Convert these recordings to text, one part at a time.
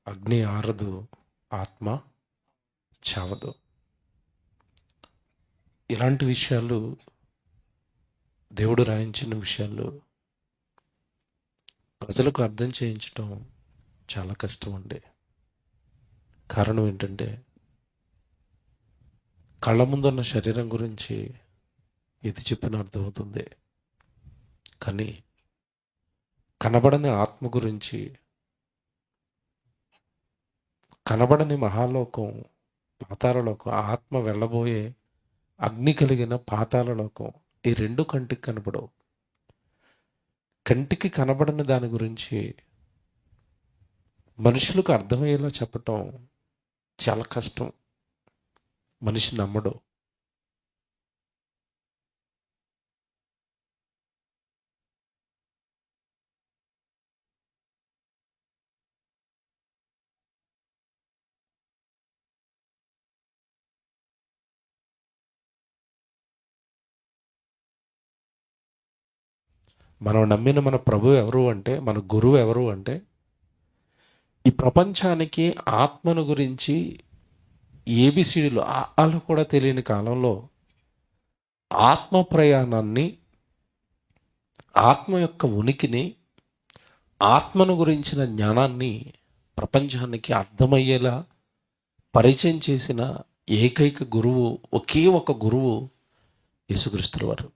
అగ్ని ఆరదు, ఆత్మ చావదు. ఇలాంటి విషయాలు, దేవుడు రాయించిన విషయాలు ప్రజలకు అర్థం చేయించడం చాలా కష్టం అండి. కారణం ఏంటంటే, కళ్ళ ముందున్న శరీరం గురించి ఏది చెప్పినా అర్థమవుతుంది, కానీ కనబడని ఆత్మ గురించి, కనబడని మహాలోకం, పాతాళలోకం, ఆత్మ వెళ్ళబోయే అగ్ని కలిగిన పాతాళలోకం, ఈ రెండు కంటికి కనబడవు. కంటికి కనబడని దాని గురించి మనుషులకు అర్థమయ్యేలా చెప్పటం చాలా కష్టం. మనిషి నమ్మడు. మనం నమ్మిన మన ప్రభు ఎవరు అంటే, మన గురువు ఎవరు అంటే, ఈ ప్రపంచానికి ఆత్మను గురించి ఏబిసిడీలు ఆలు కూడా తెలియని కాలంలో ఆత్మ ప్రయాణాన్ని, ఆత్మ యొక్క ఉనికిని, ఆత్మను గురించిన జ్ఞానాన్ని ప్రపంచానికి అర్థమయ్యేలా పరిచయం చేసిన ఏకైక గురువు, ఒకే ఒక గురువు యేసుక్రీస్తుల వారు.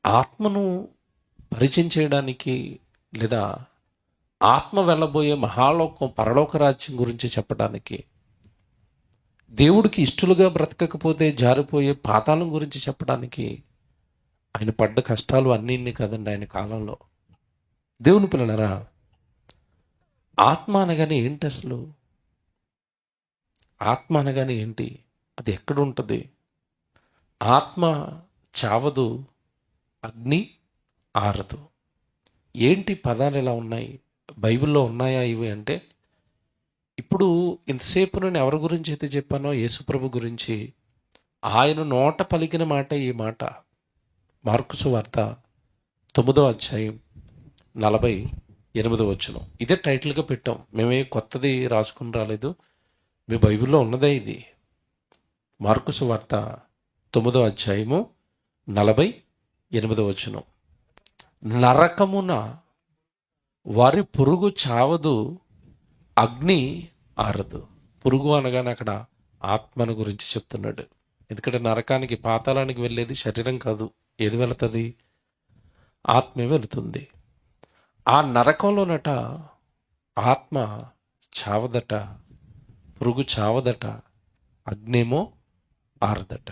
ఆత్మను పరిచయం చేయడానికి, లేదా ఆత్మ వెళ్ళబోయే మహాలోకం, పరలోక రాజ్యం గురించి చెప్పడానికి, దేవుడికి ఇష్టలుగా బ్రతకకపోతే జారిపోయే పాతాళం గురించి చెప్పడానికి ఆయన పడ్డ కష్టాలు అన్నీ కదండి ఆయన కాలంలో. దేవుని పిల్లలరా, ఆత్మ అనగానే ఏంటి అసలు? ఆత్మ అనగానే ఏంటి? అది ఎక్కడుంటుంది? ఆత్మ చావదు, అగ్ని ఆరదు. ఏంటి పదాలు ఎలా ఉన్నాయి? బైబిల్లో ఉన్నాయా ఇవి అంటే, ఇప్పుడు ఇంతసేపు నేను ఎవరి గురించి అయితే చెప్పానో, యేసుప్రభు గురించి, ఆయన నోట పలికిన మాట ఈ మాట. మార్కు సువార్త 9వ అధ్యాయం 48వ వచనం. ఇదే టైటిల్గా పెట్టాం. మేమే కొత్తది రాసుకుని రాలేదు, మీ బైబిల్లో ఉన్నదే ఇది. మార్కు సువార్త 9వ అధ్యాయము 48వ వచనం. నరకమున వారి పురుగు చావదు, అగ్ని ఆరదు. పురుగు అనగానే అక్కడ ఆత్మను గురించి చెప్తున్నాడు. ఎందుకంటే నరకానికి, పాతాళానికి వెళ్ళేది శరీరం కాదు. ఏది వెళుతుంది? ఆత్మే వెళుతుంది. ఆ నరకంలోనట ఆత్మ చావదట, పురుగు చావదట, అగ్నేమో ఆరదట.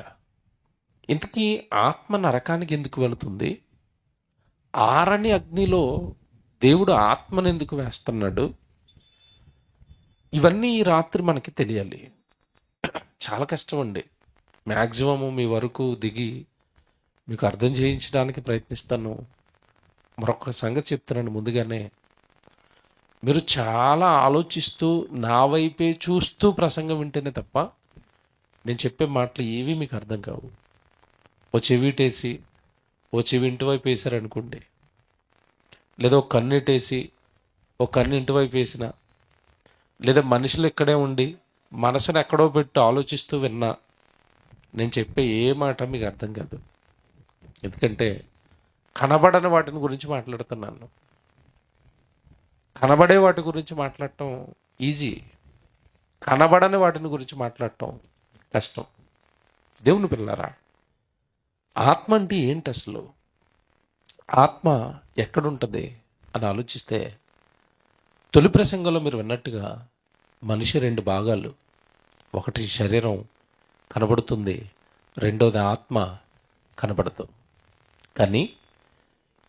ఇంతకీ ఆత్మ నరకానికి ఎందుకు వెళుతుంది? ఆరని అగ్నిలో దేవుడు ఆత్మను ఎందుకు వేస్తున్నాడు? ఇవన్నీ ఈ రాత్రి మనకి తెలియాలి. చాలా కష్టం అండి. మ్యాక్సిమము మీ వరకు దిగి మీకు అర్థం చేయించడానికి ప్రయత్నిస్తాను. మరొక సంగతి చెప్తున్నాను ముందుగానే. మీరు చాలా ఆలోచిస్తూ, నా వైపే చూస్తూ ప్రసంగం వింటేనే తప్ప నేను చెప్పే మాటలు ఏవి మీకు అర్థం కావు. ఓ చెవిటేసి ఓ చెవి ఇంటి వైపు వేసారనుకోండి, లేదా ఒక కన్నిటేసి ఒక కన్ను ఇంటి వైపు వేసిన, లేదా మనుషులు ఇక్కడే ఉండి మనసును ఎక్కడో పెట్టి ఆలోచిస్తూ విన్నా, నేను చెప్పే ఏ మాట మీకు అర్థం కాదు. ఎందుకంటే కనబడని వాటిని గురించి మాట్లాడుతున్నాను. కనబడే వాటి గురించి మాట్లాడటం ఈజీ, కనబడని వాటిని గురించి మాట్లాడటం కష్టం. దేవుని పిల్లరా, ఆత్మ అంటే ఏంటి అసలు? ఆత్మ ఎక్కడుంటుంది అని ఆలోచిస్తే, తొలి ప్రసంగంలో మీరు విన్నట్టుగా మనిషి రెండు భాగాలు. ఒకటి శరీరం కనబడుతుంది, రెండోది ఆత్మ కనబడదు. కానీ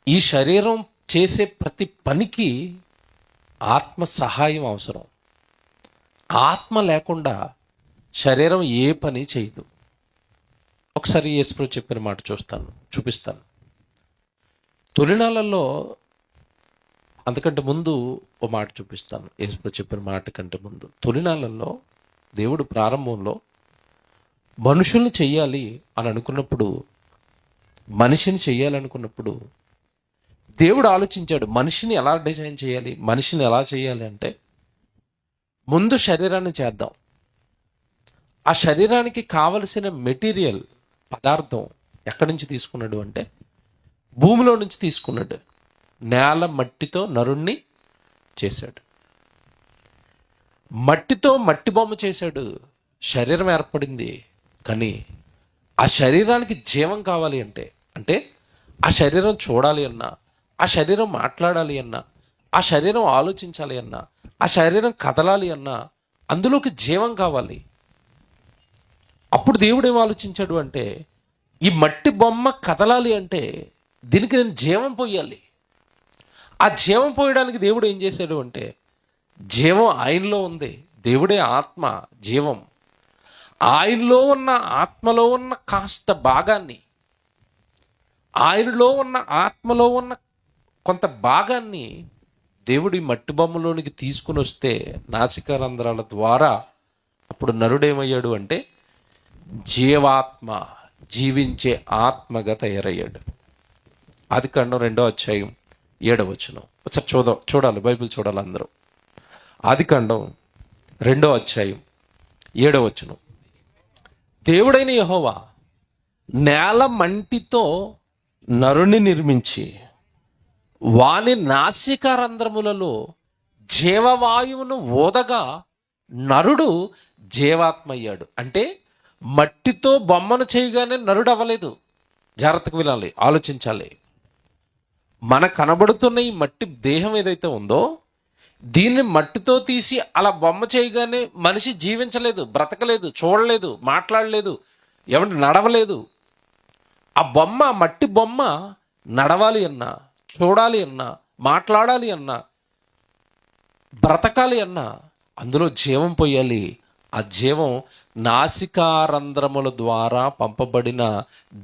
ఈ శరీరం చేసే ప్రతి పనికి ఆత్మ సహాయం అవసరం. ఆత్మ లేకుండా శరీరం ఏ పని చేయదు. ఒకసారి యేసుప్రభు చెప్పిన మాట చూపిస్తాను. తొలినాళ్ళల్లో, అంతకంటే ముందు ఓ మాట చూపిస్తాను. యేసుప్రభు చెప్పిన మాట కంటే ముందు, తొలినాళ్ళల్లో దేవుడు ప్రారంభంలో మనుషుల్ని చెయ్యాలి అని అనుకున్నప్పుడు, మనిషిని చెయ్యాలనుకున్నప్పుడు దేవుడు ఆలోచించాడు, మనిషిని ఎలా డిజైన్ చేయాలి, మనిషిని ఎలా చేయాలి అంటే, ముందు శరీరాన్ని చేద్దాం. ఆ శరీరానికి కావలసిన మెటీరియల్, పదార్థం ఎక్కడి నుంచి తీసుకున్నాడు అంటే భూమిలో నుంచి తీసుకున్నాడు. నేల మట్టితో నరుణ్ణి చేశాడు. మట్టితో మట్టి బొమ్మ చేశాడు. శరీరం ఏర్పడింది. కానీ ఆ శరీరానికి జీవం కావాలి అంటే అంటే ఆ శరీరం చూడాలి అన్నా, ఆ శరీరం మాట్లాడాలి అన్నా, ఆ శరీరం ఆలోచించాలి అన్నా, ఆ శరీరం కదలాలి అన్నా అందులోకి జీవం కావాలి. అప్పుడు దేవుడు ఏం ఆలోచించాడు అంటే ఈ మట్టి బొమ్మ కదలాలి అంటే దీనికి నేను జీవం పోయాలి. ఆ జీవం పోయడానికి దేవుడు ఏం చేశాడు అంటే జీవం ఆయనలో ఉంది. దేవుడే ఆత్మ, జీవం. ఆయనలో ఉన్న ఆత్మలో ఉన్న కాస్త భాగాన్ని, ఆయనలో ఉన్న ఆత్మలో ఉన్న కొంత భాగాన్ని దేవుడు ఈ మట్టి బొమ్మలోనికి తీసుకుని వస్తే నాసికారంధ్రాల ద్వారా అప్పుడు నరుడేమయ్యాడు అంటే జీవాత్మ, జీవించే ఆత్మగా తయారయ్యాడు. ఆదికాండం 2:7 ఒకసారి చూడాలి, బైబిల్ చూడాలి అందరూ. ఆదికాండం 2:7 దేవుడైన యెహోవా నేల మంటితో నరుని నిర్మించి వాని నాసికారంధ్రములలో జీవవాయువును ఊదగా నరుడు జీవాత్మయ్యాడు. అంటే మట్టితో బొమ్మను చేయగానే నరుడు అవ్వలేదు. జాగ్రత్తగా వినాలి, ఆలోచించాలి. మన కనబడుతున్న ఈ మట్టి దేహం ఏదైతే ఉందో దీన్ని మట్టితో తీసి అలా బొమ్మ చేయగానే మనిషి జీవించలేదు, బ్రతకలేదు, చూడలేదు, మాట్లాడలేదు, ఎవరిని నడవలేదు. ఆ బొమ్మ, మట్టి బొమ్మ నడవాలి అన్నా, చూడాలి అన్నా, మాట్లాడాలి అన్నా, బ్రతకాలి అన్నా అందులో జీవం పోయాలి. ఆ జీవం నాసికారంధ్రముల ద్వారా పంపబడిన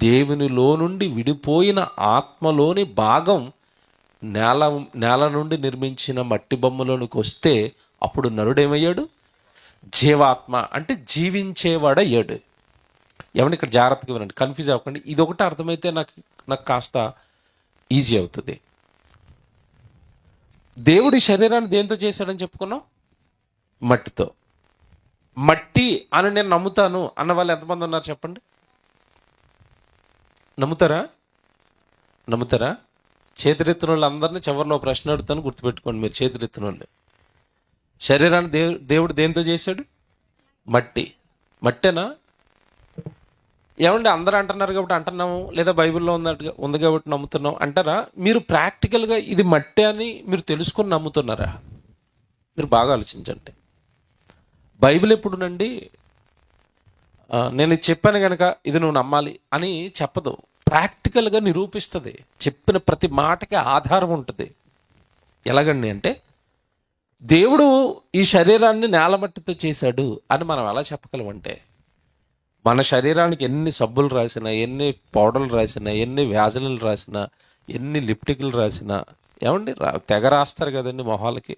దేవునిలో నుండి విడిపోయిన ఆత్మలోని భాగం నేల నుండి నిర్మించిన మట్టి బొమ్మలోనికి వస్తే అప్పుడు నరుడేమయ్యాడు? జీవాత్మ, అంటే జీవించేవాడయ్యాడు. ఏమన్నా ఇక్కడ జాగ్రత్తగా వినండి, కన్ఫ్యూజ్ అవ్వకండి. ఇది ఒకటి అర్థమైతే నాకు కాస్త ఈజీ అవుతుంది. దేవుడి శరీరాన్ని దేంతో చేశాడని చెప్పుకున్నాం? మట్టితో. మట్టి అని నేను నమ్ముతాను అన్న వాళ్ళు ఎంతమంది ఉన్నారు చెప్పండి? నమ్ముతారా? చేతులెత్తిన వాళ్ళు అందరినీ చివరిలో ప్రశ్న అడుగుతాను, గుర్తుపెట్టుకోండి మీరు. చేతులెత్తిన వాళ్ళు శరీరాన్ని దేవుడు దేంతో చేశాడు? మట్టేనా? ఏమండి అందరూ అంటున్నారు కాబట్టి అంటున్నాము, లేదా బైబిల్లో ఉంది కాబట్టి నమ్ముతున్నాం అంటారా? మీరు ప్రాక్టికల్గా ఇది మట్టే అని మీరు తెలుసుకొని నమ్ముతున్నారా? మీరు బాగా ఆలోచించండి. బైబిల్ ఎప్పుడునండి నేను ఇది చెప్పాను కనుక ఇది నువ్వు నమ్మాలి అని చెప్పదు. ప్రాక్టికల్గా నిరూపిస్తుంది. చెప్పిన ప్రతి మాటకి ఆధారం ఉంటుంది. ఎలాగండి అంటే దేవుడు ఈ శరీరాన్ని నేలమట్టితో చేశాడు అని మనం ఎలా చెప్పగలమంటే మన శరీరానికి ఎన్ని సబ్బులు రాసినా, ఎన్ని పౌడర్లు రాసినా, ఎన్ని వ్యాజనలు రాసినా, ఎన్ని లిప్టిక్లు రాసినా, ఏమండి తెగ రాస్తారు కదండి మొహాలకి.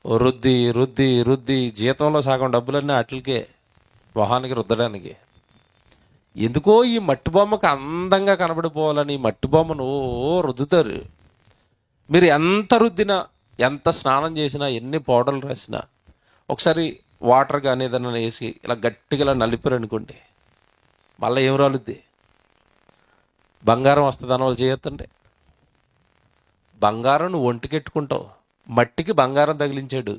రుద్ది రుద్ది రుద్ది జీతంలో సగం డబ్బులన్నీ వాటికే మొహానికి రుద్దడానికి. ఎందుకో ఈ మట్టి బొమ్మకు అందంగా కనబడిపోవాలని మట్టి బొమ్మను రుద్దుతారు. మీరు ఎంత రుద్దినా, ఎంత స్నానం చేసినా, ఎన్ని పౌడర్లు రాసినా, ఒకసారి వాటర్ కానీ ఏదైనా వేసి ఇలా గట్టిగా ఇలా నలిపారు అనుకోండి, మళ్ళీ ఏం రాలుద్ది? బంగారం వస్తుంది అని వాళ్ళు చేయొద్దండి. బంగారం నువ్వు ఒంటికెట్టుకుంటావు, మట్టికి బంగారం తగిలించాడు.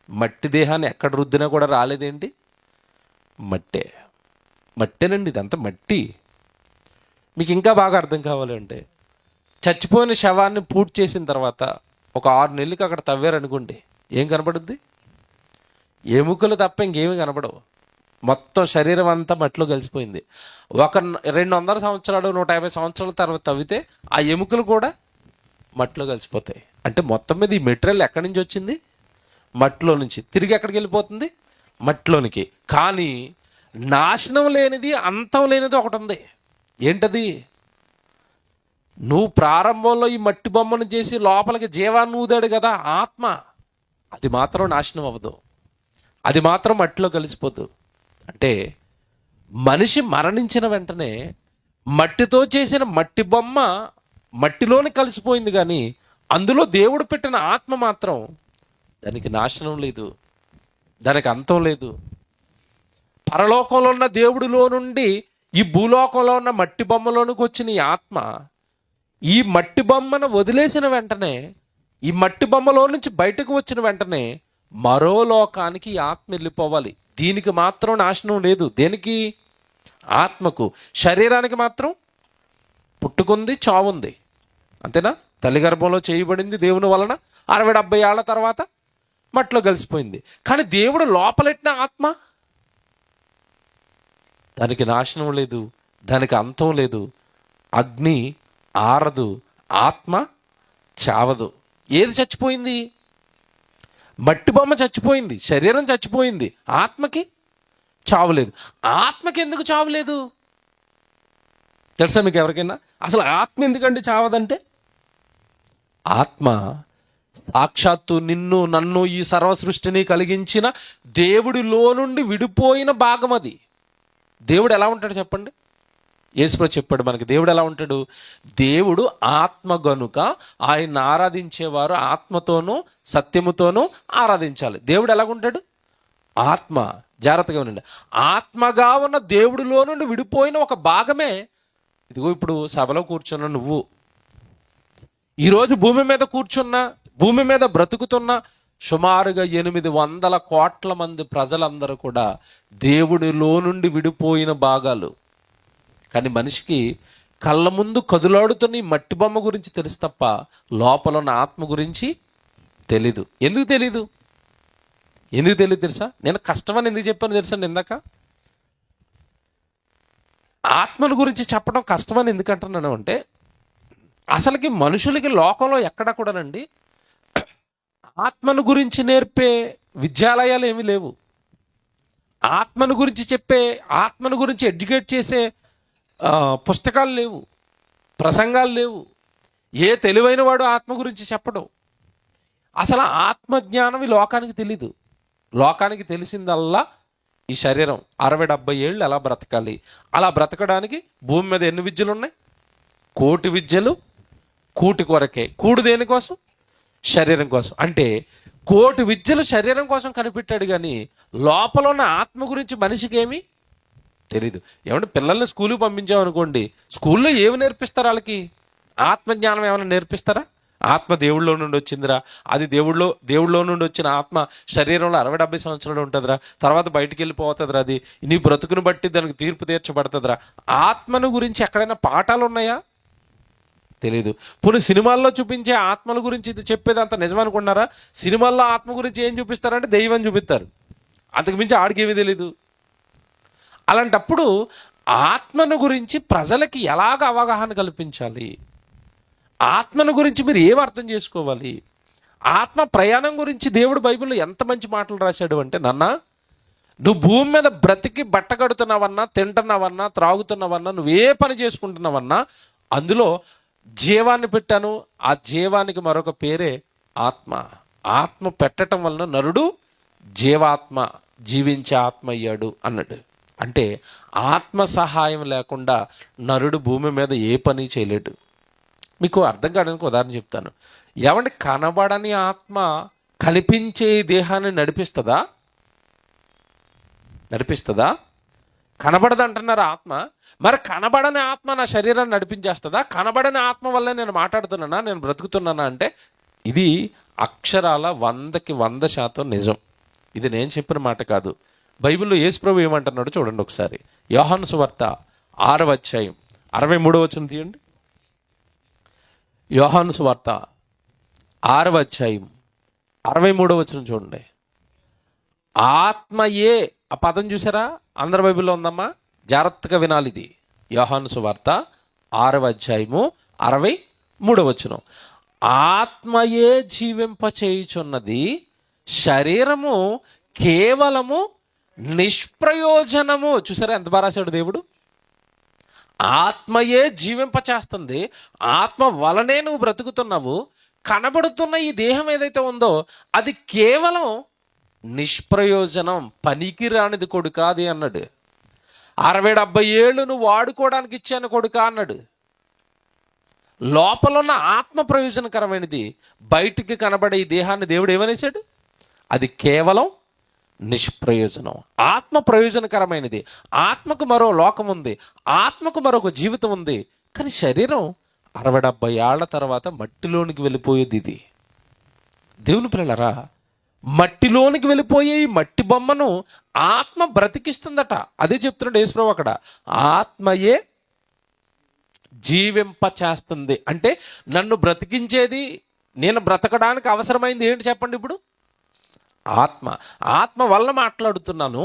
మట్టి దేహాన్ని ఎక్కడ రుద్దినా కూడా రాలేదేంటి? మట్టేనండి, ఇదంతా మట్టి. మీకు ఇంకా బాగా అర్థం కావాలంటే చచ్చిపోయిన శవాన్ని పూర్తి చేసిన తర్వాత ఒక 6 నెలలకి అక్కడ తవ్వారనుకోండి, ఏం కనబడుద్ది? ఎముకలు తప్ప ఇంకేమీ కనబడవు. మొత్తం శరీరం అంతా మట్టిలో కలిసిపోయింది. ఒక 200 సంవత్సరాలు 150 సంవత్సరాల తర్వాత తవ్వితే ఆ ఎముకలు కూడా మట్టిలో కలిసిపోతాయి. అంటే మొత్తం మీద ఈ మెటీరియల్ ఎక్కడి నుంచి వచ్చింది? మట్టిలో నుంచి. తిరిగి ఎక్కడికి వెళ్ళిపోతుంది? మట్టిలోనికి. కానీ నాశనం లేనిది, అంతం లేనిది ఒకటి ఉంది. ఏంటది? నువ్వు ప్రారంభంలో ఈ మట్టి బొమ్మను చేసి లోపలికి జీవాన్ని ఊదాడు కదా ఆత్మ, అది మాత్రం నాశనం అవ్వదు, అది మాత్రం మట్టిలో కలిసిపోదు. అంటే మనిషి మరణించిన వెంటనే మట్టితో చేసిన మట్టి బొమ్మ మట్టిలోనే కలిసిపోయింది, కానీ అందులో దేవుడు పెట్టిన ఆత్మ మాత్రం దానికి నాశనం లేదు. దానికి అంతం లేదు. పరలోకంలో ఉన్న దేవుడిలో నుండి ఈ భూలోకంలో ఉన్న మట్టి బొమ్మలోనికి వచ్చిన ఈ ఆత్మ ఈ మట్టి బొమ్మను వదిలేసిన వెంటనే, ఈ మట్టి బొమ్మలో నుంచి బయటకు వచ్చిన వెంటనే మరో లోకానికి ఈ ఆత్మ వెళ్ళిపోవాలి. దీనికి మాత్రం నాశనం లేదు. దేనికి? ఆత్మకు. శరీరానికి మాత్రం పుట్టుకుంది, చావుంది, అంతేనా? తల్లి గర్భంలో చేయబడింది దేవుని వలన, 60-70 ఏళ్ల తర్వాత మట్టిలో కలిసిపోయింది. కానీ దేవుడు లోపలెట్టిన ఆత్మ, దానికి నాశనం లేదు, దానికి అంతం లేదు. అగ్ని ఆరదు, ఆత్మ చావదు. ఏది చచ్చిపోయింది? మట్టి బొమ్మ చచ్చిపోయింది, శరీరం చచ్చిపోయింది, ఆత్మకి చావులేదు. ఆత్మకి ఎందుకు చావులేదు తెలుసా మీకు ఎవరికైనా? అసలు ఆత్మ ఎందుకండి చావదంటే, ఆత్మ సాక్షాత్తు నిన్ను నన్ను ఈ సర్వ సృష్టిని కలిగించిన దేవుడిలో నుండి విడిపోయిన భాగం అది. దేవుడు ఎలా ఉంటాడు చెప్పండి? యేసుప్రభు చెప్పాడు మనకి దేవుడు ఎలా ఉంటాడు. దేవుడు ఆత్మ గనుక ఆయన ఆరాధించేవారు ఆత్మతోనూ సత్యముతోనూ ఆరాధించాలి. దేవుడు ఎలాగుంటాడు? ఆత్మ. జాగ్రత్తగా ఉండండి. ఆత్మగా ఉన్న దేవుడిలో నుండి విడిపోయిన ఒక భాగమే ఇదిగో ఇప్పుడు సభలో కూర్చున్న నువ్వు. ఈరోజు భూమి మీద కూర్చున్నా, భూమి మీద బ్రతుకుతున్న సుమారుగా 800 కోట్ల మంది ప్రజలందరూ కూడా దేవుడిలో నుండి విడిపోయిన భాగాలు. కానీ మనిషికి కళ్ళ ముందు కదులాడుతున్న ఈ మట్టి బొమ్మ గురించి తెలుసు తప్ప లోపల ఉన్న ఆత్మ గురించి తెలీదు. ఎందుకు తెలీదు తెలుసా? నేను కష్టమని ఎందుకు చెప్పాను తెలుసా? ఇందాక ఆత్మను గురించి చెప్పడం కష్టమని ఎందుకు అంటున్నాను అంటే, అసలుకి మనుషులకి లోకంలో ఎక్కడ కూడానండి ఆత్మను గురించి నేర్పే విద్యాలయాలు ఏమీ లేవు. ఆత్మను గురించి చెప్పే, ఆత్మను గురించి ఎడ్యుకేట్ చేసే పుస్తకాలు లేవు, ప్రసంగాలు లేవు. ఏ తెలివైన వాడు ఆత్మ గురించి చెప్పడం. అసలు ఆత్మజ్ఞానం ఈ లోకానికి తెలీదు. లోకానికి తెలిసిందల్లా ఈ శరీరం 60-70 ఏళ్ళు ఎలా బ్రతకాలి. అలా బ్రతకడానికి భూమి మీద ఎన్ని విద్యలు ఉన్నాయి? 1,000,000 విద్యలు. కూటి కొరకే. కూడు దేనికోసం? శరీరం కోసం. అంటే 1,000,000 విద్యలు శరీరం కోసం కనిపెట్టాడు, కానీ లోపల ఉన్న ఆత్మ గురించి మనిషికి ఏమీ తెలీదు. ఏమంటే పిల్లల్ని స్కూల్కి పంపించామనుకోండి, స్కూల్లో ఏమి నేర్పిస్తారు? వాళ్ళకి ఆత్మజ్ఞానం ఏమైనా నేర్పిస్తారా? ఆత్మ దేవుళ్ళలో నుండి వచ్చిందిరా, అది దేవుళ్ళలో నుండి వచ్చిన ఆత్మ శరీరంలో 60-70 సంవత్సరాలు ఉంటుందిరా, తర్వాత బయటికి వెళ్ళిపోతుందిరా, అది నీ బ్రతుకును బట్టి దానికి తీర్పు తీర్చబడుతుందిరా. ఆత్మను గురించి ఎక్కడైనా పాఠాలు ఉన్నాయా? తెలీదు. పోనీ సినిమాల్లో చూపించే ఆత్మల గురించి ఇది చెప్పేది అంత నిజం అనుకున్నారా? సినిమాల్లో ఆత్మ గురించి ఏం చూపిస్తారంటే దెయ్యం చూపిస్తారు, అంతకుమించి ఆడికేమీ తెలీదు. అలాంటప్పుడు ఆత్మను గురించి ప్రజలకి ఎలాగ అవగాహన కల్పించాలి? ఆత్మను గురించి మీరు ఏం అర్థం చేసుకోవాలి? ఆత్మ ప్రయాణం గురించి దేవుడు బైబిల్లో ఎంత మంచి మాటలు రాశాడు అంటే, నాన్న నువ్వు భూమి మీద బ్రతికి బట్ట కడుతున్నావన్నా, తింటున్నావన్నా, త్రాగుతున్నావన్నా, నువ్వే పని చేసుకుంటున్నావన్నా అందులో జీవాన్ని పెట్టాను. ఆ జీవానికి మరొక పేరే ఆత్మ. ఆత్మ పెట్టడం వలన నరుడు జీవాత్మ, జీవించే ఆత్మ అయ్యాడు అన్నాడు. అంటే ఆత్మ సహాయం లేకుండా నరుడు భూమి మీద ఏ పని చేయలేడు. మీకు అర్థం కావడానికి ఉదాహరణ చెప్తాను. ఏమంటే కనబడని ఆత్మ కనిపించే దేహాన్ని నడిపిస్తుందా? కనబడదు అంటున్నారు ఆత్మ. మరి కనబడని ఆత్మ నా శరీరాన్ని నడిపించేస్తుందా? కనబడని ఆత్మ వల్ల నేను మాట్లాడుతున్నానా, నేను బ్రతుకుతున్నానా అంటే ఇది అక్షరాల 100కి 100% నిజం. ఇది నేను చెప్పిన మాట కాదు. బైబిల్లో యేసుప్రభు ఏమంటున్నాడో చూడండి ఒకసారి. యోహాను సువార్త 6వ అధ్యాయం 63వ వచనం తీయండి. యోహాను సువార్త 6వ అధ్యాయం 63వ వచనం చూడండి. ఆత్మయే, ఆ పదం చూసారా? అందరి బైబిల్లో ఉందమ్మా, జాగ్రత్తగా వినాలి. ఇది యోహాను సువార్త 6వ అధ్యాయము 63వ వచనం. ఆత్మయే జీవింపచేయుచున్నది, శరీరము కేవలము నిష్ప్రయోజనము. చూసారా ఎంత బాగా రాశాడు దేవుడు? ఆత్మయే జీవింపచేస్తుంది, ఆత్మ వలనే నువ్వు బ్రతుకుతున్నావు. కనబడుతున్న ఈ దేహం ఏదైతే ఉందో అది కేవలం నిష్ప్రయోజనం, పనికిరానిది కొడుకా అది అన్నాడు. 60-70 ఏళ్ళు నువ్వు వాడుకోవడానికి ఇచ్చాను కొడుకా అన్నాడు. లోపల ఉన్న ఆత్మ ప్రయోజనకరమైనది, బయటికి కనబడే ఈ దేహాన్ని దేవుడు ఏమనేసాడు? అది కేవలం నిష్ప్రయోజనం. ఆత్మ ప్రయోజనకరమైనది. ఆత్మకు మరో లోకం ఉంది, ఆత్మకు మరొక జీవితం ఉంది. కానీ శరీరం 60-70 ఏళ్ల తర్వాత మట్టిలోనికి వెళ్ళిపోయేది. ఇది దేవుని పిల్లలరా, మట్టిలోనికి వెళ్ళిపోయే ఈ మట్టి బొమ్మను ఆత్మ బ్రతికిస్తుందట. అదే చెప్తున్నాడు యేసుప్రభు అక్కడ, ఆత్మయే జీవింప చేస్తుంది. అంటే నన్ను బ్రతికించేది, నేను బ్రతకడానికి అవసరమైంది ఏంటి చెప్పండి ఇప్పుడు? ఆత్మ. ఆత్మ వల్ల మాట్లాడుతున్నాను,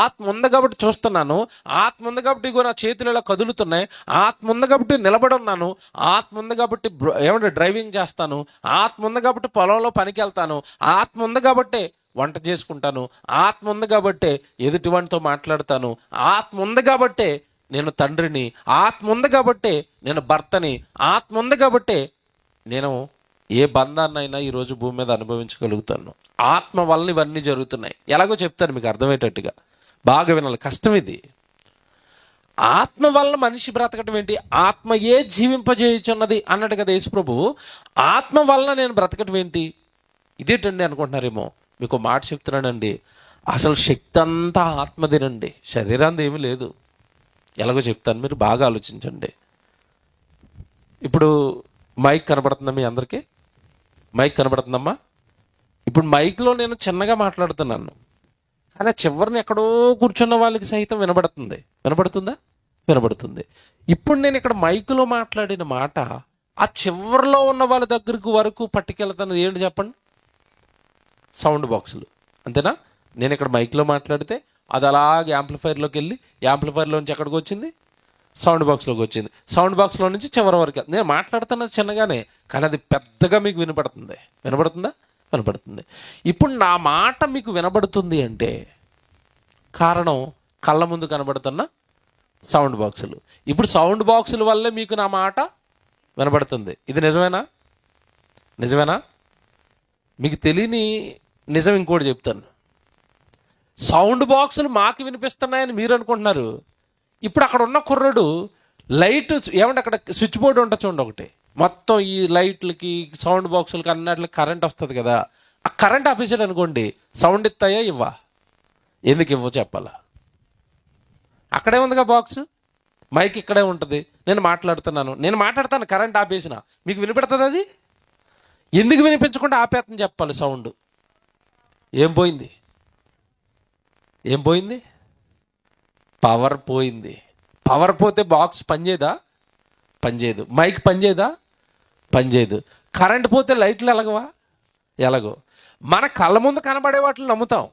ఆత్మ ఉంది కాబట్టి చూస్తున్నాను, ఆత్మ ఉంది కాబట్టి ఇగో నా చేతులు ఇలా కదులుతున్నాయి, ఆత్మ ఉంది కాబట్టి నిలబడి ఉన్నాను, ఆత్మ ఉంది కాబట్టి ఏమంటే డ్రైవింగ్ చేస్తాను, ఆత్మ ఉంది కాబట్టి పొలంలో పనికి వెళ్తాను, ఆత్మ ఉంది కాబట్టి వంట చేసుకుంటాను, ఆత్మ ఉంది కాబట్టి ఎదుటి వాడితో మాట్లాడతాను, ఆత్మ ఉంది కాబట్టి నేను తండ్రిని, ఆత్మ ఉంది కాబట్టి నేను భర్తని, ఆత్మ ఉంది కాబట్టి నేను ఏ బంధాన్నైనా ఈరోజు భూమి మీద అనుభవించగలుగుతాను. ఆత్మ వలన ఇవన్నీ జరుగుతున్నాయి. ఎలాగో చెప్తాను మీకు అర్థమయ్యేటట్టుగా, బాగా వినాలి, కష్టం ఇది. ఆత్మ వల్ల మనిషి బ్రతకటం ఏంటి? ఆత్మయే జీవింపజేయుచున్నది అన్నట్టు కదా యేసుప్రభు. ఆత్మ వలన నేను బ్రతకటం ఏంటి? ఇదేంటండి అనుకుంటున్నారేమో. మీకు మాట చెప్తున్నానండి, అసలు శక్తి అంతా ఆత్మదేనండి, శరీరాన్ని ఏమీ లేదు. ఎలాగో చెప్తాను, మీరు బాగా ఆలోచించండి. ఇప్పుడు మైక్ కనబడుతుందా మీ అందరికీ? మైక్ కనబడుతుందమ్మా? ఇప్పుడు మైక్లో నేను చిన్నగా మాట్లాడుతున్నాను, కానీ చివరిని ఎక్కడో కూర్చున్న వాళ్ళకి సైతం వినబడుతుంది. వినబడుతుందా? వినబడుతుంది. ఇప్పుడు నేను ఇక్కడ మైక్లో మాట్లాడిన మాట ఆ చివరిలో ఉన్న వాళ్ళ దగ్గరకు వరకు పట్టుకెళ్తున్నది ఏంటి చెప్పండి? సౌండ్ బాక్సులు, అంతేనా? నేను ఇక్కడ మైక్లో మాట్లాడితే అది అలాగే యాంప్లిఫైర్లోకి వెళ్ళి యాంప్లిఫైర్లో నుంచి ఎక్కడికి వచ్చింది? సౌండ్ బాక్స్లోకి వచ్చింది. సౌండ్ బాక్స్లో నుంచి చివరి వరకు. నేను మాట్లాడుతున్నది చిన్నగానే, కానీ అది పెద్దగా మీకు వినపడుతుంది. వినపడుతుందా? వినపడుతుంది. ఇప్పుడు నా మాట మీకు వినబడుతుంది అంటే కారణం కళ్ళ ముందు కనబడుతున్న సౌండ్ బాక్సులు. ఇప్పుడు సౌండ్ బాక్సుల వల్లే మీకు నా మాట వినబడుతుంది. ఇది నిజమేనా? నిజమేనా? మీకు తెలియని నిజం ఇంకోటి చెప్తాను. సౌండ్ బాక్సులు మాకు వినిపిస్తున్నాయని మీరు అనుకుంటున్నారు. ఇప్పుడు అక్కడ ఉన్న కుర్రాడు లైట్ ఏమంటే అక్కడ స్విచ్ బోర్డు ఉంటుంది చూడండి ఒకటి, మొత్తం ఈ లైట్లకి సౌండ్ బాక్సులకి అన్నిటికి కరెంట్ వస్తుంది కదా, ఆ కరెంట్ ఆపేసాడు అనుకోండి, సౌండ్ ఇస్తాయా? ఇవ్వా? ఎందుకు ఇవ్వ చెప్పాలా? అక్కడే ఉందిగా బాక్స్, మైక్ ఇక్కడే ఉంటుంది, నేను మాట్లాడతాను, కరెంట్ ఆపేసిన మీకు వినిపెడుతుంది. అది ఎందుకు వినిపించకుండా ఆపేతని చెప్పాలి సౌండ్. ఏం పోయింది? ఏం పోయింది? పవర్ పోయింది. పవర్ పోతే బాక్స్ పనిచేయదా? పనిచేయదు. మైక్ పనిచేయదా? పనిచేయదు. కరెంట్ పోతే లైట్లు ఎలగవా? ఎలాగో. మన కళ్ళ ముందు కనబడే వాటిని నమ్ముతాం,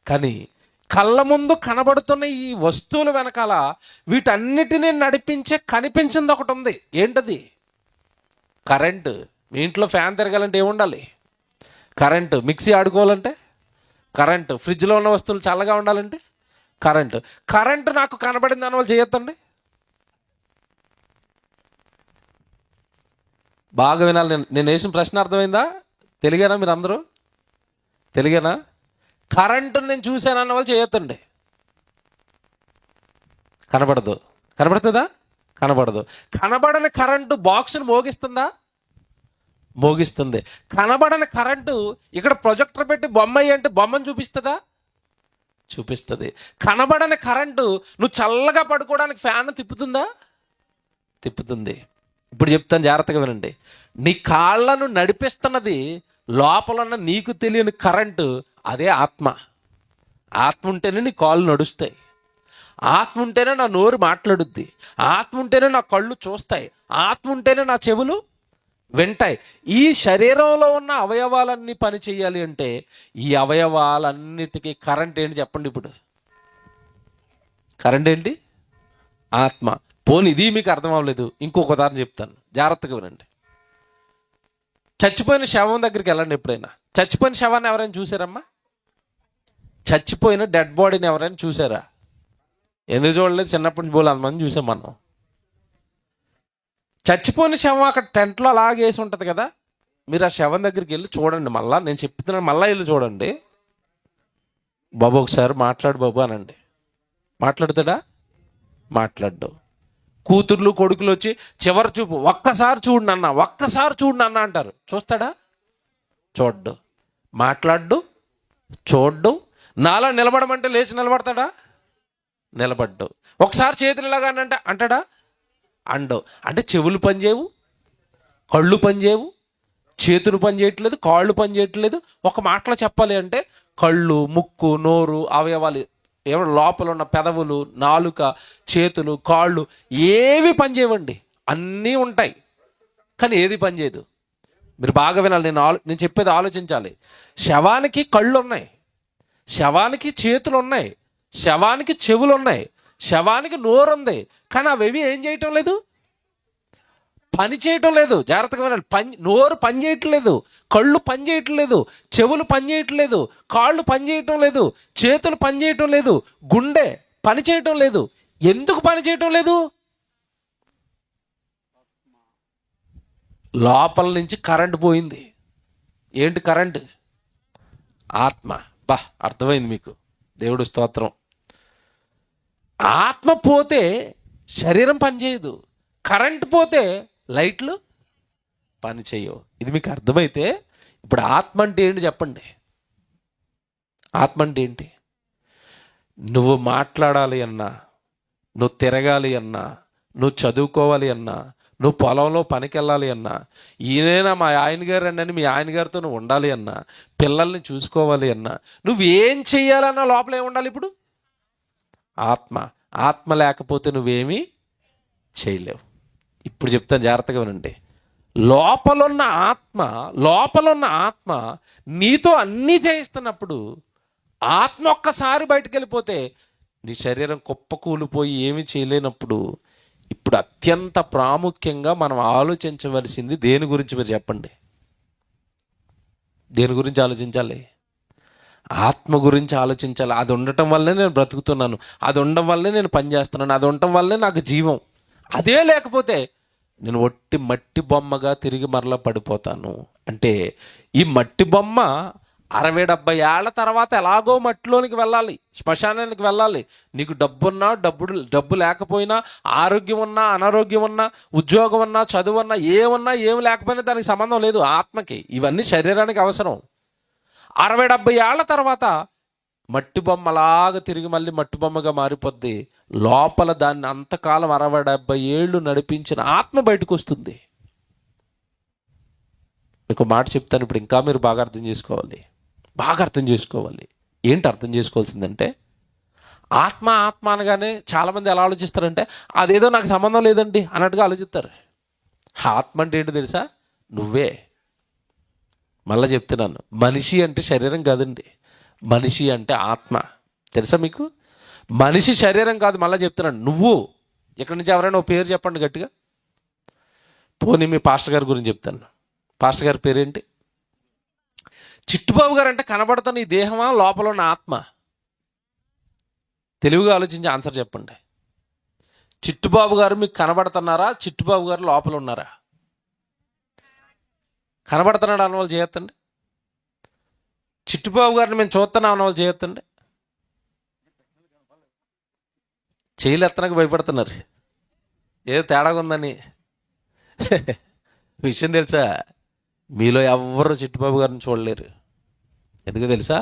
కానీ కళ్ళ ముందు కనబడుతున్న ఈ వస్తువుల వెనకాల వీటన్నిటినీ నడిపించే కనిపించింది ఒకటి ఉంది. ఏంటది? కరెంటు. మీ ఇంట్లో ఫ్యాన్ తిరగాలంటే ఏముండాలి? కరెంటు. మిక్సీ ఆడుకోవాలంటే కరెంటు. ఫ్రిడ్జ్లో ఉన్న వస్తువులు చల్లగా ఉండాలంటే కరెంటు. కరెంటు నాకు కనబడింది అని వాళ్ళు చేయొద్దండి. బాగా వినాలి. నేను వేసిన ప్రశ్న అర్థమైందా? తెలియనా? మీరు అందరూ తెలియనా? కరెంటును నేను చూశానన్న వాళ్ళు చేయొద్దండి. కనబడదు. కనబడుతుందా? కనబడదు. కనబడని కరెంటు బాక్స్ను మోగిస్తుందా? మోగిస్తుంది. కనబడని కరెంటు ఇక్కడ ప్రొజెక్టర్ పెట్టి బొమ్మ అంటే బొమ్మను చూపిస్తుందా? చూపిస్తుంది. కనబడని కరెంటు నువ్వు చల్లగా పడుకోవడానికి ఫ్యాన్ తిప్పుతుందా? తిప్పుతుంది. ఇప్పుడు చెప్తాను, జాగ్రత్తగా వినండి. నీ కాళ్ళను నడిపిస్తున్నది లోపల ఉన్న నీకు తెలియని కరెంటు, అదే ఆత్మ. ఆత్మ ఉంటేనే నీ కాళ్ళు నడుస్తాయి, ఆత్మ ఉంటేనే నా నోరు మాట్లాడుద్ది, ఆత్మ ఉంటేనే నా కళ్ళు చూస్తాయి, ఆత్మ ఉంటేనే నా చెవులు వింటాయి. ఈ శరీరంలో ఉన్న అవయవాలన్నీ పని చేయాలి అంటే ఈ అవయవాలన్నిటికీ కరెంట్ ఏంటి చెప్పండి? ఇప్పుడు కరెంట్ ఏంటి? ఆత్మ. పోనీ ఇది మీకు అర్థం అవ్వలేదు, ఇంకొక ఉదాహరణ చెప్తాను, జాగ్రత్తగా వినండి. చచ్చిపోయిన శవం దగ్గరికి వెళ్ళండి. ఎప్పుడైనా చచ్చిపోయిన శవాన్ని ఎవరైనా చూసారమ్మా? చచ్చిపోయిన డెడ్ బాడీని ఎవరైనా చూసారా? ఎందుకు చూడలేదు? చిన్నప్పటి నుంచి బోలు అంతమంది చూసాం మనం. చచ్చిపోయిన శవం అక్కడ టెంట్లో అలాగే వేసి ఉంటుంది కదా, మీరు ఆ శవం దగ్గరికి వెళ్ళి చూడండి. మళ్ళా నేను చెప్తున్నాను, మళ్ళీ వెళ్ళి చూడండి. బాబు ఒకసారి మాట్లాడు బాబు అనండి. మాట్లాడుతాడా? మాట్లాడ్డు. కూతుర్లు కొడుకులు వచ్చి చివరి చూపు ఒక్కసారి చూడు నాన్న అంటారు. చూస్తాడా? చూడ్డు. మాట్లాడ్డు, చూడ్డు, నాలా నిలబడమంటే లేచి నిలబడతాడా? నిలబడ్డు. ఒకసారి చేతులు ఇలాగానంటే అంటాడా? అండవు. అంటే చెవులు పనిచేయవు, కళ్ళు పనిచేయవు, చేతులు పని చేయట్లేదు, కాళ్ళు పని చేయట్లేదు. ఒక మాటలో చెప్పాలి అంటే కళ్ళు, ముక్కు, నోరు, అవయవాలు, ఏమో లోపల ఉన్న పెదవులు, నాలుక, చేతులు, కాళ్ళు ఏవి పని చేయవండి. అన్నీ ఉంటాయి కానీ ఏది పని చేయదు. మీరు బాగా వినాలి, నేను చెప్పేది ఆలోచించాలి. శవానికి కళ్ళు ఉన్నాయి, శవానికి చేతులు ఉన్నాయి, శవానికి చెవులు ఉన్నాయి, శవానికి నోరు ఉంది, కానీ అవేవి ఏం చేయటం లేదు, పని చేయటం లేదు. జాగ్రత్తగా వినాలి. నోరు పని చేయట్లేదు, కళ్ళు పని చేయట్లేదు, చెవులు పని చేయట్లేదు, కాళ్ళు పని చేయటం లేదు, చేతులు పని చేయటం లేదు, గుండె పని చేయటం లేదు. ఎందుకు పని చేయటం లేదు? లోపల నుంచి కరెంట్ పోయింది. ఏంటి కరెంట్? ఆత్మ. బా, అర్థమైంది మీకు. దేవుడు స్తోత్రం. ఆత్మ పోతే శరీరం పనిచేయదు, కరెంట్ పోతే లైట్లు పని చేయవు. ఇది మీకు అర్థమైతే ఇప్పుడు ఆత్మ అంటే ఏంటి చెప్పండి. ఆత్మ అంటే ఏంటి? నువ్వు మాట్లాడాలి అన్నా, నువ్వు తిరగాలి అన్నా, నువ్వు చదువుకోవాలి అన్నా, నువ్వు పొలంలో పనికి వెళ్ళాలి అన్నా, ఈయనైనా మా ఆయన గారు అని మీ ఆయన గారితో నువ్వు ఉండాలి అన్నా, పిల్లల్ని చూసుకోవాలి అన్నా, నువ్వేం చెయ్యాలన్నా లోపల ఏమి ఉండాలి? ఇప్పుడు ఆత్మ. ఆత్మ లేకపోతే నువ్వేమీ చేయలేవు. ఇప్పుడు చెప్తాను, జాగ్రత్తగా వినండి. లోపలున్న ఆత్మ నీతో అన్నీ చేయిస్తున్నప్పుడు ఆత్మ ఒక్కసారి బయటకు వెళ్ళిపోతే నీ శరీరం కుప్పకూలిపోయి ఏమీ చేయలేనప్పుడు, ఇప్పుడు అత్యంత ప్రాముఖ్యంగా మనం ఆలోచించవలసింది దేని గురించి మీరు చెప్పండి. దేని గురించి ఆలోచించాలి? ఆత్మ గురించి ఆలోచించాలి. అది ఉండటం వల్లే నేను బ్రతుకుతున్నాను, అది ఉండడం వల్లే నేను పనిచేస్తున్నాను, అది ఉండటం వల్లే నాకు జీవం. అదే లేకపోతే నేను ఒట్టి మట్టి బొమ్మగా తిరిగి మరలా పడిపోతాను. అంటే ఈ మట్టి బొమ్మ 60-70 ఏళ్ల తర్వాత ఎలాగో మట్టిలోనికి వెళ్ళాలి, శ్మశానానికి వెళ్ళాలి. నీకు డబ్బున్నా డబ్బు లేకపోయినా, ఆరోగ్యం ఉన్నా అనారోగ్యం ఉన్నా, ఉద్యోగం ఉన్నా చదువు ఉన్నా, ఏమి లేకపోయినా దానికి సంబంధం లేదు ఆత్మకి. ఇవన్నీ శరీరానికి అవసరం. 60-70 ఏళ్ల తర్వాత మట్టి బొమ్మలాగా తిరిగి మళ్ళీ మట్టి బొమ్మగా మారిపోద్ది. లోపల దాన్ని అంతకాలం 60-70 ఏళ్ళు నడిపించిన ఆత్మ బయటకు వస్తుంది. మీకు మాట చెప్తాను, ఇప్పుడు ఇంకా మీరు బాగా అర్థం చేసుకోవాలి. ఏంటి అర్థం చేసుకోవాల్సిందంటే, ఆత్మ అనగానే చాలామంది ఎలా ఆలోచిస్తారంటే, అదేదో నాకు సంబంధం లేదండి అన్నట్టుగా ఆలోచిస్తారు. ఆత్మ అంటే ఏంటి తెలుసా? నువ్వే. మళ్ళీ చెప్తున్నాను, మనిషి అంటే శరీరం కాదండి, మనిషి అంటే ఆత్మ. తెలుసా మీకు? మనిషి శరీరం కాదు. మళ్ళీ చెప్తున్నాను, నువ్వు. ఇక్కడి నుంచి ఎవరైనా ఓ పేరు చెప్పండి గట్టిగా. పోనీ మీ పాస్టర్ గారి గురించి చెప్తాను. పాస్టర్ గారి పేరేంటి? చిట్టుబాబు గారు అంటే కనబడుతున్న ఈ దేహమా, లోపల ఉన్న ఆత్మ? తెలివిగా ఆలోచించి ఆన్సర్ చెప్పండి. చిట్టుబాబు గారు మీకు కనబడుతున్నారా? చిట్టుబాబు గారు లోపల ఉన్నారా? కనబడుతున్నాడు అన్న వాళ్ళు చేయొద్దండి. చిట్టుబాబు గారిని మేము చూస్తున్నాం అన్న వాళ్ళు చేయొద్దండి. చేయలు ఎత్తనకు భయపడుతున్నారు, ఏదో తేడాగా ఉందని. విషయం తెలుసా? మీలో ఎవ్వరు చిట్టుబాబు గారిని చూడలేరు. ఎందుకు తెలుసా?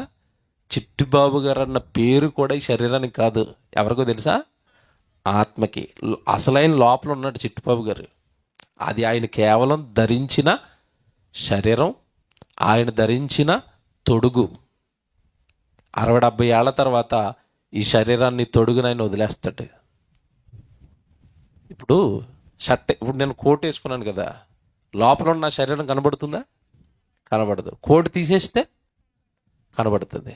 చిట్టుబాబు గారు అన్న పేరు కూడా ఈ శరీరానికి కాదు. ఎవరికో తెలుసా? ఆత్మకి. అసలైన లోపల ఉన్నాడు చిట్టుబాబు గారు. అది ఆయన కేవలం ధరించిన శరీరం, ఆయన ధరించిన తొడుగు. 60-70 ఏళ్ల తర్వాత ఈ శరీరాన్ని తొడుగునైనా వదిలేస్తాడు. ఇప్పుడు నేను కోట్ వేసుకున్నాను కదా, లోపల ఉన్న శరీరం కనబడుతుందా? కనబడదు. కోట్ తీసేస్తే కనబడుతుంది.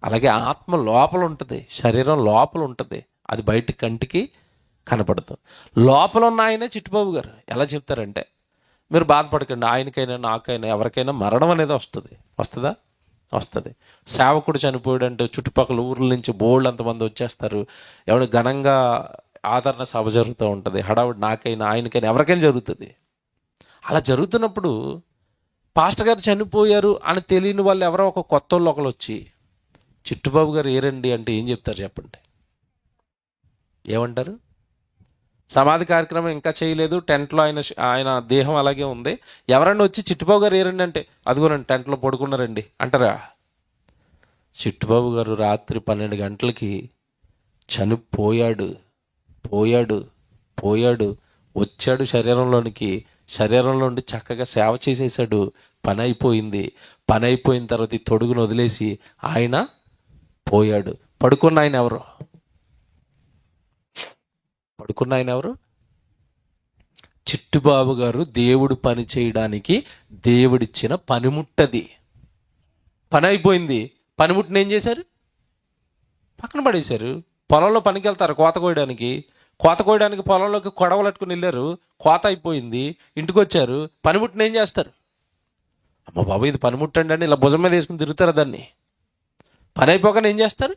అలాగే ఆత్మ లోపల ఉంటుంది, శరీరం లోపల ఉంటుంది, అది బయట కంటికి కనపడదు. లోపల ఉన్న ఆయనే చిట్టుబాబు గారు. ఎలా చెప్తారంటే, మీరు బాధపడకండి, ఆయనకైనా నాకైనా ఎవరికైనా మరణం అనేది వస్తుందా? వస్తుంది. సేవకుడు చనిపోయాడంటే చుట్టుపక్కల ఊర్ల నుంచి బోల్డ్ అంతమంది వచ్చేస్తారు. ఎవరు ఘనంగా ఆదరణ సభ జరుగుతూ ఉంటుంది. హడావుడి నాకైనా ఆయనకైనా ఎవరికైనా జరుగుతుంది. అలా జరుగుతున్నప్పుడు పాస్టర్ గారు చనిపోయారు అని తెలియని వాళ్ళు ఎవరో ఒక కొత్త వాళ్ళు ఒకరు వచ్చి చిట్టుబాబు గారు ఏరండి అంటే ఏం చెప్తారు చెప్పండి? ఏమంటారు? సమాధి కార్యక్రమం ఇంకా చేయలేదు, టెంట్లో ఆయన దేహం అలాగే ఉంది. ఎవరన్నా వచ్చి చిట్టుబాబు గారు ఏరండి అంటే, అదిగోనండి టెంట్లో పడుకున్నారండి అంటారా? చిట్టుబాబు గారు రాత్రి 12 గంటలకి చనిపోయాడు. పోయాడు పోయాడు వచ్చాడు శరీరంలో నుండి చక్కగా సేవ చేసేసాడు. పని అయిపోయింది. పని అయిపోయిన తర్వాత ఈ తొడుగును వదిలేసి ఆయన పోయాడు. పడుకున్న ఆయన ఎవరు? చిట్టుబాబు గారు దేవుడు పని చేయడానికి దేవుడిచ్చిన పనిముట్టది. పని అయిపోయింది. పనిముట్టుని ఏం చేశారు? పక్కన పడేశారు. పొలంలో పనికి వెళ్తారు కోత కోయడానికి పొలంలోకి కొడవలట్టుకుని వెళ్ళారు. కోత అయిపోయింది, ఇంటికి వచ్చారు. పనిముట్టుని ఏం చేస్తారు? అమ్మ బాబు ఇది పనిముట్టండి అని ఇలా భుజం మీద వేసుకుని తిరుగుతారు. దాన్ని పని అయిపోగానే ఏం చేస్తారు?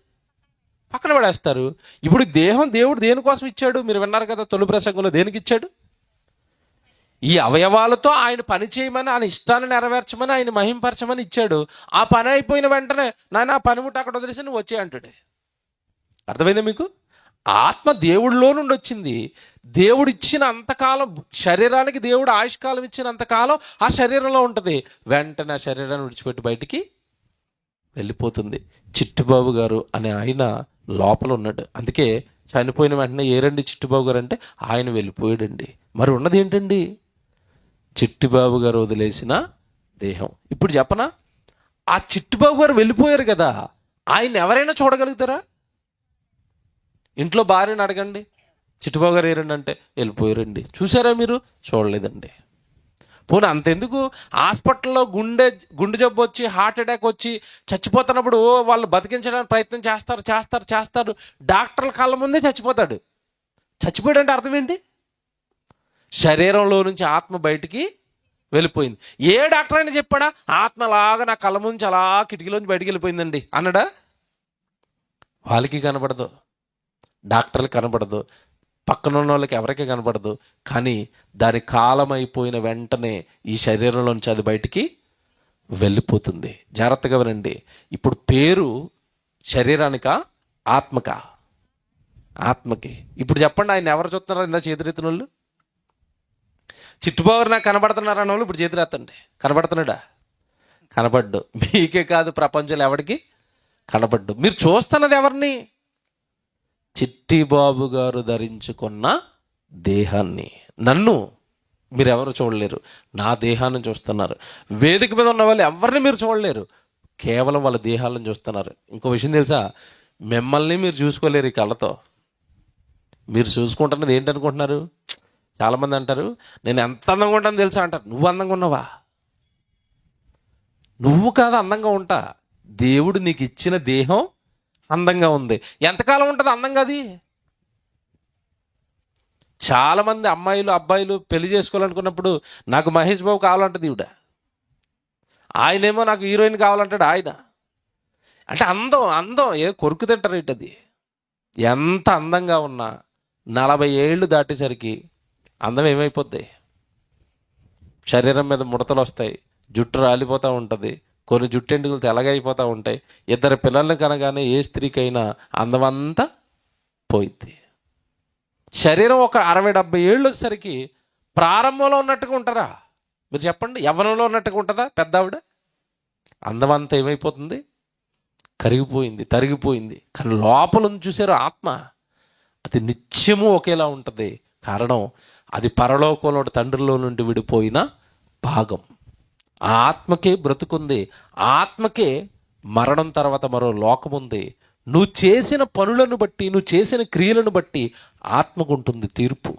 పక్కన పడేస్తారు. ఇప్పుడు దేవుడు దేనికోసం ఇచ్చాడు? మీరు విన్నారు కదా తొలి ప్రసంగంలో. దేనికి ఇచ్చాడు? ఈ అవయవాలతో ఆయన పని చేయమని, ఆయన ఇష్టాన్ని నెరవేర్చమని, ఆయన మహింపరచమని ఇచ్చాడు. ఆ పని అయిపోయిన వెంటనే నాయన ఆ పనిముట్టు అక్కడ వదిలేసి నువ్వు వచ్చే అంటాడు. అర్థమైందా మీకు? ఆత్మ దేవుడిలో నుండి వచ్చింది. దేవుడు ఇచ్చిన అంతకాలం, శరీరానికి దేవుడు ఆయుష్కాలం ఇచ్చిన అంతకాలం ఆ శరీరంలో ఉంటుంది. వెంటనే ఆ శరీరాన్ని విడిచిపెట్టి బయటికి వెళ్ళిపోతుంది. చిట్టుబాబు గారు అనే ఆయన లోపల ఉన్నాడు. అందుకే చనిపోయిన వెంటనే ఏరండి చిట్టుబాబు గారు అంటే ఆయన వెళ్ళిపోయాడండి. మరి ఉన్నది ఏంటండి? చిట్టుబాబు గారు వదిలేసిన దేహం. ఇప్పుడు చెప్పనా, ఆ చిట్టుబాబు గారు వెళ్ళిపోయారు కదా, ఆయన ఎవరైనా చూడగలుగుతారా? ఇంట్లో భార్యను అడగండి, చిట్టుబాబు గారు ఏరండి అంటే వెళ్ళిపోయారండి. చూసారా మీరు? చూడలేదండి. పోనీ అంతెందుకు, హాస్పిటల్లో గుండె జబ్బు వచ్చి హార్ట్ అటాక్ వచ్చి చచ్చిపోతున్నప్పుడు వాళ్ళు బతికించడానికి ప్రయత్నం చేస్తారు. డాక్టర్ల కళ్ళ ముందే చచ్చిపోతాడు. చచ్చిపోయాడంటే అర్థం ఏంటి? శరీరంలో నుంచి ఆత్మ బయటికి వెళ్ళిపోయింది. ఏ డాక్టర్ అయినా చెప్పాడా ఆత్మలాగా నా కళ్ళ ముందు అలా కిటికీలోంచి బయటికి వెళ్ళిపోయిందండి అన్నాడా? వాళ్ళకి కనపడదు, డాక్టర్లకు కనపడదు, పక్కన ఉన్న వాళ్ళకి ఎవరికి కనపడదు. కానీ దాని కాలం అయిపోయిన వెంటనే ఈ శరీరంలోంచి అది బయటికి వెళ్ళిపోతుంది. జాగ్రత్తగా వినండి. ఇప్పుడు పేరు శరీరానికా ఆత్మకి? ఇప్పుడు చెప్పండి, ఆయన ఎవరు చూస్తున్నారా? ఇందా చేతురెత్తిన వాళ్ళు, చిట్టుబాబు నాకు కనబడుతున్నారు అన్న వాళ్ళు ఇప్పుడు చేతురెత్తండి. కనబడుతున్నాడా? కనబడ్డు. మీకే కాదు, ప్రపంచంలో ఎవరికి కనబడ్డు. మీరు చూస్తున్నది ఎవరిని? చిట్టిబాబు గారు ధరించుకున్న దేహాన్ని. నన్ను మీరెవరు చూడలేరు, నా దేహాన్ని చూస్తున్నారు. వేదిక మీద ఉన్న వాళ్ళు ఎవరిని మీరు చూడలేరు, కేవలం వాళ్ళ దేహాలను చూస్తున్నారు. ఇంకో విషయం తెలుసా, మిమ్మల్ని మీరు చూసుకోలేరు ఈ కళ్ళతో. మీరు చూసుకుంటున్నది ఏంటనుకుంటున్నారు? చాలామంది అంటారు నేను ఎంత అందంగా ఉంటాను తెలుసా అంటారు. నువ్వు అందంగా ఉన్నావా? నువ్వు కాదు అందంగా ఉంటా, దేవుడు నీకు ఇచ్చిన దేహం అందంగా ఉంది. ఎంతకాలం ఉంటుంది అందంగా? అది చాలామంది అమ్మాయిలు అబ్బాయిలు పెళ్లి చేసుకోవాలనుకున్నప్పుడు నాకు మహేష్ బాబు కావాలంటది ఈవిడ, ఆయనేమో నాకు హీరోయిన్ కావాలంటాడు ఆయన. అంటే అందం ఏ కొరుకు తింటారు ఏంటది? ఎంత అందంగా ఉన్నా 40 ఏళ్ళు దాటేసరికి అందం ఏమైపోద్ది? శరీరం మీద ముడతలు వస్తాయి, జుట్టు రాలిపోతూ ఉంటుంది, కొన్ని జుట్టెంటుకలు తెల్లగైపోతూ ఉంటాయి. 2 పిల్లల్ని కనగానే ఏ స్త్రీకైనా అందమంతా పోయిద్ది. శరీరం ఒక 60-70 ఏళ్ళు వచ్చేసరికి ప్రారంభంలో ఉన్నట్టుగా ఉంటారా? మీరు చెప్పండి, యవ్వనంలో ఉన్నట్టుగా ఉంటుందా? పెద్ద ఆవిడ అందమంతా ఏమైపోతుంది? కరిగిపోయింది, తరిగిపోయింది. కానీ లోపల చూసారు ఆత్మ, అది నిత్యము ఒకేలా ఉంటుంది. కారణం అది పరలోకంలో తండ్రిలో నుండి విడిపోయిన భాగం. ఆ ఆత్మకే బ్రతుకుంది, ఆత్మకే మరణం తర్వాత మరో లోకం ఉంది. నువ్వు చేసిన పనులను బట్టి, నువ్వు చేసిన క్రియలను బట్టి ఆత్మకుంటుంది తీర్పు.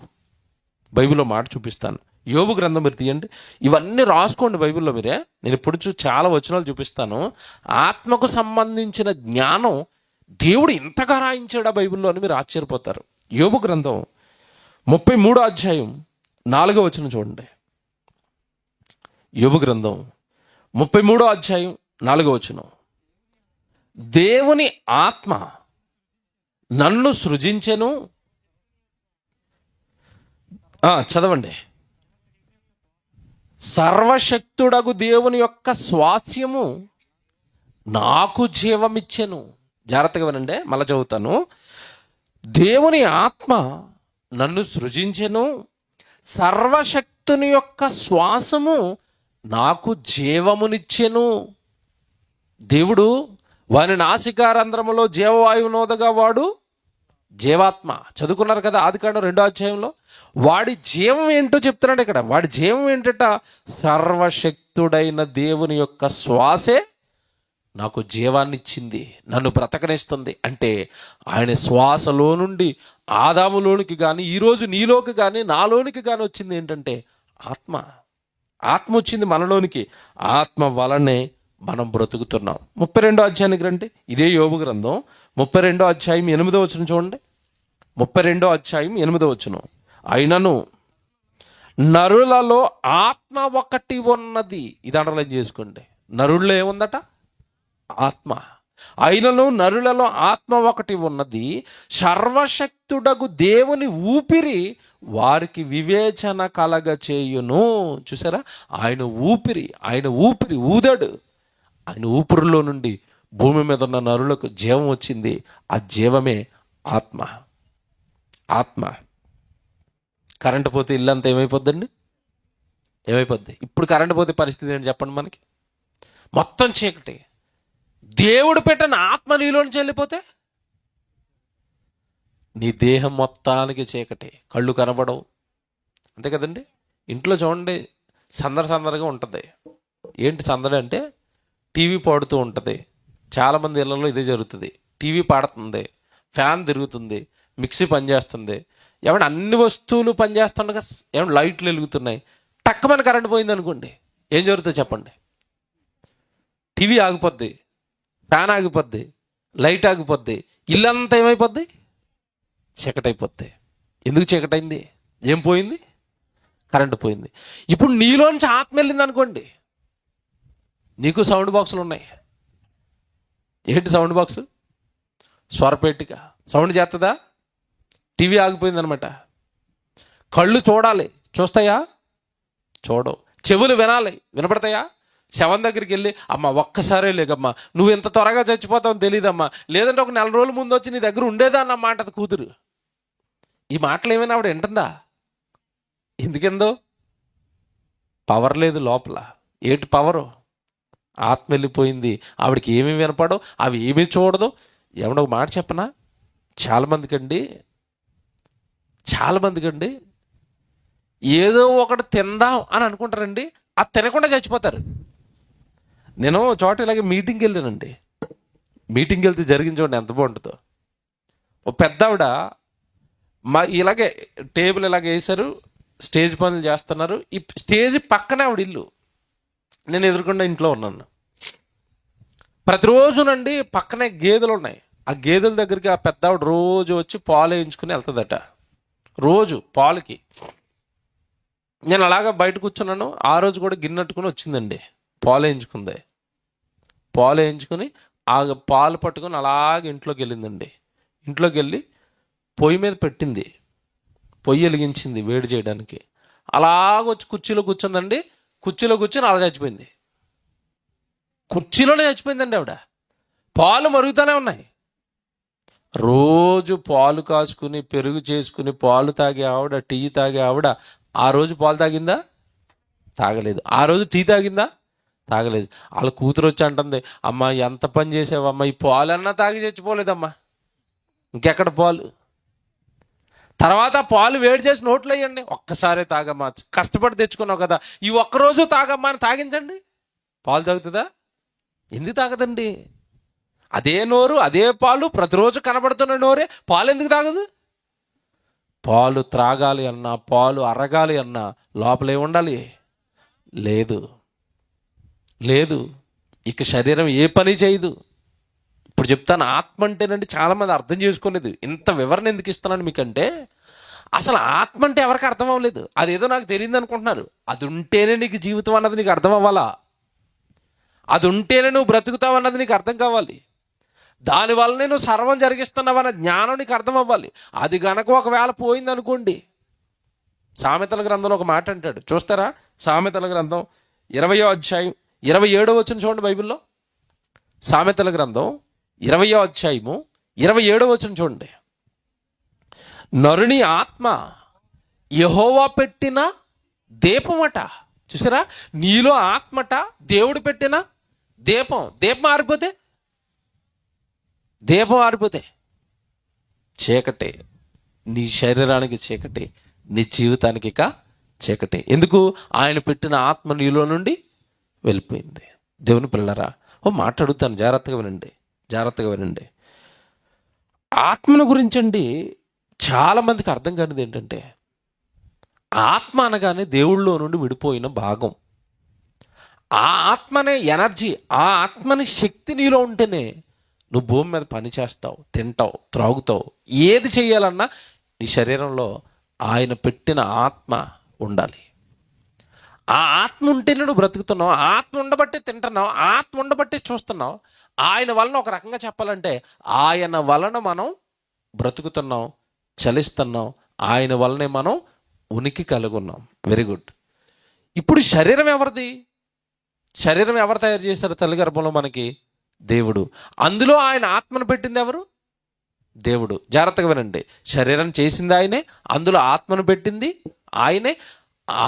బైబిల్లో మాట చూపిస్తాను. యోబు గ్రంథం మీరు తీయండి, ఇవన్నీ రాసుకోండి బైబిల్లో మీరే. నేను ఇప్పుడు చాలా వచనాలు చూపిస్తాను. ఆత్మకు సంబంధించిన జ్ఞానం దేవుడు ఇంతగా రాయించాడా బైబిల్లో అని మీరు ఆశ్చర్యపోతారు. యోబు గ్రంథం 33వ అధ్యాయం 4వ వచనం చూడండి. యోబు గ్రంథం 33వ అధ్యాయం 4వ వచనం. దేవుని ఆత్మ నన్ను సృజించెను. చదవండి. సర్వశక్తుడగు దేవుని యొక్క స్వాస్యము నాకు జీవమిచ్చెను. జాగ్రత్తగా వినండి, మళ్ళీ చదువుతాను. దేవుని ఆత్మ నన్ను సృజించెను, సర్వశక్తుని యొక్క శ్వాసము నాకు జీవమునిచ్చెను. దేవుడు వాని నాసికారంధ్రములో జీవవాయువు నోదగా వాడు జీవాత్మ. చదువుకున్నారు కదా ఆదికాండం 2వ అధ్యాయంలో. వాడి జీవం ఏంటో చెప్తున్నాడు ఇక్కడ. వాడి జీవం ఏంటట? సర్వశక్తుడైన దేవుని యొక్క శ్వాసే నాకు జీవాన్ని ఇచ్చింది, నన్ను బ్రతకనిస్తుంది. అంటే ఆయన శ్వాసలో నుండి ఆదాములోనికి కానీ, ఈరోజు నీలోకి కానీ నాలోనికి కానీ వచ్చింది ఏంటంటే ఆత్మ. ఆత్మ వచ్చింది మనలోనికి. ఆత్మ వలనే మనం బ్రతుకుతున్నాం. 32వ అధ్యాయానికి రండి. ఇదే యోబు గ్రంథం 32వ అధ్యాయం 8వ వచనం చూడండి. 32వ అధ్యాయం 8వ వచనం. అయినను నరులలో ఆత్మ ఒకటి ఉన్నది. ఇది అండర్లైన్ చేసుకోండి. నరుల్లో ఏముందట? ఆత్మ. అయినను నరులలో ఆత్మ ఒకటి ఉన్నది, సర్వశక్తుడగు దేవుని ఊపిరి వారికి వివేచన కలగ చేయును. చూసారా? ఆయన ఊపిరి ఊదాడు. ఆయన ఊపిరిలో నుండి భూమి మీద ఉన్న నరులకు జీవం వచ్చింది. ఆ జీవమే ఆత్మ. కరెంటు పోతే ఇల్లంతా ఏమైపోద్దండి? ఏమైపోద్ది? ఇప్పుడు కరెంటు పోతే పరిస్థితి ఏంటి చెప్పండి మనకి? మొత్తం చీకటి. దేవుడు పెట్టిన ఆత్మ నీలోంచి వెళ్ళిపోతే నీ దేహం మొత్తానికి చీకటి, కళ్ళు కనబడవు. అంతే కదండి? ఇంట్లో చూడండి, సందడిగా ఉంటుంది. ఏంటి సందడి అంటే టీవీ పాడుతూ ఉంటుంది. చాలామంది ఇళ్లలో ఇదే జరుగుతుంది. టీవీ పాడుతుంది, ఫ్యాన్ తిరుగుతుంది, మిక్సీ పనిచేస్తుంది, ఏమన్నా అన్ని వస్తువులు పనిచేస్తుండగా ఏమన్నా లైట్లు వెలుగుతున్నాయి. టక్కుమని కరెంట్ పోయింది అనుకోండి, ఏం జరుగుతుంది చెప్పండి? టీవీ ఆగిపోద్ది, ఫ్యాన్ ఆగిపోద్ది, లైట్ ఆగిపోద్ది, ఇల్లంతా ఏమైపోద్ది? చీకటైపోద్ది. ఎందుకు చీకటైంది? ఏం పోయింది? కరెంటు పోయింది. ఇప్పుడు నీలోంచి ఆత్మ వెళ్ళింది అనుకోండి, నీకు సౌండ్ బాక్సులు ఉన్నాయి. ఏంటి సౌండ్ బాక్సు? స్వరపేటిక. సౌండ్ చేస్తుందా? టీవీ ఆగిపోయింది అనమాట. కళ్ళు చూడాలి, చూస్తాయా? చూడవు. చెవులు వినాలి, వినపడతాయా? శవం దగ్గరికి వెళ్ళి అమ్మ ఒక్కసారే లేకమ్మా, నువ్వు ఇంత త్వరగా చచ్చిపోతావు తెలియదమ్మా, లేదంటే ఒక 4 రోజుల ముందు వచ్చి నీ దగ్గర ఉండేదా అన్న మాట కూతురు. ఈ మాటలు ఏమైనా ఆవిడ వింటుందా? ఎందుకెందో? పవర్ లేదు లోపల. ఏంటి పవరు? ఆత్మ వెళ్ళిపోయింది. ఆవిడకి ఏమీ వినపడవు, అవి ఏమీ చూడదు. ఏమన్నా ఒక మాట చెప్పనా? చాలామందికండి ఏదో ఒకటి తిందాం అని అనుకుంటారండి, అది తినకుండా చచ్చిపోతారు. నేను చోట ఇలాగే మీటింగ్కి వెళ్ళానండి. మీటింగ్కి వెళ్తే జరిగింది చూడండి ఎంత బాగుంటుందో. ఓ పెద్ద ఆవిడ ఇలాగే టేబుల్ ఇలాగ వేశారు, స్టేజ్ పనులు చేస్తున్నారు. ఈ స్టేజ్ పక్కనే ఆవిడ ఇల్లు, నేను ఎదురుకుండా ఇంట్లో ఉన్నాను. ప్రతిరోజునండి పక్కనే గేదెలు ఉన్నాయి. ఆ గేదెల దగ్గరికి ఆ పెద్ద ఆవిడ రోజు వచ్చి పాలు వేయించుకుని వెళ్తుందట. రోజు పాలకి. నేను అలాగా బయట కూర్చున్నాను. ఆ రోజు కూడా గిన్నెట్టుకుని వచ్చిందండి, పాలు వేయించుకుంది. పాలు వేయించుకుని ఆ పాలు పట్టుకొని అలాగే ఇంట్లోకి వెళ్ళిందండి. ఇంట్లోకి వెళ్ళి పొయ్యి మీద పెట్టింది, పొయ్యి వెలిగించింది వేడి చేయడానికి. అలాగొచ్చి కుర్చీలో కూర్చుందండి. కుర్చీలో కూర్చొని అలా చచ్చిపోయింది. కుర్చీలోనే చచ్చిపోయిందండి ఆవిడ. పాలు మరుగుతూనే ఉన్నాయి. రోజు పాలు కాచుకుని పెరుగు చేసుకుని పాలు తాగే ఆవిడ, టీ తాగే ఆవిడ ఆ రోజు పాలు తాగిందా? తాగలేదు. ఆ రోజు టీ తాగిందా? తాగలేదు. వాళ్ళ కూతురు వచ్చి అంటుంది, అమ్మ ఎంత పని చేసావమ్మా, ఈ పాలన్నా తాగి చచ్చిపోలేదమ్మా, ఇంకెక్కడ పాలు. తర్వాత పాలు వేడి చేసి నోట్లో వేయండి, ఒక్కసారే తాగమ్మా, కష్టపడి తెచ్చుకున్నావు కదా, ఈ ఒక్కరోజు తాగమ్మా అని తాగించండి, పాలు తాగుతుందా? ఎందుకు తాగదండి? అదే నోరు, అదే పాలు, ప్రతిరోజు కనబడుతున్న నోరే, పాలు ఎందుకు తాగదు? పాలు త్రాగాలి అన్నా, పాలు అరగాలి అన్నా లోపలే ఉండాలి. లేదు. ఇక శరీరం ఏ పని చేయదు. ఇప్పుడు చెప్తాను, ఆత్మ అంటేనండి చాలామంది అర్థం చేసుకోలేదు. ఇంత వివరణ ఎందుకు ఇస్తున్నాను మీకంటే, అసలు ఆత్మ అంటే ఎవరికి అర్థం అవ్వలేదు. అదేదో నాకు తెలియదు అనుకుంటున్నారు. అది ఉంటేనే నీకు జీవితం అన్నది నీకు అర్థం అవ్వాలా? అది ఉంటేనే నువ్వు బ్రతుకుతావు అన్నది నీకు అర్థం కావాలి. దానివల్లనే నువ్వు సర్వం జరిగిస్తున్నావు అన్న జ్ఞానం నీకు అర్థం అవ్వాలి. అది గనక ఒకవేళ పోయింది అనుకోండి, సామెతల గ్రంథంలో ఒక మాట అంటాడు, చూస్తారా? సామెతల గ్రంథం 20వ అధ్యాయం 27వ వచనం చూడండి బైబిల్లో. సామెతల గ్రంథం 20వ అధ్యాయము 27వ వచనం చూడండి. నరుని ఆత్మ యెహోవా పెట్టిన దీపమట. చూసారా? నీలో ఆత్మట దేవుడు పెట్టిన దీపం. దీపం ఆరిపోతే దీపం ఆరిపోతే చీకటి, నీ శరీరానికి చీకటి, నీ జీవితానికి ఇక చీకటి. ఎందుకు? ఆయన పెట్టిన ఆత్మ నీలో నుండి వెళ్ళిపోయింది. దేవుని పిల్లరా, ఓ మాట అడుగుతాను, జాగ్రత్తగా వినండి, జాగ్రత్తగా వినండి. ఆత్మను గురించండి చాలామందికి అర్థం కానిది ఏంటంటే, ఆత్మ అనగానే దేవుళ్ళలో నుండి విడిపోయిన భాగం. ఆ ఆత్మనే ఎనర్జీ, ఆ ఆత్మని శక్తి నీలో ఉంటేనే నువ్వు భూమి మీద పని చేస్తావు, తింటావు, త్రాగుతావు, ఏది చేయాలన్నా నీ శరీరంలో ఆయన పెట్టిన ఆత్మ ఉండాలి. ఆ ఆత్మ ఉంటేనే నువ్వు బ్రతుకుతున్నావు, ఆత్మ ఉండబట్టే తింటున్నావు, ఆత్మ ఉండబట్టే చూస్తున్నావు. ఆయన వలన ఒక రకంగా చెప్పాలంటే ఆయన వలన మనం బ్రతుకుతున్నాం, చలిస్తున్నాం, ఆయన వలనే మనం ఉనికి కలిగి ఉన్నాం. Very good. ఇప్పుడు శరీరం ఎవరిది? శరీరం ఎవరు తయారు చేశారు? తల్లి గర్భంలో మనకి దేవుడు. అందులో ఆయన ఆత్మను పెట్టింది ఎవరు? దేవుడు. జాగ్రత్తగా వినండి, శరీరం చేసింది ఆయనే, అందులో ఆత్మను పెట్టింది ఆయనే.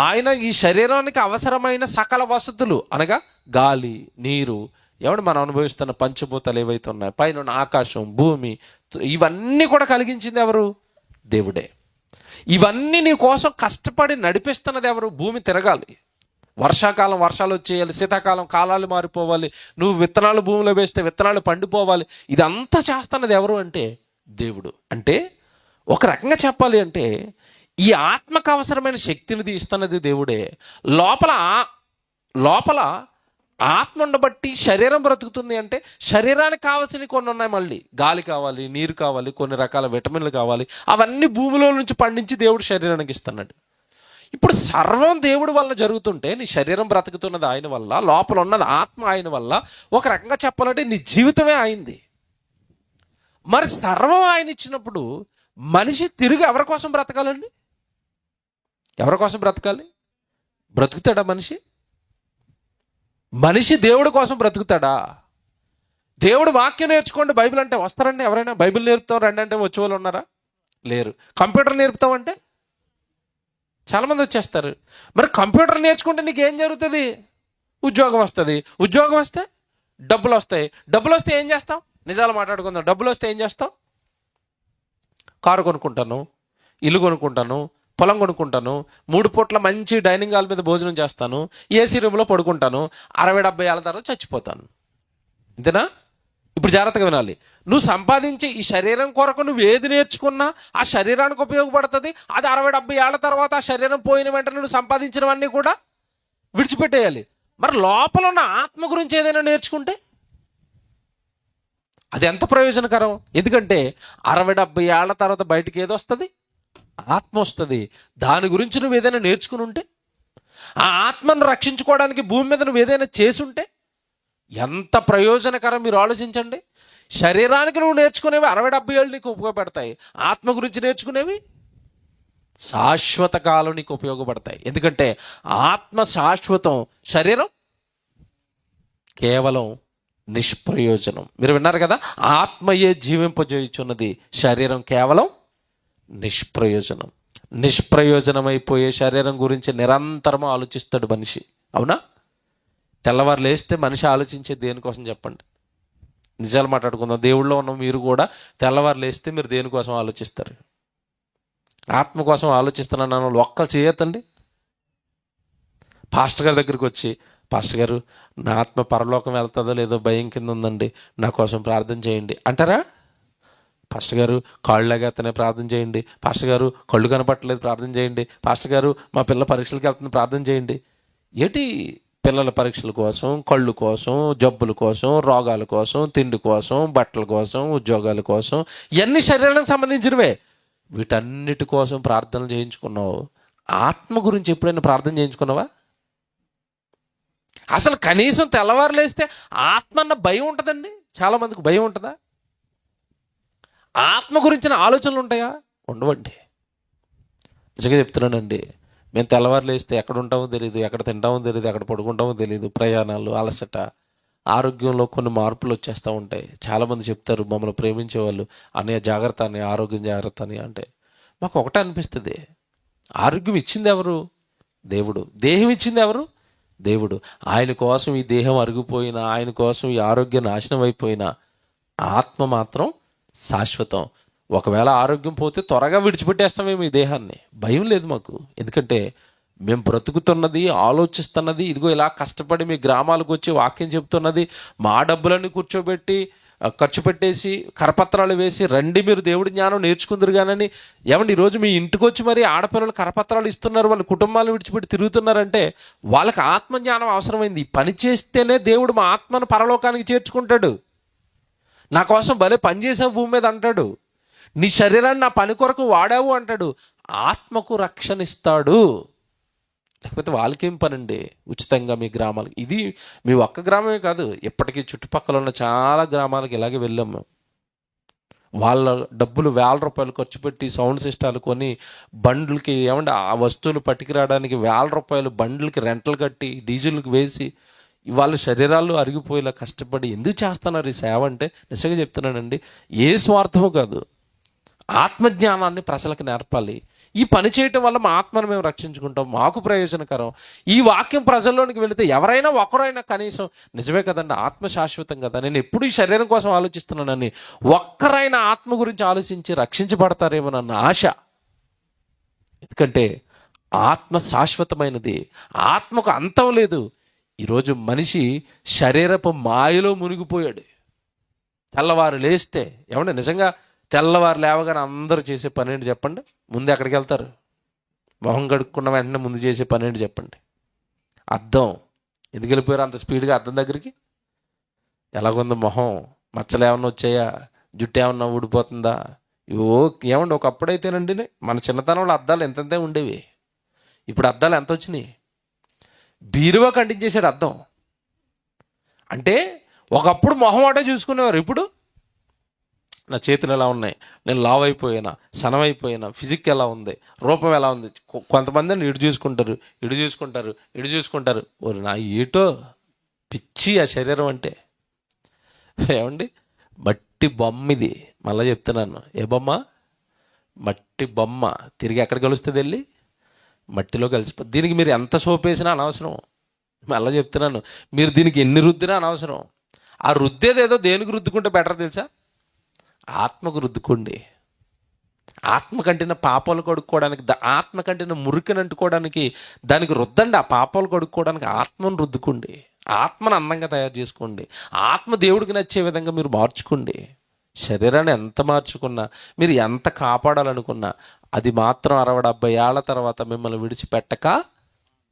ఆయన ఈ శరీరానికి అవసరమైన సకల వసతులు అనగా గాలి, నీరు, ఎవడు మనం అనుభవిస్తున్న పంచభూతాలు ఏవైతే ఉన్నాయో, పైన ఆకాశం, భూమి, ఇవన్నీ కూడా కలిగించింది ఎవరు? దేవుడే. ఇవన్నీ నీ కోసం కష్టపడి నడిపిస్తున్నది ఎవరు? భూమి తిరగాలి, వర్షాకాలం వర్షాలు వచ్చేయాలి, శీతాకాలం కాలాలు మారిపోవాలి, నువ్వు విత్తనాలు భూమిలో వేస్తే విత్తనాలు పండిపోవాలి. ఇదంతా చేస్తున్నది ఎవరు అంటే దేవుడు. అంటే ఒక రకంగా చెప్పాలి అంటే ఈ ఆత్మకు అవసరమైన శక్తిని ఇస్తున్నది దేవుడే. లోపల ఆత్మ ఉండబట్టి శరీరం బ్రతుకుతుంది. అంటే శరీరానికి కావాల్సినవి కొన్ని ఉన్నాయి, మళ్ళీ గాలి కావాలి, నీరు కావాలి, కొన్ని రకాల విటమిన్లు కావాలి, అవన్నీ భూమిలో నుంచి పండించి దేవుడు శరీరానికి ఇస్తున్నాడు. ఇప్పుడు సర్వం దేవుడి వల్ల జరుగుతుంటే నీ శరీరం బ్రతుకుతున్నది ఆయన వల్ల, లోపల ఉన్నది ఆత్మ ఆయన వల్ల. ఒక రకంగా చెప్పాలంటే నీ జీవితమే ఆయనది. మరి సర్వం ఆయన ఇచ్చినప్పుడు మనిషి తిరిగి ఎవరి కోసం బ్రతకాలండి? ఎవరి కోసం బ్రతకాలి? బ్రతుకుతాడా మనిషి? మనిషి దేవుడి కోసం బ్రతుకుతాడా? దేవుడు వాక్యం నేర్చుకోండి, బైబిల్ అంటే వస్తారండి ఎవరైనా? బైబిల్ నేర్పుతాం రండి అంటే వచ్చే వాళ్ళు ఉన్నారా? లేరు. కంప్యూటర్ నేర్పుతామంటే చాలామంది వచ్చేస్తారు. మరి కంప్యూటర్ నేర్చుకుంటే నీకు ఏం జరుగుతుంది? ఉద్యోగం వస్తుంది. ఉద్యోగం వస్తే డబ్బులు వస్తాయి. డబ్బులు వస్తే ఏం చేస్తాం? నిజాలు మాట్లాడుకుందాం. డబ్బులు వస్తే ఏం చేస్తాం? కారు కొనుక్కుంటాను, ఇల్లు కొనుక్కుంటాను, పొలం కొనుక్కుంటాను, 3 పూట్ల మంచి డైనింగ్ హాల్ మీద భోజనం చేస్తాను, ఏసీ రూమ్లో పడుకుంటాను, 60-70 ఏళ్ళ తర్వాత చచ్చిపోతాను. ఇంతేనా? ఇప్పుడు జాగ్రత్తగా వినాలి. నువ్వు సంపాదించి ఈ శరీరం కొరకు నువ్వు ఏది నేర్చుకున్నా ఆ శరీరానికి ఉపయోగపడుతుంది. అది 60-70 ఏళ్ళ తర్వాత ఆ శరీరం పోయిన వెంటనే నువ్వు సంపాదించినవన్నీ కూడా విడిచిపెట్టేయాలి. మరి లోపల ఉన్న ఆత్మ గురించి ఏదైనా నేర్చుకుంటే అది ఎంత ప్రయోజనకరం? ఎందుకంటే 60-70 ఏళ్ళ తర్వాత బయటికి ఏది వస్తుంది? ఆత్మ వస్తుంది. దాని గురించి నువ్వు ఏదైనా నేర్చుకుని ఉంటే, ఆ ఆత్మను రక్షించుకోవడానికి భూమి మీద నువ్వు ఏదైనా చేసి ఉంటే ఎంత ప్రయోజనకరం మీరు ఆలోచించండి. శరీరానికి నువ్వు నేర్చుకునేవి 60-70 ఏళ్ళు నీకు ఉపయోగపడతాయి. ఆత్మ గురించి నేర్చుకునేవి శాశ్వత కాలం నీకు ఉపయోగపడతాయి. ఎందుకంటే ఆత్మ శాశ్వతం, శరీరం కేవలం నిష్ప్రయోజనం. మీరు విన్నారు కదా, ఆత్మయే జీవింపజేయుచున్నది, శరీరం కేవలం నిష్ప్రయోజనం. నిష్ప్రయోజనమైపోయే శరీరం గురించి నిరంతరం ఆలోచిస్తాడు మనిషి. అవునా? తెల్లవారు లేస్తే మనిషి ఆలోచించేది దేనికోసం చెప్పండి? నిజాలు మాట్లాడుకుందాం. దేవుళ్ళో ఉన్న మీరు కూడా తెల్లవారు లేస్తే మీరు దేనికోసం ఆలోచిస్తారు? ఆత్మ కోసం ఆలోచిస్తున్నాను వాళ్ళు ఒక్కరు చేయొద్దండి. పాస్టర్ గారి దగ్గరికి వచ్చి, పాస్టర్ గారు నా ఆత్మ పరలోకం వెళ్తుందో లేదో భయం కింద ఉందండి, నా కోసం ప్రార్థన చేయండి అంటారా? పాస్టర్ గారు కాళ్ళు లాగేస్తేనే ప్రార్థన చేయండి, పాస్టర్ గారు కళ్ళు కనపట్టలేదు ప్రార్థన చేయండి, పాస్టర్ గారు మా పిల్ల పరీక్షలకు వెళ్తుంది ప్రార్థన చేయండి. ఏంటి? పిల్లల పరీక్షల కోసం, కళ్ళు కోసం, జబ్బుల కోసం, రోగాల కోసం, తిండి కోసం, బట్టల కోసం, ఉద్యోగాల కోసం, ఇవన్నీ శరీరానికి సంబంధించినవే. వీటన్నిటి కోసం ప్రార్థనలు చేయించుకున్నావు. ఆత్మ గురించి ఎప్పుడైనా ప్రార్థన చేయించుకున్నావా? అసలు కనీసం తెల్లవారు లేస్తే ఆత్మ అన్న భయం ఉంటుందండి. చాలామందికి భయం ఉంటుందా? ఆత్మ గురించిన ఆలోచనలు ఉంటాయా? ఉండవండి. నిజంగా చెప్తున్నానండి, మేము తెల్లవారు లేస్తే ఎక్కడ ఉంటామో తెలియదు, ఎక్కడ తింటామో తెలియదు, ఎక్కడ పడుకుంటామో తెలియదు, ప్రయాణాలు, అలసట, ఆరోగ్యంలో కొన్ని మార్పులు వచ్చేస్తూ ఉంటాయి. చాలామంది చెప్తారు మమ్మల్ని ప్రేమించేవాళ్ళు, అన్నయ్య జాగ్రత్త అని, ఆరోగ్యం జాగ్రత్త అని. అంటే మాకు ఒకటే అనిపిస్తుంది, ఆరోగ్యం ఇచ్చింది ఎవరు? దేవుడు. దేహం ఇచ్చింది ఎవరు? దేవుడు. ఆయన కోసం ఈ దేహం అరిగిపోయినా, ఆయన కోసం ఈ ఆరోగ్యం నాశనం అయిపోయినా ఆత్మ మాత్రం శాశ్వతం. ఒకవేళ ఆరోగ్యం పోతే త్వరగా విడిచిపెట్టేస్తామేమో ఈ దేహాన్ని, భయం లేదు మాకు. ఎందుకంటే మేము బ్రతుకుతున్నది, ఆలోచిస్తున్నది, ఇదిగో ఇలా కష్టపడి మీ గ్రామాలకు వచ్చి వాక్యం చెప్తున్నది, మా డబ్బులన్నీ కూర్చోబెట్టి ఖర్చు పెట్టేసి కరపత్రాలు వేసి రండి మీరు దేవుడి జ్ఞానం నేర్చుకుందరు కానని. ఏమండి ఈరోజు మీ ఇంటికి వచ్చి మరి ఆడపిల్లలు కరపత్రాలు ఇస్తున్నారు, వాళ్ళ కుటుంబాలను విడిచిపెట్టి తిరుగుతున్నారంటే వాళ్ళకి ఆత్మజ్ఞానం అవసరమైంది. ఈ పని చేస్తేనే దేవుడు మా ఆత్మను పరలోకానికి చేర్చుకుంటాడు. నా కోసం భలే పనిచేసావు భూమి మీద అంటాడు. నీ శరీరాన్ని నా పని కొరకు వాడావు అంటాడు. ఆత్మకు రక్షణ ఇస్తాడు. లేకపోతే వాళ్ళకేం పనండి ఉచితంగా మీ గ్రామాలకి. ఇది మీ ఒక్క గ్రామమే కాదు, ఇప్పటికీ చుట్టుపక్కల ఉన్న చాలా గ్రామాలకు ఇలాగే వెళ్ళాము. వాళ్ళ డబ్బులు ₹1,000 ఖర్చు పెట్టి సౌండ్ సిస్టాలు కొని బండ్లకి ఏమంటే ఆ వస్తువులు పట్టుకురావడానికి ₹1,000 బండ్లకి రెంటలు కట్టి డీజిల్కి వేసి వాళ్ళ శరీరాలు అరిగిపోయేలా కష్టపడి ఎందుకు చేస్తున్నారు ఈ సేవ అంటే నిజంగా చెప్తున్నానండి, ఏ స్వార్థము కాదు. ఆత్మజ్ఞానాన్ని ప్రజలకు నేర్పాలి. ఈ పని చేయటం వల్ల మా ఆత్మను మేము రక్షించుకుంటాం, మాకు ప్రయోజనకరం. ఈ వాక్యం ప్రజల్లోనికి వెళితే ఎవరైనా ఒకరైనా కనీసం నిజమే కదండి, ఆత్మ శాశ్వతం కదా, నేను ఎప్పుడు ఈ శరీరం కోసం ఆలోచిస్తున్నానని ఒక్కరైనా ఆత్మ గురించి ఆలోచించి రక్షించబడతారేమోనన్న ఆశ. ఎందుకంటే ఆత్మ శాశ్వతమైనది, ఆత్మకు అంతం లేదు. ఈరోజు మనిషి శరీరపు మాయలో మునిగిపోయాడు. తెల్లవారు లేస్తే ఏమంటే నిజంగా తెల్లవారు లేవగానే అందరూ చేసే పని ఏంటి చెప్పండి? ముందు ఎక్కడికి వెళ్తారు? మొహం కడుక్కున్న వెంటనే ముందు చేసే పని ఏంటి చెప్పండి? అద్దం. ఎందుకు వెళ్ళిపోయారు అంత స్పీడ్గా అద్దం దగ్గరికి? ఎలాగుంది మొహం? మచ్చలు ఏమన్నా వచ్చాయా? జుట్టు ఏమన్నా ఊడిపోతుందా? ఏమండి ఒకప్పుడైతేనండి మన చిన్నతనంలో అద్దాలు ఎంతంతే ఉండేవి. ఇప్పుడు అద్దాలు ఎంత వచ్చినాయి? బీరువా కంటించేసాడు అద్దం. అంటే ఒకప్పుడు మొహం ఆట చూసుకునేవారు, ఇప్పుడు నా చేతులు ఎలా ఉన్నాయి, నేను లావ్ అయిపోయినా, సనమైపోయినా, ఫిజిక్ ఎలా ఉంది, రూపం ఎలా ఉంది. కొంతమంది ఇటు చూసుకుంటారు, ఇటు చూసుకుంటారు, ఇటు చూసుకుంటారు. ఓరి నా ఏటో పిచ్చి ఆ శరీరం అంటే. ఏమండి మట్టి బొమ్మ ఇది, మళ్ళీ చెప్తున్నాను. ఏ బొమ్మ? మట్టి బొమ్మ. తిరిగి ఎక్కడ కలుస్తుంది? వెళ్ళి మట్టిలో కలిసిపోతుంది. దీనికి మీరు ఎంత సోప్ వేసినా అనవసరం. మళ్ళీ చెప్తున్నాను, మీరు దీనికి ఎన్ని రుద్దినా అనవసరం. ఆ రుద్దేదేదో దేనికి రుద్దుకుంటే బెటర్ తెలుసా? ఆత్మకు రుద్దుకోండి. ఆత్మ కంటిన పాపాలు కడుక్కోవడానికి, ఆత్మ కంటిన మురికని అంటుకోవడానికి దానికి రుద్దండి. ఆ పాపాలు కడుక్కోవడానికి ఆత్మను రుద్దుకోండి. ఆత్మను అందంగా తయారు చేసుకోండి. ఆత్మ దేవుడికి నచ్చే విధంగా మీరు మార్చుకోండి. శరీరాన్ని ఎంత మార్చుకున్నా, మీరు ఎంత కాపాడాలనుకున్నా, అది మాత్రం 60-70 ఏళ్ల తర్వాత మిమ్మల్ని విడిచిపెట్టక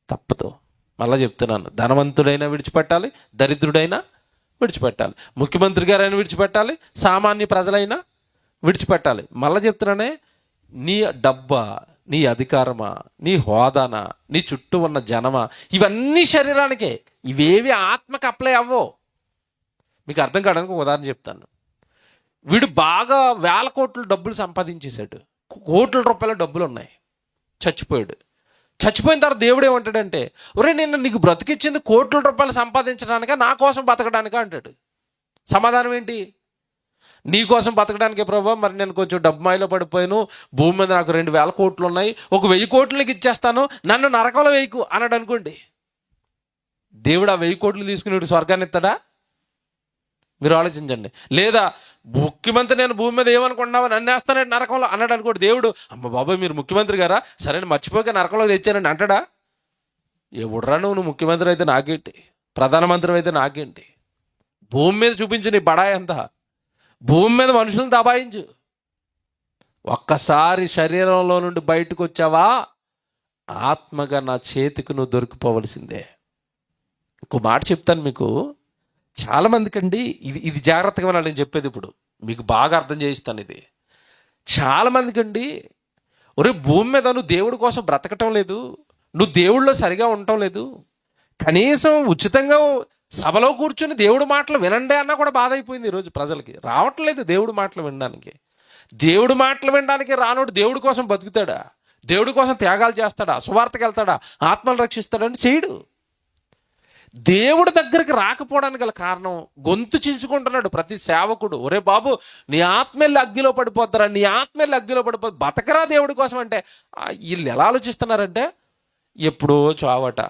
తప్పదు. మళ్ళీ చెప్తున్నాను, ధనవంతుడైనా విడిచిపెట్టాలి, దరిద్రుడైనా విడిచిపెట్టాలి, ముఖ్యమంత్రి గారైనా విడిచిపెట్టాలి, సామాన్య ప్రజలైనా విడిచిపెట్టాలి. మళ్ళీ చెప్తున్నానే, నీ డబ్బా, నీ అధికారమా, నీ హోదానా, నీ చుట్టూ ఉన్న జనమా, ఇవన్నీ శరీరానికే. ఇవేవి ఆత్మకు అప్లై అవ్వవు. మీకు అర్థం కావడానికి ఒక ఉదాహరణ చెప్తాను. వీడు బాగా ₹1,000 కోట్ల డబ్బులు సంపాదించేశాడు, కోట్ల రూపాయల డబ్బులు ఉన్నాయి, చచ్చిపోయాడు. చచ్చిపోయిన తర్వాత దేవుడు ఏమంటాడంటే, ఒరే నేను నీకు బ్రతికిచ్చింది కోట్ల రూపాయలు సంపాదించడానికా, నా కోసం బతకడానికా అంటాడు. సమాధానం ఏంటి? నీ కోసం బతకడానికే ప్రభు, మరి నేను కొంచెం డబ్బు మాయలో పడిపోయాను, భూమి మీద నాకు 2,000 కోట్లు ఉన్నాయి, ఒక 1,000 కోట్లు నీకు ఇచ్చేస్తాను, నన్ను నరకంలో వేయకు అన్నాడు అనుకోండి. దేవుడు ఆ 1,000 కోట్లు తీసుకుని స్వర్గాన్ని ఇస్తాడా? మీరు ఆలోచించండి. లేదా ముఖ్యమంత్రి నేను భూమి మీద ఏమనుకుంటున్నావు, నన్ను వేస్తానండి నరకంలో అన్నాడు అనుకోండి. దేవుడు అమ్మ బాబాయ్ మీరు ముఖ్యమంత్రి గారా, సరే మర్చిపోక నరకంలో తెచ్చానండి అంటాడా? ఎవడురా నువ్వు ముఖ్యమంత్రి అయితే నాకేంటి, ప్రధానమంత్రి అయితే నాకేంటి? భూమి మీద చూపించు నీ బడాయి అంతా, భూమి మీద మనుషులను దబాయించు. ఒక్కసారి శరీరంలో నుండి బయటకు వచ్చావా, ఆత్మగా నా చేతికి నువ్వు దొరికిపోవలసిందే. ఇంకో మాట చెప్తాను మీకు, చాలామందికి అండి ఇది జాగ్రత్తగా నేను చెప్పేది ఇప్పుడు మీకు బాగా అర్థం చేయిస్తాను. ఇది చాలామందికి అండి, ఒరే భూమి మీద నువ్వు దేవుడి కోసం బ్రతకటం లేదు, నువ్వు దేవుడిలో సరిగా ఉండటం లేదు, కనీసం ఉచితంగా సభలో కూర్చుని దేవుడి మాటలు వినండి అన్నా కూడా బాధ అయిపోయింది ఈరోజు ప్రజలకి. రావట్లేదు దేవుడి మాటలు వినడానికి. దేవుడి మాటలు వినడానికి రానోడు దేవుడి కోసం బతుకుతాడా? దేవుడి కోసం త్యాగాలు చేస్తాడా? సువార్తకి వెళ్తాడా? ఆత్మలు రక్షిస్తాడంటే చేయడు. దేవుడి దగ్గరికి రాకపోవడానికి గల కారణం, గొంతు చించుకుంటున్నాడు ప్రతి సేవకుడు. ఒరే బాబు నీ ఆత్మల్ని అగ్గిలో పడిపోతారా, నీ ఆత్మల్ని అగ్గిలో పడిపోతుంది, బతకరా దేవుడి కోసం అంటే. వీళ్ళు ఎలా ఆలోచిస్తున్నారంటే, ఎప్పుడో చావట,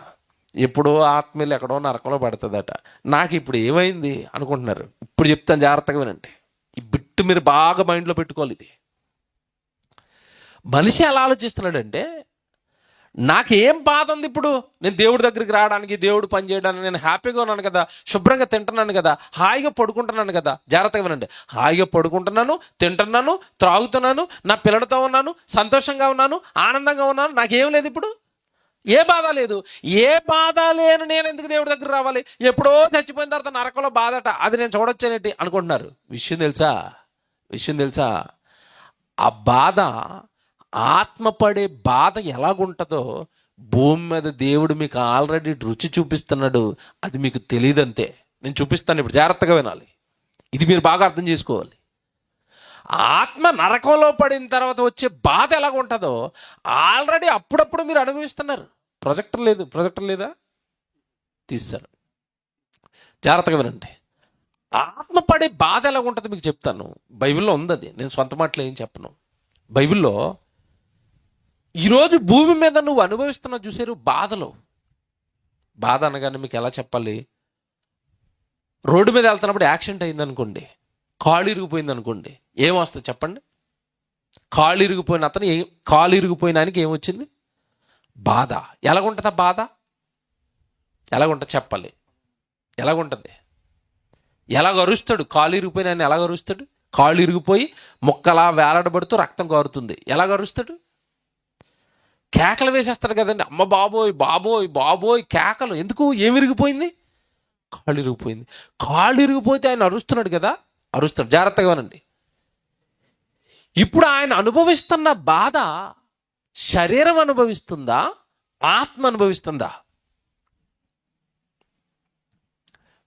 ఎప్పుడో ఆత్మీయులు ఎక్కడో నరకంలో పడుతుందట, నాకు ఇప్పుడు ఏమైంది అనుకుంటున్నారు. ఇప్పుడు చెప్తాను జాగ్రత్తగా వినండి. ఈ బిట్టు మీరు బాగా మైండ్లో పెట్టుకోవాలి. ఇది మనిషి ఎలా ఆలోచిస్తున్నాడంటే, నాకేం బాధ ఉంది ఇప్పుడు, నేను దేవుడి దగ్గరికి రావడానికి, దేవుడు పని చేయడానికి, నేను హ్యాపీగా ఉన్నాను కదా, శుభ్రంగా తింటున్నాను కదా, హాయిగా పడుకుంటున్నాను కదా. జాగ్రత్తగా వినండి, హాయిగా పడుకుంటున్నాను, తింటున్నాను, త్రాగుతున్నాను, నా పిల్లలతో ఉన్నాను, సంతోషంగా ఉన్నాను, ఆనందంగా ఉన్నాను, నాకేం లేదు ఇప్పుడు, ఏ బాధ లేదు. ఏ బాధ లేను నేను ఎందుకు దేవుడి దగ్గర రావాలి? ఎప్పుడో చచ్చిపోయిన తర్వాత నరకంలో బాధట, అది నేను చూడొచ్చానేంటి అనుకుంటున్నారు. విషయం తెలుసా, ఆ బాధ, ఆత్మ పడే బాధ ఎలాగుంటుందో భూమి మీద దేవుడు మీకు ఆల్రెడీ రుచి చూపిస్తున్నాడు. అది మీకు తెలియదంతే. నేను చూపిస్తాను, ఇప్పుడు జాగ్రత్తగా వినాలి. ఇది మీరు బాగా అర్థం చేసుకోవాలి. ఆత్మ నరకంలో పడిన తర్వాత వచ్చే బాధ ఎలాగుంటుందో ఆల్రెడీ అప్పుడప్పుడు మీరు అనుభవిస్తున్నారు. ప్రొజెక్టర్ లేదా? తీస్తారు, జాగ్రత్తగా వినండి. ఆత్మ పడే బాధ ఎలాగుంటుంది మీకు చెప్తాను. బైబిల్లో ఉంది అది, నేను సొంత మాటలు ఏం చెప్పను. బైబిల్లో ఈరోజు భూమి మీద నువ్వు అనుభవిస్తున్నావు చూసారు బాధలు. బాధ అనగానే మీకు ఎలా చెప్పాలి? రోడ్డు మీద వెళ్తున్నప్పుడు యాక్సిడెంట్ అయింది అనుకోండి, కాళ్ళు ఇరిగిపోయింది అనుకోండి, ఏమొస్తుంది చెప్పండి? కాళ్ళు ఇరిగిపోయిన ఆయనకి ఏమొచ్చింది? బాధ. ఎలాగుంటుంది ఆ బాధ? ఎలాగుంటుంది చెప్పాలి? ఎలాగుంటుంది? ఎలాగ అరుస్తాడు? కాళ్ళు ఇరిగిపోయిన ఆయన ఎలాగ అరుస్తాడు? కాళ్ళు ఇరిగిపోయి ముక్కలా వేలాడబడుతూ రక్తం కారుతుంది, ఎలాగ అరుస్తాడు? కేకలు వేసేస్తాడు కదండి. అమ్మ బాబోయ్ బాబోయ్ బాబోయ్ కేకలు. ఎందుకు? ఏమి ఇరిగిపోయింది? కాళ్ళు ఇరిగిపోయింది. కాళ్ళు ఇరిగిపోతే ఆయన అరుస్తున్నాడు కదా, అరుస్తాడు. జాగ్రత్తగా వినండి. ఇప్పుడు ఆయన అనుభవిస్తున్న బాధ శరీరం అనుభవిస్తుందా, ఆత్మ అనుభవిస్తుందా?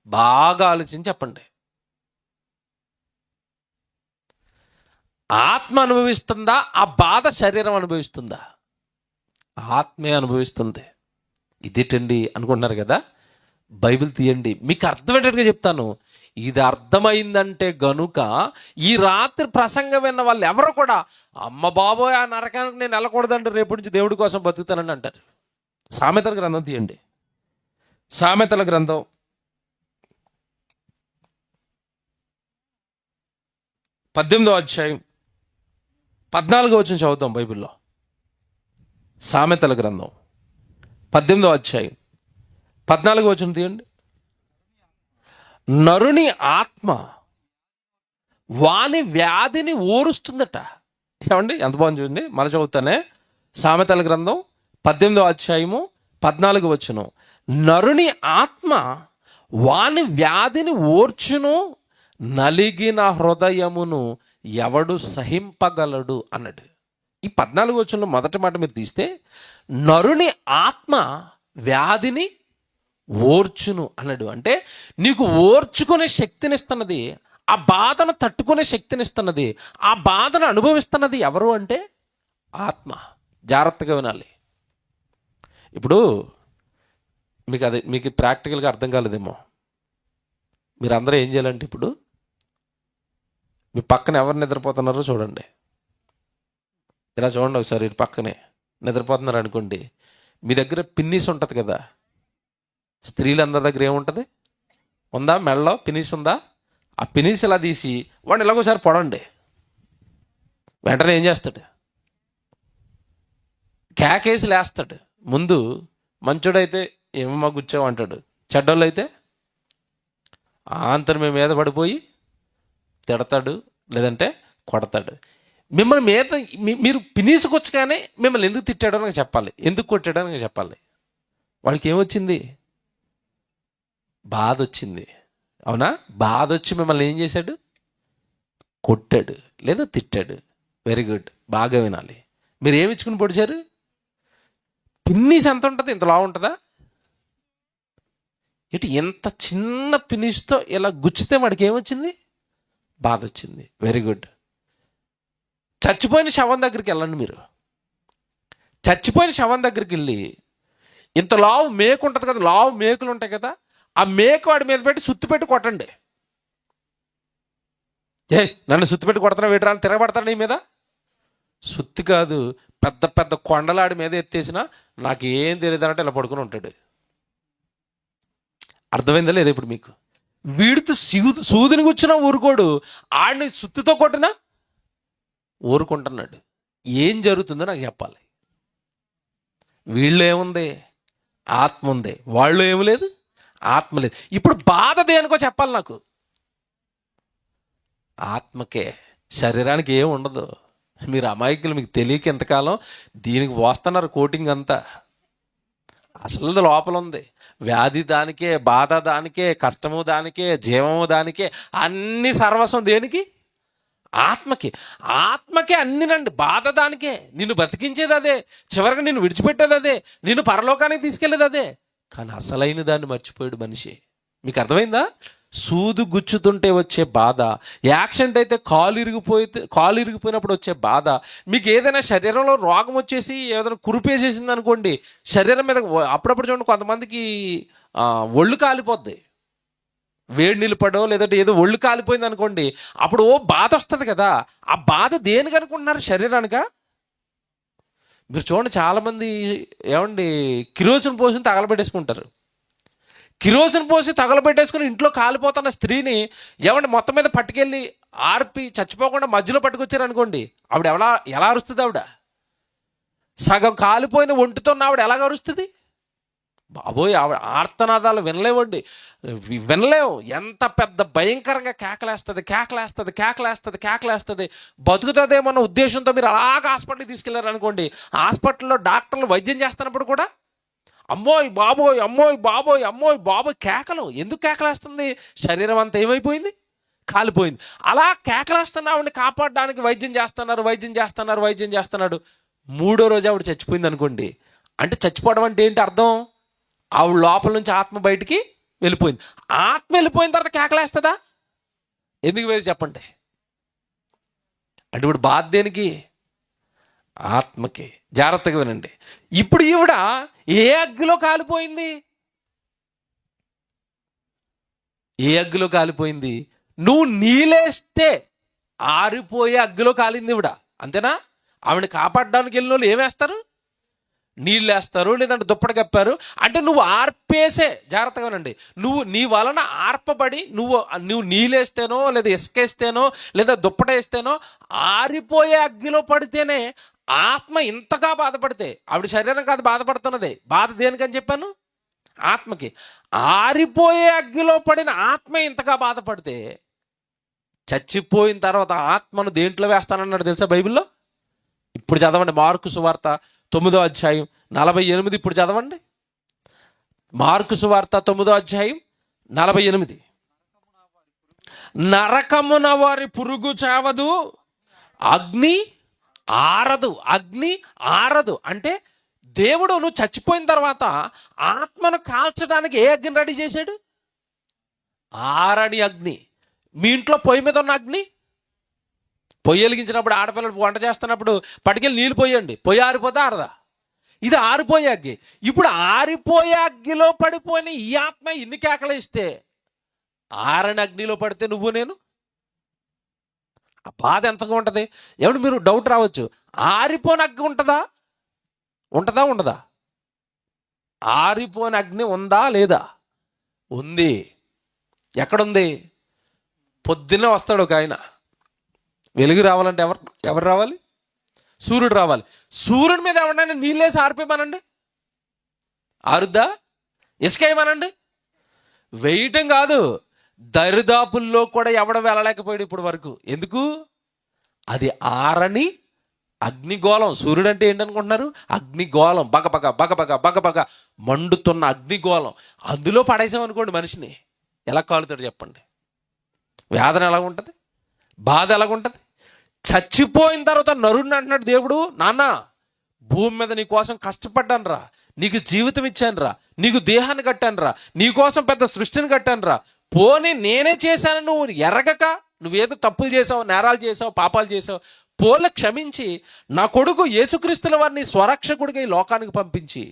బాగా ఆలోచించి చెప్పండి. ఆత్మ అనుభవిస్తుందా, ఆ బాధ శరీరం అనుభవిస్తుందా? ఆత్మే అనుభవిస్తుంది. ఇదేటండి అనుకుంటున్నారు కదా, బైబిల్ తీయండి, మీకు అర్థమయ్యేటట్టుగా చెప్తాను. ఇది అర్థమైందంటే గనుక ఈ రాత్రి ప్రసంగం విన్న వాళ్ళు ఎవరు కూడా అమ్మ బాబోయ్ ఆ నరకానికి నేను వెళ్ళకూడదంటే రేపటి నుంచి దేవుడి కోసం బతుకుతానని అంటారు. సామెతల గ్రంథం తీయండి, సామెతల గ్రంథం 18వ అధ్యాయం 14వ వచనం చదువుతాం బైబిల్లో. సామెతల గ్రంథం 18వ అధ్యాయం 14వ వచనం తీయండి. నరుని ఆత్మ వాని వ్యాధిని ఓరుస్తుందట. ఏమండి, ఎంత బాగుంది చూడండి. మన చదువుతానే, సామెతల గ్రంథం 18వ అధ్యాయము 14వ వచనం. నరుని ఆత్మ వాని వ్యాధిని ఓర్చును, నలిగిన హృదయమును ఎవడు సహింపగలడు అన్నాడు. ఈ 14వ వచనంలో మొదటి మాట మీరు తీస్తే, నరుని ఆత్మ వ్యాధిని ఓర్చును అన్నాడు. అంటే నీకు ఓర్చుకునే శక్తినిస్తున్నది, ఆ బాధను తట్టుకునే శక్తినిస్తున్నది, ఆ బాధను అనుభవిస్తున్నది ఎవరు అంటే ఆత్మ. జాగ్రత్తగా వినాలి. ఇప్పుడు మీకు ప్రాక్టికల్గా అర్థం కాలేదేమో. మీరు అందరూ ఏం చేయాలంటే, ఇప్పుడు మీ పక్కన ఎవరు నిద్రపోతున్నారో చూడండి. ఇలా చూడండి ఒకసారి, ఇటు పక్కనే నిద్రపోతున్నారు అనుకోండి. మీ దగ్గర పిన్నీస్ ఉంటుంది కదా, స్త్రీలందరి దగ్గర ఏముంటుంది? ఉందా? మెడలో పినీస్ ఉందా? ఆ పినీస్ ఇలా తీసి వాడిని ఇలాగోసారి పొడండి. వెంటనే ఏం చేస్తాడు? కేకేసి లేస్తాడు. ముందు మంచోడైతే ఏమమ్మా కూర్చోవు అంటాడు, చెడ్డోళ్ళు అయితే ఆంతరం మీద పడిపోయి తిడతాడు, లేదంటే కొడతాడు. మిమ్మల్ని మీద మీరు పినీసుకొచ్చగానే మిమ్మల్ని ఎందుకు తిట్టాడో నాకు చెప్పాలి, ఎందుకు కొట్టాడో నాకు చెప్పాలి. వాడికి ఏమొచ్చింది? బాధ వచ్చింది. అవునా? బాధ వచ్చి మిమ్మల్ని ఏం చేశాడు? కొట్టాడు లేదా తిట్టాడు. వెరీ గుడ్, బాగా వినాలి. మీరు ఏమి ఇచ్చుకుని పొడిచారు? పిన్నీస్ ఎంత ఉంటుంది? ఇంతలా ఉంటుందా? ఇటు ఎంత చిన్న పినీస్తో ఇలా గుచ్చితే వాడికి ఏమొచ్చింది? బాధ వచ్చింది. Very good. చచ్చిపోయిన శవం దగ్గరికి వెళ్ళండి. మీరు చచ్చిపోయిన శవం దగ్గరికి వెళ్ళి, ఇంత లావు మేకు ఉంటుంది కదా, లావు మేకులు ఉంటాయి కదా, ఆ మేకు వాడి మీద పెట్టి సుత్తి పెట్టి కొట్టండి. నన్ను సుత్తి పెట్టి కొడతాను వేటరా అని తిరగబడతాను నీ మీద. సుత్తి కాదు, పెద్ద పెద్ద కొండలాడి మీద ఎత్తేసినా నాకు ఏం తెలియదు అంటే ఇలా పడుకుని ఉంటాడు. అర్థమైందా లేదా ఇప్పుడు మీకు? వీడితో సూదిని కూర్చున్నా ఊరుకోడు, ఆడిని సుత్తితో కొట్టినా ఊరుకుంటున్నాడు. ఏం జరుగుతుందో నాకు చెప్పాలి. వీళ్ళు ఏముంది? ఆత్మ ఉంది. వాళ్ళు ఏమి లేదు, ఆత్మ లేదు. ఇప్పుడు బాధ దేనికో చెప్పాలి నాకు. ఆత్మకే, శరీరానికి ఏం ఉండదు. మీరు అమాయకులు, మీకు తెలియక ఎంతకాలం దీనికి పోస్తున్నారు కోటింగ్ అంతా. అసలు లోపల ఉంది. వ్యాధి దానికే, బాధ దానికే, కష్టము దానికే, జీవము దానికే, అన్ని సర్వస్వం దేనికి? ఆత్మకి. ఆత్మకే అన్నినండి. బాధ దానికే, నిన్ను బ్రతికించేది అదే, చివరికి నిన్ను విడిచిపెట్టేది అదే, నిన్ను పరలోకానికి తీసుకెళ్ళేది అదే. కానీ అసలైన దాన్ని మర్చిపోయాడు మనిషి. మీకు అర్థమైందా? సూదు గుచ్చుతుంటే వచ్చే బాధ, యాక్సిడెంట్ అయితే కాలు ఇరిగిపోయినప్పుడు వచ్చే బాధ, మీకు ఏదైనా శరీరంలో రోగం వచ్చేసి ఏదైనా కురిపేసేసింది అనుకోండి, శరీరం మీద అప్పుడప్పుడు చూడండి కొంతమందికి ఒళ్ళు కాలిపోద్ది, వేడి నీళ్ళు పడో లేదంటే ఏదో ఒళ్ళు కాలిపోయింది అనుకోండి, అప్పుడు బాధ వస్తుంది కదా. ఆ బాధ దేనికి అనుకుంటున్నారు? శరీరానికా? మీరు చూడండి, చాలామంది ఏమండి కిరోసిన్ పోసి తగలబెట్టేసుకుంటారు. కిరోసిన్ పోసి తగలబెట్టేసుకుని ఇంట్లో కాలిపోతున్న స్త్రీని ఏమంటే మొత్తం మీద పట్టుకెళ్ళి ఆర్పి చచ్చిపోకుండా మధ్యలో పట్టుకొచ్చారు అనుకోండి, ఆవిడ ఎలా అరుస్తుంది? ఆవిడ సగం కాలిపోయిన ఒంటితో ఆవిడ ఎలాగ అరుస్తుంది? బాబోయ్, ఆవిడ ఆర్తనాదాలు వినలేవండి, వినలేవు. ఎంత పెద్ద భయంకరంగా కేకలేస్తుంది. బతుకుతుందేమన్న ఉద్దేశంతో మీరు అలాగ హాస్పిటల్కి తీసుకెళ్లారు అనుకోండి, హాస్పిటల్లో డాక్టర్లు వైద్యం చేస్తున్నప్పుడు కూడా అమ్మోయ్ బాబోయ్ కేకలు. ఎందుకు కేకలేస్తుంది? శరీరం అంతా ఏమైపోయింది? కాలిపోయింది. అలా కేకలేస్తున్న ఆవిడని కాపాడడానికి వైద్యం చేస్తున్నాడు. 3వ రోజు ఆవిడ చచ్చిపోయింది అనుకోండి. అంటే చచ్చిపోవడం అంటే ఏంటి అర్థం? ఆవిడ లోపల నుంచి ఆత్మ బయటికి వెళ్ళిపోయింది. ఆత్మ వెళ్ళిపోయిన తర్వాత కేకలేస్తుందా? ఎందుకు వేరు చెప్పండి? అంటే ఇప్పుడు బాధ దేనికి? ఆత్మకి. జాగ్రత్తగా వినండి. ఇప్పుడు ఈవిడ ఏ అగ్గిలో కాలిపోయింది? నువ్వు నీళ్ళేస్తే ఆరిపోయే అగ్గిలో కాలింది ఈవిడ. అంతేనా? ఆవిడని కాపాడడానికి వెళ్ళిన వాళ్ళు ఏమేస్తారు? నీళ్ళు వేస్తారు, లేదంటే దుప్పటి కప్పారు. అంటే నువ్వు ఆర్పేసే, జాగ్రత్తగా వినండి, నీ వలన ఆర్పబడి నువ్వు నీళ్ళేస్తేనో లేదా ఇసుకేస్తేనో లేదా దుప్పటేస్తేనో ఆరిపోయే అగ్గిలో పడితేనే ఆత్మ ఇంతగా బాధపడితే, ఆవిడ శరీరం కాదు బాధపడుతున్నది, బాధ దేనికని చెప్పాను? ఆత్మకి. ఆరిపోయే అగ్గిలో పడిన ఆత్మ ఇంతగా బాధపడితే చచ్చిపోయిన తర్వాత ఆత్మను దేంట్లో వేస్తానన్నాడు తెలుసా బైబిల్లో? ఇప్పుడు చదవండి, మార్కు సువార్త 9వ అధ్యాయం 48. ఇప్పుడు చదవండి, మార్కు సువార్త 9వ అధ్యాయం 48. నరకమున వారి పురుగు చావదు, అగ్ని ఆరదు. అంటే దేవుడు నువ్వు చచ్చిపోయిన తర్వాత ఆత్మను కాల్చడానికి ఏ అగ్ని రెడీ చేశాడు? ఆరని అగ్ని. మీ ఇంట్లో పొయ్యి మీద ఉన్న అగ్ని, పొయ్యి వెలిగించినప్పుడు ఆడపిల్లలు వంట చేస్తున్నప్పుడు పట్టుకెళ్ళి నీళ్ళు పోయండి, పొయ్యి ఆరిపోతే ఆరదా? ఇది ఆరిపోయే అగ్గి. ఇప్పుడు ఆరిపోయే అగ్గిలో పడిపోయిన ఈ ఆత్మ ఇన్ని కేకలు ఇస్తే ఆరని అగ్నిలో పడితే నువ్వు నేను, ఆ బాధ ఎంతగా ఉంటుంది? ఏమంటే మీరు డౌట్ రావచ్చు, ఆరిపోని అగ్ని ఉండదా? ఆరిపోని అగ్ని ఉందా లేదా? ఉంది. ఎక్కడుంది? పొద్దున్నే వస్తాడు ఒక ఆయన. వెలుగు రావాలంటే ఎవరు రావాలి? సూర్యుడు రావాలి. సూర్యుడి మీద ఎవరైనా నీళ్ళేసి ఆరిపోయమనండి, ఆరుద్దా? ఇసుకేయమనండి, వేయటం కాదు, దరిదాపుల్లో కూడా ఎవడ వెళ్ళలేకపోయాడు ఇప్పుడు వరకు. ఎందుకు? అది ఆరని అగ్నిగోళం. సూర్యుడు అంటే ఏంటనుకుంటున్నారు? అగ్నిగోళం, బగబగ మండుతున్న అగ్నిగోళం. అందులో పడేసామనుకోండి మనిషిని, ఎలా కాలుతాడు చెప్పండి? వేదన ఎలాగుంటుంది? బాధ ఎలాగుంటుంది? చచ్చిపోయిన తర్వాత నరుడిని అంటున్నాడు దేవుడు, నాన్న భూమి మీద నీ కోసం కష్టపడ్డాను రా, నీకు జీవితం ఇచ్చాను రా, నీకు దేహాన్ని కట్టాను రా, నీకోసం పెద్ద సృష్టిని కట్టాను రా, పోనీ నేనే చేశాను నువ్వు ఎరగక, నువ్వేదో తప్పులు చేసావు, నేరాలు చేసావు, పాపాలు చేసావు, పోలే క్షమించి నా కొడుకు యేసుక్రీస్తుల వారిని స్వరక్షకుడిగా ఈ లోకానికి పంపించి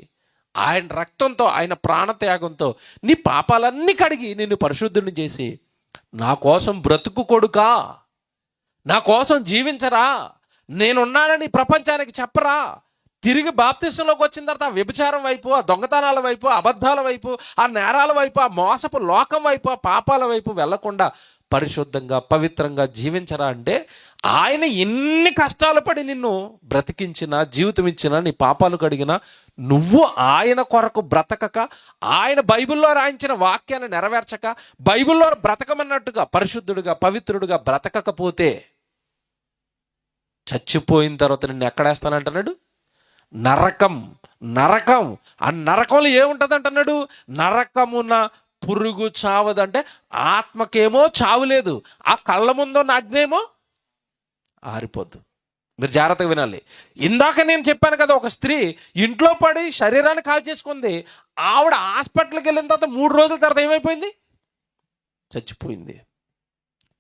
ఆయన రక్తంతో, ఆయన ప్రాణత్యాగంతో నీ పాపాలన్నీ కడిగి నిన్ను పరిశుద్ధుని చేసి నా కోసం బ్రతుకు కొడుకా, నా కోసం జీవించరా, నేనున్నానని ప్రపంచానికి చెప్పరా, తిరిగి బాప్తిసంలోకి వచ్చిన తర్వాత ఆ వ్యభిచారం వైపు, ఆ దొంగతనాల వైపు, అబద్ధాల వైపు, ఆ నేరాల వైపు, ఆ మోసపు లోకం వైపు, ఆ పాపాల వైపు వెళ్లకుండా పరిశుద్ధంగా పవిత్రంగా జీవించరా అంటే ఆయన ఎన్ని కష్టాలు పడి నిన్ను బ్రతికించినా, జీవితం ఇచ్చినా, నీ పాపాలు కడిగినా, నువ్వు ఆయన కొరకు బ్రతకక, ఆయన బైబిల్లో రాయించిన వాక్యాన్ని నెరవేర్చక, బైబిల్లో బ్రతకమన్నట్టుగా పరిశుద్ధుడిగా పవిత్రుడిగా బ్రతకకపోతే చచ్చిపోయిన తర్వాత నిన్ను ఎక్కడేస్తానంటున్నాడు? నరకం. నరకం. ఆ నరకంలో ఏముంటుంది అంటున్నాడు? నరకమున పురుగు చావదంటే ఆత్మకేమో చావు లేదు, ఆ కళ్ళ ముందు ఉన్న అగ్నేమో ఆరిపోద్దు. మీరు జాగ్రత్తగా వినాలి. ఇందాక నేను చెప్పాను కదా, ఒక స్త్రీ ఇంట్లో పడి శరీరాన్ని కాల్ చేసుకుంది. ఆవిడ హాస్పిటల్కి వెళ్ళిన తర్వాత 3 రోజుల తర్వాత ఏమైపోయింది? చచ్చిపోయింది.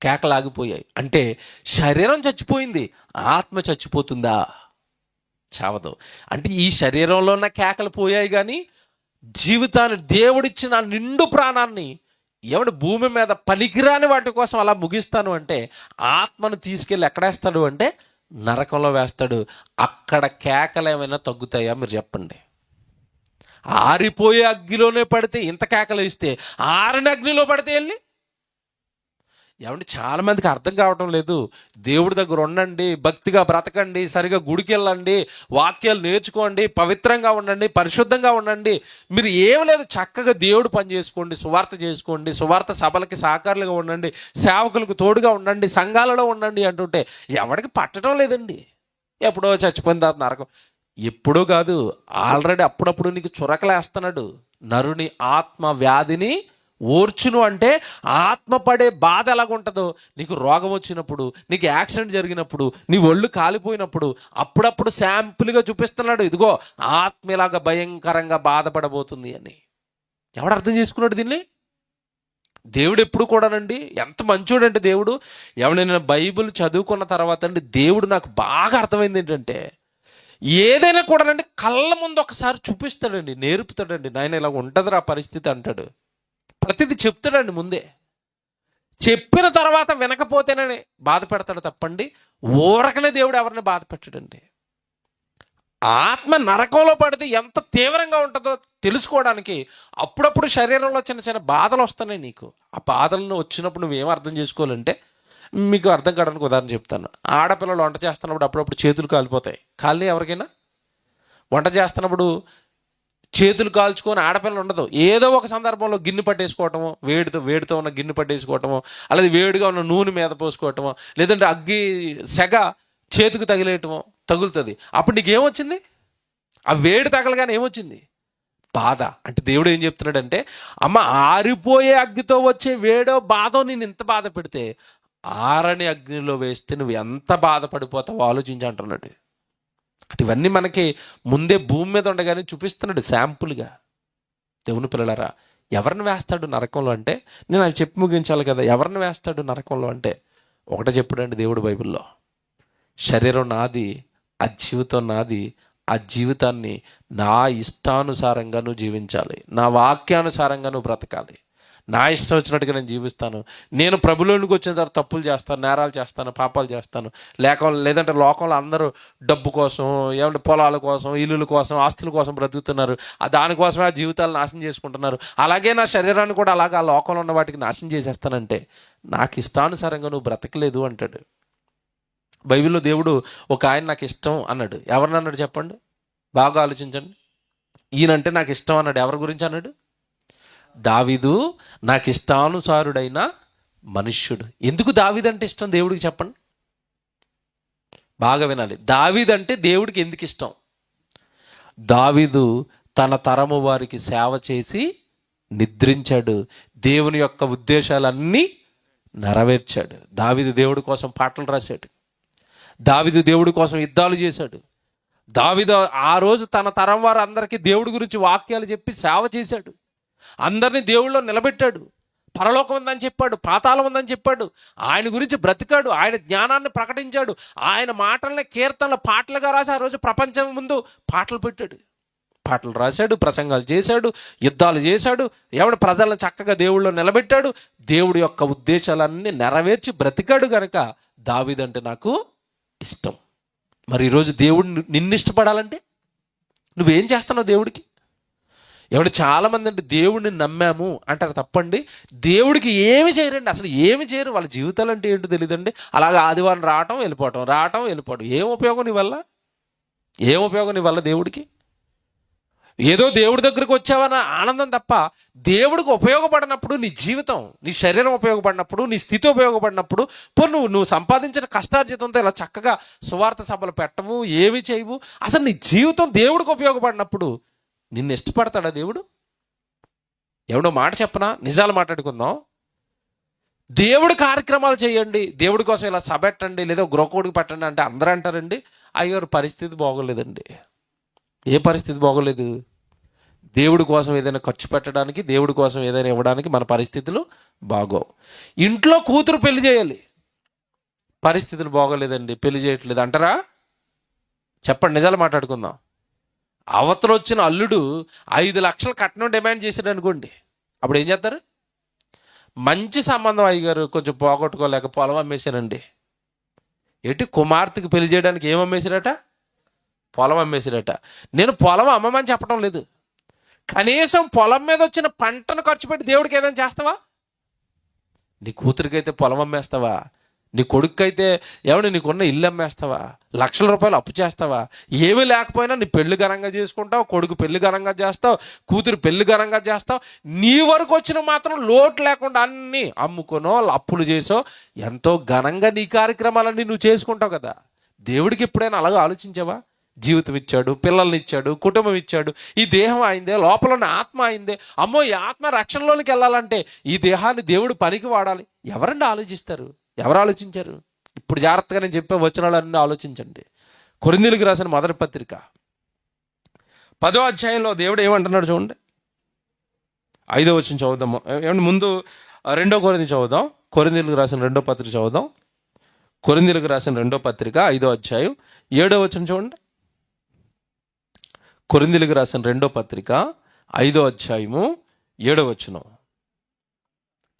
కేకలాగిపోయాయి. అంటే శరీరం చచ్చిపోయింది, ఆత్మ చచ్చిపోతుందా? చావదు. అంటే ఈ శరీరంలో ఉన్న కేకలు పోయాయి, కానీ జీవితాన్ని, దేవుడిచ్చిన నిండు ప్రాణాన్ని ఎవడు భూమి మీద పనికిరాని వాటి కోసం అలా ముగిస్తాను అంటే ఆత్మను తీసుకెళ్ళి ఎక్కడేస్తాడు అంటే నరకంలో వేస్తాడు. అక్కడ కేకలు ఏమైనా తగ్గుతాయా? మీరు చెప్పండి. ఆరిపోయే అగ్నిలోనే పడితే ఇంత కేకలు ఇస్తే ఆరిన అగ్నిలో పడితే వెళ్ళి ఏమంటే చాలామందికి అర్థం కావటం లేదు. దేవుడి దగ్గర ఉండండి, భక్తిగా బ్రతకండి, సరిగా గుడికి వెళ్ళండి, వాక్యాలు నేర్చుకోండి, పవిత్రంగా ఉండండి, పరిశుద్ధంగా ఉండండి. మీరు ఏం లేదు, చక్కగా దేవుడు పని చేసుకోండి, సువార్త చేసుకోండి, సువార్త సభలకి సహకారులుగా ఉండండి, సేవకులకు తోడుగా ఉండండి, సంఘాలలో ఉండండి అంటుంటే ఎవరికి పట్టడం లేదండి. ఎప్పుడో చచ్చిపోయిన తర్వాత నరకం. ఎప్పుడో కాదు, ఆల్రెడీ అప్పుడప్పుడు నీకు చురకలేస్తున్నాడు. నరుని ఆత్మ వ్యాధిని ఓర్చును అంటే ఆత్మ పడే బాధ ఎలాగుంటుందో, నీకు రోగం వచ్చినప్పుడు, నీకు యాక్సిడెంట్ జరిగినప్పుడు, నీ ఒళ్ళు కాలిపోయినప్పుడు అప్పుడప్పుడు శాంపుల్గా చూపిస్తున్నాడు. ఇదిగో ఆత్మ ఇలాగా భయంకరంగా బాధపడబోతుంది అని. ఎవడు అర్థం చేసుకున్నాడు దీన్ని? దేవుడు ఎప్పుడు కూడానండి ఎంత మంచోడంటే దేవుడు, ఎవరైనా బైబిల్ చదువుకున్న తర్వాత అండి దేవుడు నాకు బాగా అర్థమైంది ఏంటంటే, ఏదైనా కూడానండి కళ్ళ ముందు ఒకసారి చూపిస్తాడండి, నేర్పుతాడండి. నాయన ఇలా ఉంటుందిరా పరిస్థితి అంటాడు. ప్రతిదీ చెప్తాడండి ముందే. చెప్పిన తర్వాత వినకపోతేనే బాధ పెడతాడు తప్పండి, ఊరకనే దేవుడు ఎవరిని బాధ పెట్టాడండి. ఆత్మ నరకంలో పడితే ఎంత తీవ్రంగా ఉంటుందో తెలుసుకోవడానికి అప్పుడప్పుడు శరీరంలో చిన్న చిన్న బాధలు వస్తున్నాయి నీకు. ఆ బాధలను వచ్చినప్పుడు నువ్వేం అర్థం చేసుకోవాలంటే, మీకు అర్థం కావడానికి ఉదాహరణ చెప్తాను. ఆడపిల్లలు వంట చేస్తున్నప్పుడు అప్పుడప్పుడు చేతులు కాలిపోతాయి. కాలిని ఎవరికైనా వంట చేస్తున్నప్పుడు చేతులు కాల్చుకొని ఆడపిల్ల ఉండదు. ఏదో ఒక సందర్భంలో గిన్నె పట్టేసుకోవటమో, వేడితో ఉన్న గిన్నె పట్టేసుకోవటమో, అలాగే వేడిగా ఉన్న నూనె మీద పోసుకోవటమో, లేదంటే అగ్గి సెగ చేతికి తగులుతుంది. అప్పుడు నీకేమొచ్చింది? ఆ వేడి తగలగానే ఏమొచ్చింది? బాధ. అంటే దేవుడు ఏం చెప్తున్నాడంటే, అమ్మ ఆరిపోయే అగ్గితో వచ్చే వేడో బాధో నేను ఇంత బాధ పెడితే ఆరని అగ్నిలో వేస్తే నువ్వు ఎంత బాధపడిపోతావో ఆలోచించి అంటున్నాడు. అంటే ఇవన్నీ మనకి ముందే భూమి మీద ఉండగానే చూపిస్తున్నాడు శాంపుల్గా. దేవుని పిల్లలారా, ఎవరిని వేస్తాడు నరకంలో అంటే, నేను అవి చెప్పి ముగించాలి కదా. ఎవరిని వేస్తాడు నరకంలో అంటే ఒకటే చెప్పాడండి దేవుడు బైబిల్లో, శరీరం నాది, ఆ జీవితం నాది, ఆ జీవితాన్ని నా ఇష్టానుసారంగా నువ్వు జీవించాలి, నా వాక్యానుసారంగా నువ్వు బ్రతకాలి, నా ఇష్టం వచ్చినట్టుగా నేను జీవిస్తాను. నేను ప్రభులోనికి వచ్చిన తర్వాత తప్పులు చేస్తాను, నేరాలు చేస్తాను, పాపాలు చేస్తాను. లేదంటే లోకంలో అందరూ డబ్బు కోసం, ఏమంటే పొలాల కోసం, ఇల్లుల కోసం, ఆస్తుల కోసం బ్రతుకుతున్నారు. దానికోసమే ఆ జీవితాలు నాశనం చేసుకుంటున్నారు. అలాగే నా శరీరాన్ని కూడా అలాగే ఆ లోకంలో ఉన్న వాటికి నాశనం చేసేస్తానంటే నాకు ఇష్టానుసారంగా నువ్వు బ్రతకలేదు అంటాడు. బైబిల్లో దేవుడు ఒక ఆయన నాకు ఇష్టం అన్నాడు. ఎవరిని అన్నాడు చెప్పండి? బాగా ఆలోచించండి. ఈయనంటే నాకు ఇష్టం అన్నాడు. ఎవరి గురించి అన్నాడు? దావీదు నాకు ఇష్టానుసారుడైన మనుష్యుడు. ఎందుకు దావీదు అంటే ఇష్టం దేవుడికి చెప్పండి? బాగా వినాలి. దావీదు అంటే దేవుడికి ఎందుకు ఇష్టం? దావీదు తన తరము వారికి సేవ చేసి నిద్రించాడు, దేవుని యొక్క ఉద్దేశాలన్నీ నెరవేర్చాడు. దావీదు దేవుడి కోసం పాటలు రాశాడు, దావీదు దేవుడి కోసం యుద్ధాలు చేశాడు. దావీదు ఆ రోజు తన తరం వారు అందరికీ దేవుడి గురించి వాక్యాలు చెప్పి సేవ చేశాడు, అందరినీ దేవుళ్ళో నిలబెట్టాడు. పరలోకం ఉందని చెప్పాడు, పాతాళం ఉందని చెప్పాడు, ఆయన గురించి బ్రతికాడు, ఆయన జ్ఞానాన్ని ప్రకటించాడు, ఆయన మాటల్ని కీర్తనలు పాటలుగా రాసి ఆ రోజు ప్రపంచం ముందు పాటలు పెట్టాడు, పాటలు రాశాడు, ప్రసంగాలు చేశాడు, యుద్ధాలు చేశాడు, ఎవడు ప్రజలను చక్కగా దేవుళ్ళో నిలబెట్టాడు, దేవుడి యొక్క ఉద్దేశాలన్నీ నెరవేర్చి బ్రతికాడు. కనుక దావీదు అంటే నాకు ఇష్టం. మరి ఈరోజు దేవుడు నిన్ను ఇష్టపడాలంటే నువ్వేం చేస్తున్నావు దేవుడికి? ఎవడు చాలామంది అంటే దేవుడిని నమ్మాము అంటారు, తప్పండి. దేవుడికి ఏమి చేయరండి, అసలు ఏమి చేయరు. వాళ్ళ జీవితాలు అంటే ఏంటో తెలియదండి. అలాగే ఆదివారం రావటం వెళ్ళిపోవటం. ఏం ఉపయోగం నీ వల్ల? ఏం ఉపయోగం నీ వల్ల దేవుడికి? ఏదో దేవుడి దగ్గరికి వచ్చావన్న ఆనందం తప్ప, దేవుడికి ఉపయోగపడినప్పుడు నీ జీవితం, నీ శరీరం ఉపయోగపడినప్పుడు, నీ స్థితి ఉపయోగపడినప్పుడు, నువ్వు సంపాదించిన కష్టార్జితంతో ఇలా చక్కగా సువార్త సభలు పెట్టవు, ఏమి చేయవు. అసలు నీ జీవితం దేవుడికి ఉపయోగపడినప్పుడు నిన్ను ఇష్టపడతాడా దేవుడు? ఎవడో మాట చెప్పనా, నిజాలు మాట్లాడుకుందాం. దేవుడి కార్యక్రమాలు చేయండి, దేవుడి కోసం ఇలా సభ పెట్టండి, లేదా గృహకోడికి పెట్టండి అంటే అందరూ అంటారండి, అయ్యారు పరిస్థితి బాగోలేదండి. ఏ పరిస్థితి బాగోలేదు? దేవుడి కోసం ఏదైనా ఖర్చు పెట్టడానికి, దేవుడి కోసం ఏదైనా ఇవ్వడానికి మన పరిస్థితులు బాగోవు. ఇంట్లో కూతురు పెళ్లి చేయాలి, పరిస్థితులు బాగోలేదండి, పెళ్లి చేయట్లేదు అంటారా? చెప్పండి, నిజాలు మాట్లాడుకుందాం. అవతల వచ్చిన అల్లుడు 5 లక్షలు కట్నం డిమాండ్ చేశాడు అనుకోండి, అప్పుడు ఏం చేస్తారు? మంచి సంబంధం అయ్యగారు, కొంచెం పోగొట్టుకోలేక పొలం అమ్మేశానండి. ఏంటి, కుమార్తెకి పెళ్లి చేయడానికి ఏం అమ్మేశారట? పొలం అమ్మేశారట. నేను పొలం అమ్మమని చెప్పడం లేదు, కనీసం పొలం మీద వచ్చిన పంటను ఖర్చు పెట్టి దేవుడికి ఏదైనా చేస్తావా? నీ కూతురికైతే పొలం అమ్మేస్తావా? నీ కొడుకైతే నీకున్న ఇల్లు అమ్మేస్తావా? లక్షల రూపాయలు అప్పు చేస్తావా? ఏమీ లేకపోయినా నీ పెళ్లి ఘనంగా చేసుకుంటావు, కొడుకు పెళ్లి ఘనంగా చేస్తావు, కూతురు పెళ్లి ఘనంగా చేస్తావు. నీ వరకు వచ్చిన మాత్రం లోటు లేకుండా అన్నీ అమ్ముకునో అప్పులు చేసో ఎంతో ఘనంగా నీ కార్యక్రమాలన్నీ నువ్వు చేసుకుంటావు కదా. దేవుడికి ఎప్పుడైనా అలాగ ఆలోచించావా? జీవితం ఇచ్చాడు, పిల్లల్ని ఇచ్చాడు, కుటుంబం ఇచ్చాడు, ఈ దేహం అయిందే, లోపల ఉన్న ఆత్మ అయిందే. అమ్మో, ఈ ఆత్మ రక్షణలోనికి వెళ్ళాలంటే ఈ దేహాన్ని దేవుడు పనికి వాడాలి. ఎవరండి ఆలోచిస్తారు? ఎవరు ఆలోచించారు? ఇప్పుడు జాగ్రత్తగా నేను చెప్పే వచనాలన్నీ ఆలోచించండి. కొరింథీయులకు రాసిన మొదటి పత్రిక 10వ అధ్యాయంలో దేవుడు ఏమంటున్నాడు చూడండి. 5వ వచనం చదువుదాము. ముందు 2వ కొరింథీ చదువుదాం. కొరింథీయులకు రాసిన 2వ పత్రిక చదువుదాం. కొరింథీయులకు రాసిన 2వ పత్రిక 5వ అధ్యాయం 7వ వచనం చూడండి. కొరింథీయులకు రాసిన 2వ పత్రిక 5వ అధ్యాయము 7వ వచనం.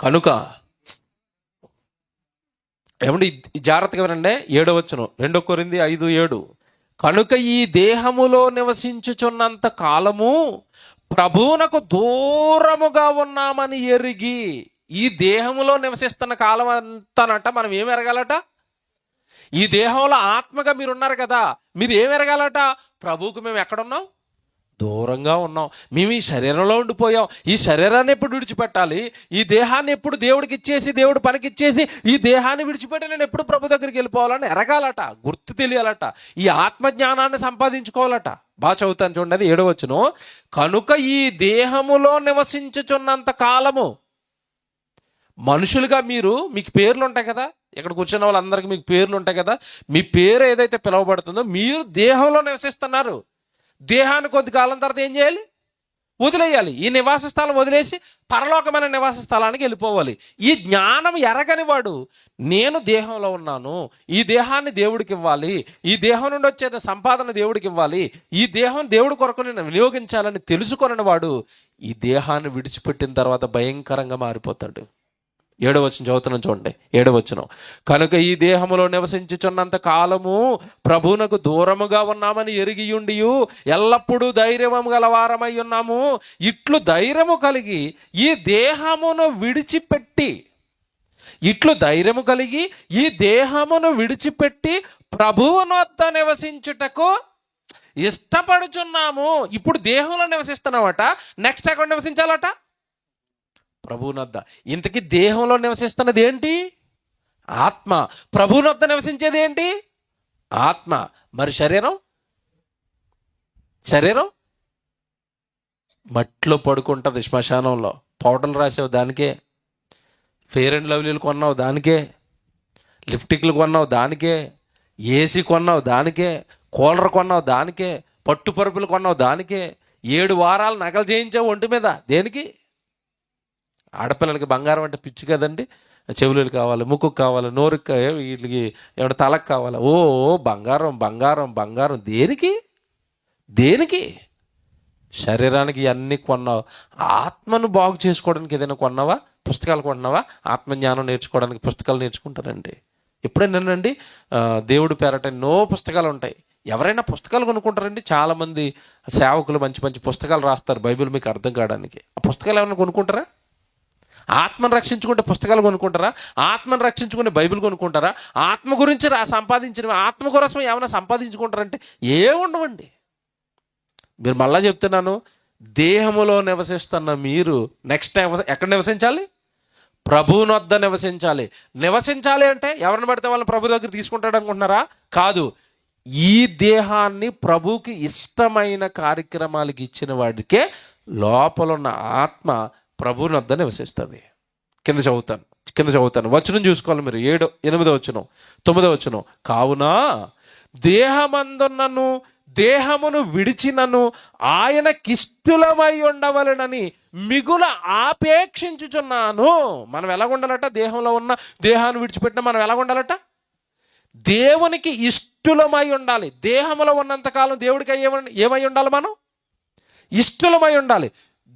కనుక జాగ్రత్తగా వినండి, 7వ వచనం, 2 కొరింథీ 5:7. కనుక ఈ దేహములో నివసించుచున్నంత కాలము ప్రభువునకు దూరముగా ఉన్నామని ఎరిగి. ఈ దేహములో నివసిస్తున్న కాలం అంతానట మనం ఏం ఎరగాలట? ఈ దేహంలో ఆత్మగా మీరు ఉన్నారు కదా, మీరు ఏం ఎరగాలట? ప్రభువుకు మేము ఎక్కడున్నాం? దూరంగా ఉన్నాం. మేము ఈ శరీరంలో ఉండిపోయాం. ఈ శరీరాన్ని ఎప్పుడు విడిచిపెట్టాలి? ఈ దేహాన్ని ఎప్పుడు దేవుడికి ఇచ్చేసి, దేవుడు పనికిచ్చేసి ఈ దేహాన్ని విడిచిపెట్టి నేను ఎప్పుడు ప్రభు దగ్గరికి వెళ్ళిపోవాలని ఎరగాలట, గుర్తు తెలియాలట, ఈ ఆత్మజ్ఞానాన్ని సంపాదించుకోవాలట. బాగా చదువుతాను చూడండి, 7వ వచనం. కనుక ఈ దేహములో నివసించుచున్నంత కాలము. మనుషులుగా మీకు పేర్లు ఉంటాయి కదా, ఇక్కడ కూర్చున్న వాళ్ళందరికీ మీకు పేర్లు ఉంటాయి కదా. మీ పేరు ఏదైతే పిలువబడుతుందో మీరు దేహంలో నివసిస్తున్నారు. దేహాన్ని కొద్ది కాలం తర్వాత ఏం చేయాలి? వదిలేయాలి. ఈ నివాస స్థలం వదిలేసి పరలోకమైన నివాస స్థలానికి వెళ్ళిపోవాలి. ఈ జ్ఞానం ఎరగని వాడు, నేను దేహంలో ఉన్నాను, ఈ దేహాన్ని దేవుడికి ఇవ్వాలి, ఈ దేహం నుండి వచ్చే సంపాదన దేవుడికి ఇవ్వాలి, ఈ దేహం దేవుడి కొరకు నేను వినియోగించాలని తెలుసుకొనని వాడు ఈ దేహాన్ని విడిచిపెట్టిన తర్వాత భయంకరంగా మారిపోతాడు. 7వ వచనం చదువుతున్నాం చూడండి, 7వ వచనం. కనుక ఈ దేహములో నివసించుచున్నంత కాలము ప్రభువునకు దూరముగా ఉన్నామని ఎరిగియుండియు ఎల్లప్పుడూ ధైర్యము గలవారమై ఉన్నాము. ఇట్లు ధైర్యము కలిగి ఈ దేహమును విడిచిపెట్టి ప్రభువునొద్ద నివసించుటకు ఇష్టపడుచున్నాము. ఇప్పుడు దేహంలో నివసిస్తున్నామట, నెక్స్ట్ ఎక్కడ నివసించాలట? ప్రభువునొద్ద. ఇంతకీ దేహంలో నివసిస్తున్నది ఏంటి? ఆత్మ. ప్రభువునొద్ద నివసించేది ఏంటి? ఆత్మ. మరి శరీరం మట్టిలో పడుకుంటుంది, శ్మశానంలో. పౌడర్లు రాసావు దానికే, ఫెయిర్ అండ్ లవ్లీలు కొన్నావు దానికే, లిప్టిక్లు కొన్నావు దానికే, ఏసీ కొన్నావు దానికే, కూలర్ కొన్నావు దానికే, పట్టుపరుపులు కొన్నావు దానికే, 7 వారాలు నగలు చేయించావు ఒంటి మీద. దేనికి? ఆడపిల్లలకి బంగారం అంటే పిచ్చి కదండి. చెవులకు కావాలి, ముక్కుకు కావాలి, నోరుకి, వీటికి ఏమైనా తలకు కావాలి. ఓ బంగారం. దేనికి? శరీరానికి అన్నీ కొన్నావు. ఆత్మను బాగు చేసుకోవడానికి ఏదైనా కొన్నావా? పుస్తకాలు కొన్నావా? ఆత్మజ్ఞానం నేర్చుకోవడానికి పుస్తకాలు నేర్చుకుంటారండి. ఎప్పుడైనానండి దేవుడి పేరట ఎన్నో పుస్తకాలు ఉంటాయి. ఎవరైనా పుస్తకాలు కొనుక్కుంటారండి? చాలామంది సేవకులు మంచి మంచి పుస్తకాలు రాస్తారు బైబిల్ మీకు అర్థం కావడానికి. ఆ పుస్తకాలు ఏమైనా కొనుక్కుంటారా? ఆత్మను రక్షించుకుంటే పుస్తకాలు కొనుక్కుంటారా? ఆత్మను రక్షించుకునే బైబిల్ కొనుక్కుంటారా? ఆత్మ గురించి సంపాదించిన ఆత్మ కోసం ఏమైనా సంపాదించుకుంటారంటే ఏముండవండి. మీరు మళ్ళా చెప్తున్నాను, దేహములో నివసిస్తున్న మీరు నెక్స్ట్ ఎక్కడ నివసించాలి? ప్రభువునొద్ద నివసించాలి. నివసించాలి అంటే ఎవరిని పడితే వాళ్ళని ప్రభు దగ్గర తీసుకుంటాడు అనుకుంటున్నారా? కాదు. ఈ దేహాన్ని ప్రభువుకి ఇష్టమైన కార్యక్రమాలకి ఇచ్చిన వాడికే లోపల ఉన్న ఆత్మ ప్రభువునొద్ద నివసిస్తుంది. కింద చదువుతాను వచనం చూసుకోవాలి మీరు. 7, 8 వచనం, 9 వచనం. కావున దేహమందున్నను దేహమును విడిచినను ఆయనకిష్టులమై ఉండవలెనని మిగుల ఆపేక్షించుచున్నాను. మనం ఎలా ఉండాలట? దేహంలో ఉన్న దేహాన్ని విడిచిపెట్టిన మనం ఎలా ఉండాలట? దేవునికి ఇష్టులమై ఉండాలి. దేహంలో ఉన్నంతకాలం దేవుడికి ఏమై ఉండాలి? మనం ఇష్టులమై ఉండాలి.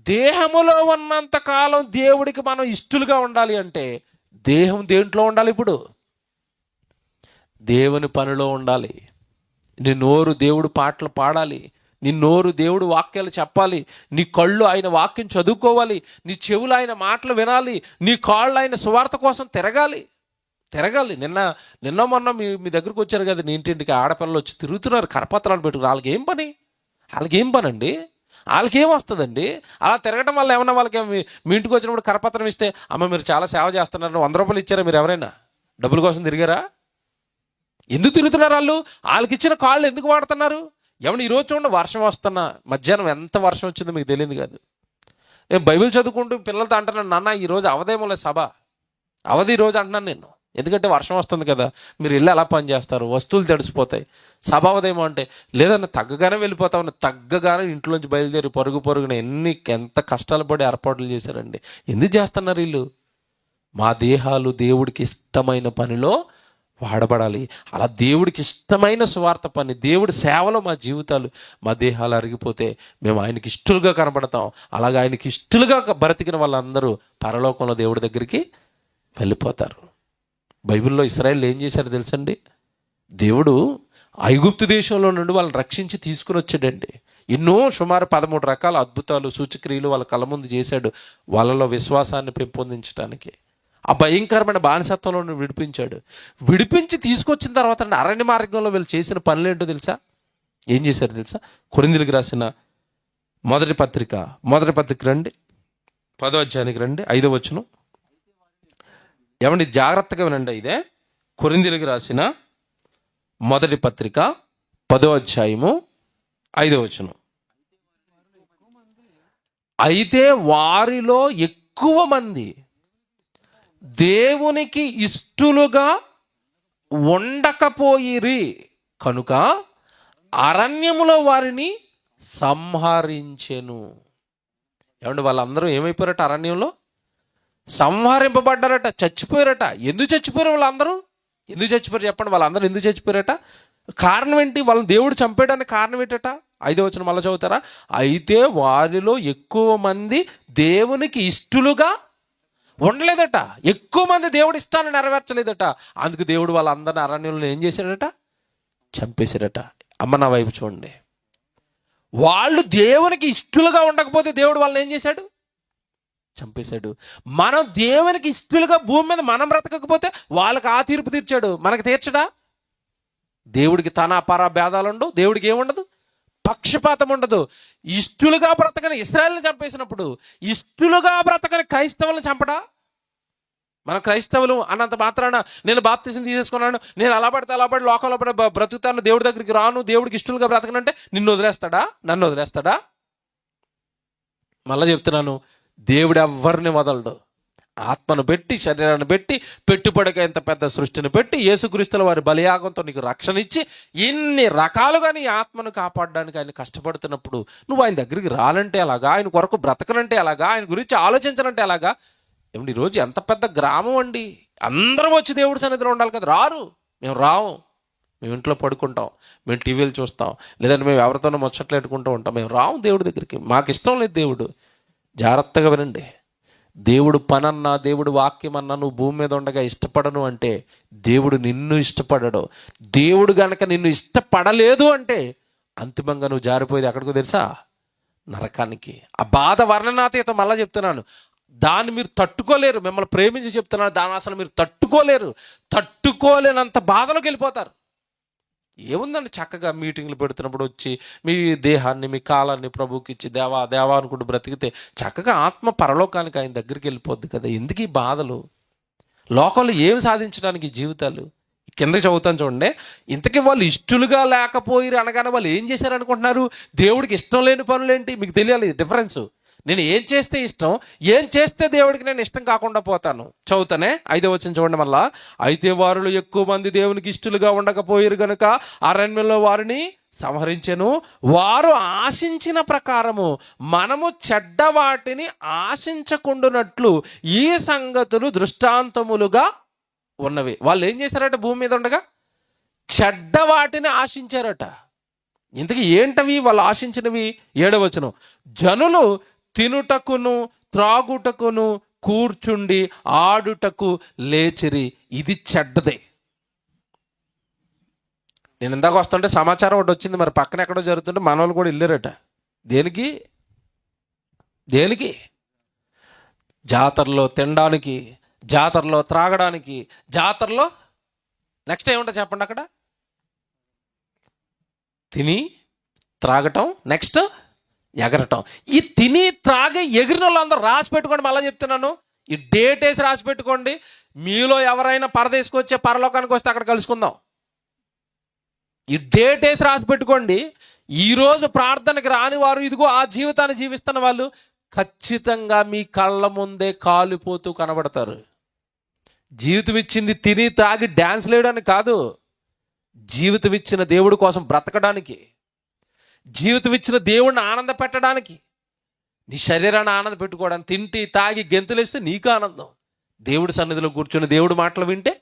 దేహములో ఉన్నంతకాలం దేవుడికి మనం ఇష్టులుగా ఉండాలి అంటే దేహం దేంట్లో ఉండాలి? ఇప్పుడు దేవుని పనిలో ఉండాలి. నీ నోరు దేవుడు పాటలు పాడాలి, నీ నోరు దేవుడు వాక్యాలు చెప్పాలి, నీ కళ్ళు ఆయన వాక్యం చదువుకోవాలి, నీ చెవులు ఆయన మాటలు వినాలి, నీ కాళ్ళు ఆయన సువార్త కోసం తిరగాలి. నిన్న మొన్న మీ దగ్గరకు వచ్చారు కదా, నీ ఇంటింటికి ఆడపిల్లలు వచ్చి తిరుగుతున్నారు కరపత్రాలు పెట్టుకుని. వాళ్ళకి ఏం పని అండి? వాళ్ళకేం వస్తుందండి? అలా తిరగటం వల్ల ఏమన్నా వాళ్ళకి మీ ఇంటికి వచ్చినప్పుడు కరపత్రం ఇస్తే, అమ్మ మీరు చాలా సేవ చేస్తున్నారు, 100 రూపాయలు ఇచ్చారా? మీరు ఎవరైనా డబ్బుల కోసం తిరిగారా? ఎందుకు తిరుగుతున్నారు? వాళ్ళకి ఇచ్చిన కాళ్ళు ఎందుకు వాడుతున్నారు? ఏమన్నా ఈరోజు చూడండి, వర్షం వస్తున్నా, మధ్యాహ్నం ఎంత వర్షం వచ్చిందో మీకు తెలియదు కాదు. నేను బైబిల్ చదువుకుంటూ పిల్లలతో అంటున్నాను, నాన్న ఈరోజు అవదేమో లేదు సభ, అవధి ఈరోజు అంటున్నాను నేను. ఎందుకంటే వర్షం వస్తుంది కదా, మీరు ఇల్లు ఎలా పని చేస్తారు, వస్తువులు తడిసిపోతాయి, సభ అవదేమో అంటే లేదన్న తగ్గగానే వెళ్ళిపోతామని తగ్గగానే ఇంట్లోంచి బయలుదేరి పరుగున ఎంత కష్టాలు పడి ఏర్పాట్లు చేశారండి. ఎందుకు చేస్తున్నారు వీళ్ళు? మా దేహాలు దేవుడికి ఇష్టమైన పనిలో వాడబడాలి. అలా దేవుడికి ఇష్టమైన సువార్త పని, దేవుడి సేవలో మా జీవితాలు, మా దేహాలు అరిగిపోతే మేము ఆయనకి ఇష్టలుగా కనబడతాం. అలాగే ఆయనకి ఇష్టలుగా బ్రతికిన వాళ్ళందరూ పరలోకంలో దేవుడి దగ్గరికి వెళ్ళిపోతారు. బైబిల్లో ఇశ్రాయేలు ఏం చేశారో తెలుసండి? దేవుడు ఐగుప్తు దేశంలో నుండి వాళ్ళని రక్షించి తీసుకుని వచ్చాడండి. ఎన్నో సుమారు 13 రకాల అద్భుతాలు సూచక్రియలు వాళ్ళ కళ్ళ ముందు చేశాడు, వాళ్ళలో విశ్వాసాన్ని పెంపొందించడానికి. ఆ భయంకరమైన బానిసత్వంలో విడిపించి తీసుకొచ్చిన తర్వాత అరణ్య మార్గంలో వీళ్ళు చేసిన పనులేంటో తెలుసా? ఏం చేశారు తెలుసా? కొరింథీయులకు రాసిన మొదటి పత్రిక రండి, 10వ అధ్యాయానికి రండి, 5వ వచనం. ఏమండి జాగ్రత్తగా వినండి. ఇదే కొరింథీయులకు రాసిన మొదటి పత్రిక 10వ అధ్యాయము 5వ వచనం. అయితే వారిలో ఎక్కువ మంది దేవునికి ఇష్టలుగా ఉండకపోయిరి కనుక అరణ్యములో వారిని సంహరించెను. ఏమంటే వాళ్ళందరూ ఏమైపోయారట? అరణ్యంలో సంహరింపబడ్డారట, చచ్చిపోయారట. ఎందుకు చచ్చిపోయారు వాళ్ళందరూ? ఎందుకు చచ్చిపోయారు చెప్పండి? వాళ్ళందరూ ఎందుకు చచ్చిపోయారట? కారణం ఏంటి? వాళ్ళని దేవుడు చంపేయడానికి కారణం ఏంటట? 5వ వచనం మళ్ళీ చదువుతారా? అయితే వారిలో ఎక్కువ మంది దేవునికి ఇష్టలుగా ఉండలేదట. ఎక్కువ మంది దేవుడి ఇష్టాన్ని నెరవేర్చలేదట. అందుకు దేవుడు వాళ్ళందరినీ అరణ్యంలో ఏం చేశాడట? చంపేశాడట. అమ్మ నా వైపు చూడండి. వాళ్ళు దేవునికి ఇష్టలుగా ఉండకపోతే దేవుడు వాళ్ళని ఏం చేశాడు? చంపేశాడు. మనం దేవునికి ఇష్టలుగా భూమి మీద మనం బ్రతకకపోతే వాళ్ళకి ఆ తీర్పు తీర్చాడు, మనకు తీర్చడా? దేవుడికి తన పర భేదాలు ఉండవు, దేవుడికి ఏముండదు, పక్షపాతం ఉండదు. ఇష్టలుగా బ్రతకని ఇశ్రాయేలుని చంపేసినప్పుడు ఇష్టలుగా బ్రతకని క్రైస్తవులను చంపడా? మన క్రైస్తవులు అన్నంత మాత్రాన నేను బాప్తిసం తీసేసుకున్నాను, నేను అలా పడితే లోకంలో పడి బ్రతుకుతాను, దేవుడి దగ్గరికి రాను, దేవుడికి ఇష్టలుగా బ్రతకనంటే నిన్ను వదిలేస్తాడా? నన్ను వదిలేస్తాడా? మళ్ళీ చెప్తున్నాను, దేవుడు ఎవరిని వదలడు. ఆత్మను పెట్టి, శరీరాన్ని పెట్టి, పెట్టుబడిక ఇంత పెద్ద సృష్టిని పెట్టి, యేసుక్రీస్తుల వారి బలియాగంతో నీకు రక్షణ ఇచ్చి ఇన్ని రకాలుగా నీ ఆత్మను కాపాడడానికి ఆయన కష్టపడుతున్నప్పుడు నువ్వు ఆయన దగ్గరికి రాలంటే అలాగా, ఆయన కొరకు బ్రతకనంటే అలాగా, ఆయన గురించి ఆలోచించాలంటే అలాగా. ఏమండి ఈరోజు ఎంత పెద్ద గ్రామం అండి, అందరం వచ్చి దేవుడి సన్నిధిలో ఉండాలి కదా. రారు, మేము రాము, మేము ఇంట్లో పడుకుంటాం, మేము టీవీలు చూస్తాం, లేదంటే మేము ఎవరితోనో ముచ్చట్లు పెట్టుకుంటూ ఉంటాం, మేము రాము దేవుడి దగ్గరికి. మాకు ఇష్టం లేదు దేవుడు. జాగ్రత్తగా వినండి, దేవుడు పనన్నా దేవుడు వాక్యం అన్నా నువ్వు భూమి మీద ఉండగా ఇష్టపడను అంటే దేవుడు నిన్ను ఇష్టపడడు. దేవుడు గనక నిన్ను ఇష్టపడలేదు అంటే అంతిమంగా నువ్వు జారిపోయేది ఎక్కడికో తెలుసా? నరకానికి. ఆ బాధ వర్ణనాతీతం. మళ్ళా చెప్తున్నాను, దాన్ని మీరు తట్టుకోలేరు. మిమ్మల్ని ప్రేమించి చెప్తున్నాను, దాన్ని అసలు మీరు తట్టుకోలేరు. తట్టుకోలేనంత బాధలోకి వెళ్ళిపోతారు. ఏముందండి, చక్కగా మీటింగ్లు పెడుతున్నప్పుడు వచ్చి మీ దేహాన్ని మీ కాలాన్ని ప్రభువుకి ఇచ్చి దేవా దేవా అనుకుంటూ బ్రతికితే చక్కగా ఆత్మ పరలోకానికి ఆయన దగ్గరికి వెళ్ళిపోద్ది కదా. ఎందుకు ఈ బాధలు? లోకంలో ఏం సాధించడానికి ఈ జీవితాలు? కిందకి చదువుతాను చూడండి. ఇంతకీ వాళ్ళు ఇష్టలుగా లేకపోయిరు అనగానే వాళ్ళు ఏం చేశారు అనుకుంటున్నారు? దేవుడికి ఇష్టం లేని పనులేంటి? మీకు తెలియాలి డిఫరెన్స్. నేను ఏం చేస్తే ఇష్టం, ఏం చేస్తే దేవుడికి నేను ఇష్టం కాకుండా పోతాను. చదువుతానే 5వ వచనం చూడండి మళ్ళా. అయితే వారిలో ఎక్కువ మంది దేవునికి ఇష్టలుగా ఉండకపోయారు గనుక అరణ్యంలో వారిని సంహరించెను. వారు ఆశించిన ప్రకారము మనము చెడ్డ వాటిని ఆశించకుండానట్లు ఈ సంగతులు దృష్టాంతములుగా ఉన్నవి. వాళ్ళు ఏం చేశారట? భూమి మీద ఉండగా చెడ్డ వాటిని ఆశించారట. ఇంతకీ ఏంటవి వాళ్ళు ఆశించినవి? 7వ వచనం. జనులు తినుటకును త్రాగుటకును కూర్చుండి ఆడుటకు లేచిరి. ఇది చెడ్డదే. నేను ఇందాక వస్తుంటే సమాచారం ఒకటి వచ్చింది, మరి పక్కన ఎక్కడో జరుగుతుంటే మన వాళ్ళు కూడా వెళ్ళారట. దేనికి? దేనికి? జాతరలో తినడానికి, జాతరలో త్రాగడానికి, జాతరలో నెక్స్ట్ ఏముంటో చెప్పండి. అక్కడ తిని త్రాగటం, నెక్స్ట్ ఎగరటం. ఈ తిని త్రాగి ఎగిరిన వాళ్ళందరూ రాసి పెట్టుకోండి. మళ్ళీ చెప్తున్నాను, ఈ డేట్ వేసి రాసి పెట్టుకోండి. మీలో ఎవరైనా పరదేశుకొచ్చే పరలోకానికి వస్తే అక్కడ కలుసుకుందాం. ఈ డేట్ వేసి రాసి పెట్టుకోండి. ఈరోజు ప్రార్థనకి రాని వారు ఇదిగో ఆ జీవితాన్ని జీవిస్తున్న వాళ్ళు ఖచ్చితంగా మీ కళ్ళ ముందే కాలిపోతూ కనబడతారు. జీవితం ఇచ్చింది తిని తాగి డ్యాన్స్ వేయడానికి కాదు, జీవితం ఇచ్చిన దేవుడి కోసం బ్రతకడానికి, జీవితం ఇచ్చిన దేవుడిని ఆనంద పెట్టడానికి, నీ శరీరాన్ని ఆనంద పెట్టుకోవడానికి. తింటి తాగి గెంతులేస్తే నీకు ఆనందం. దేవుడి సన్నిధిలో కూర్చొని దేవుడి మాటలు వింటే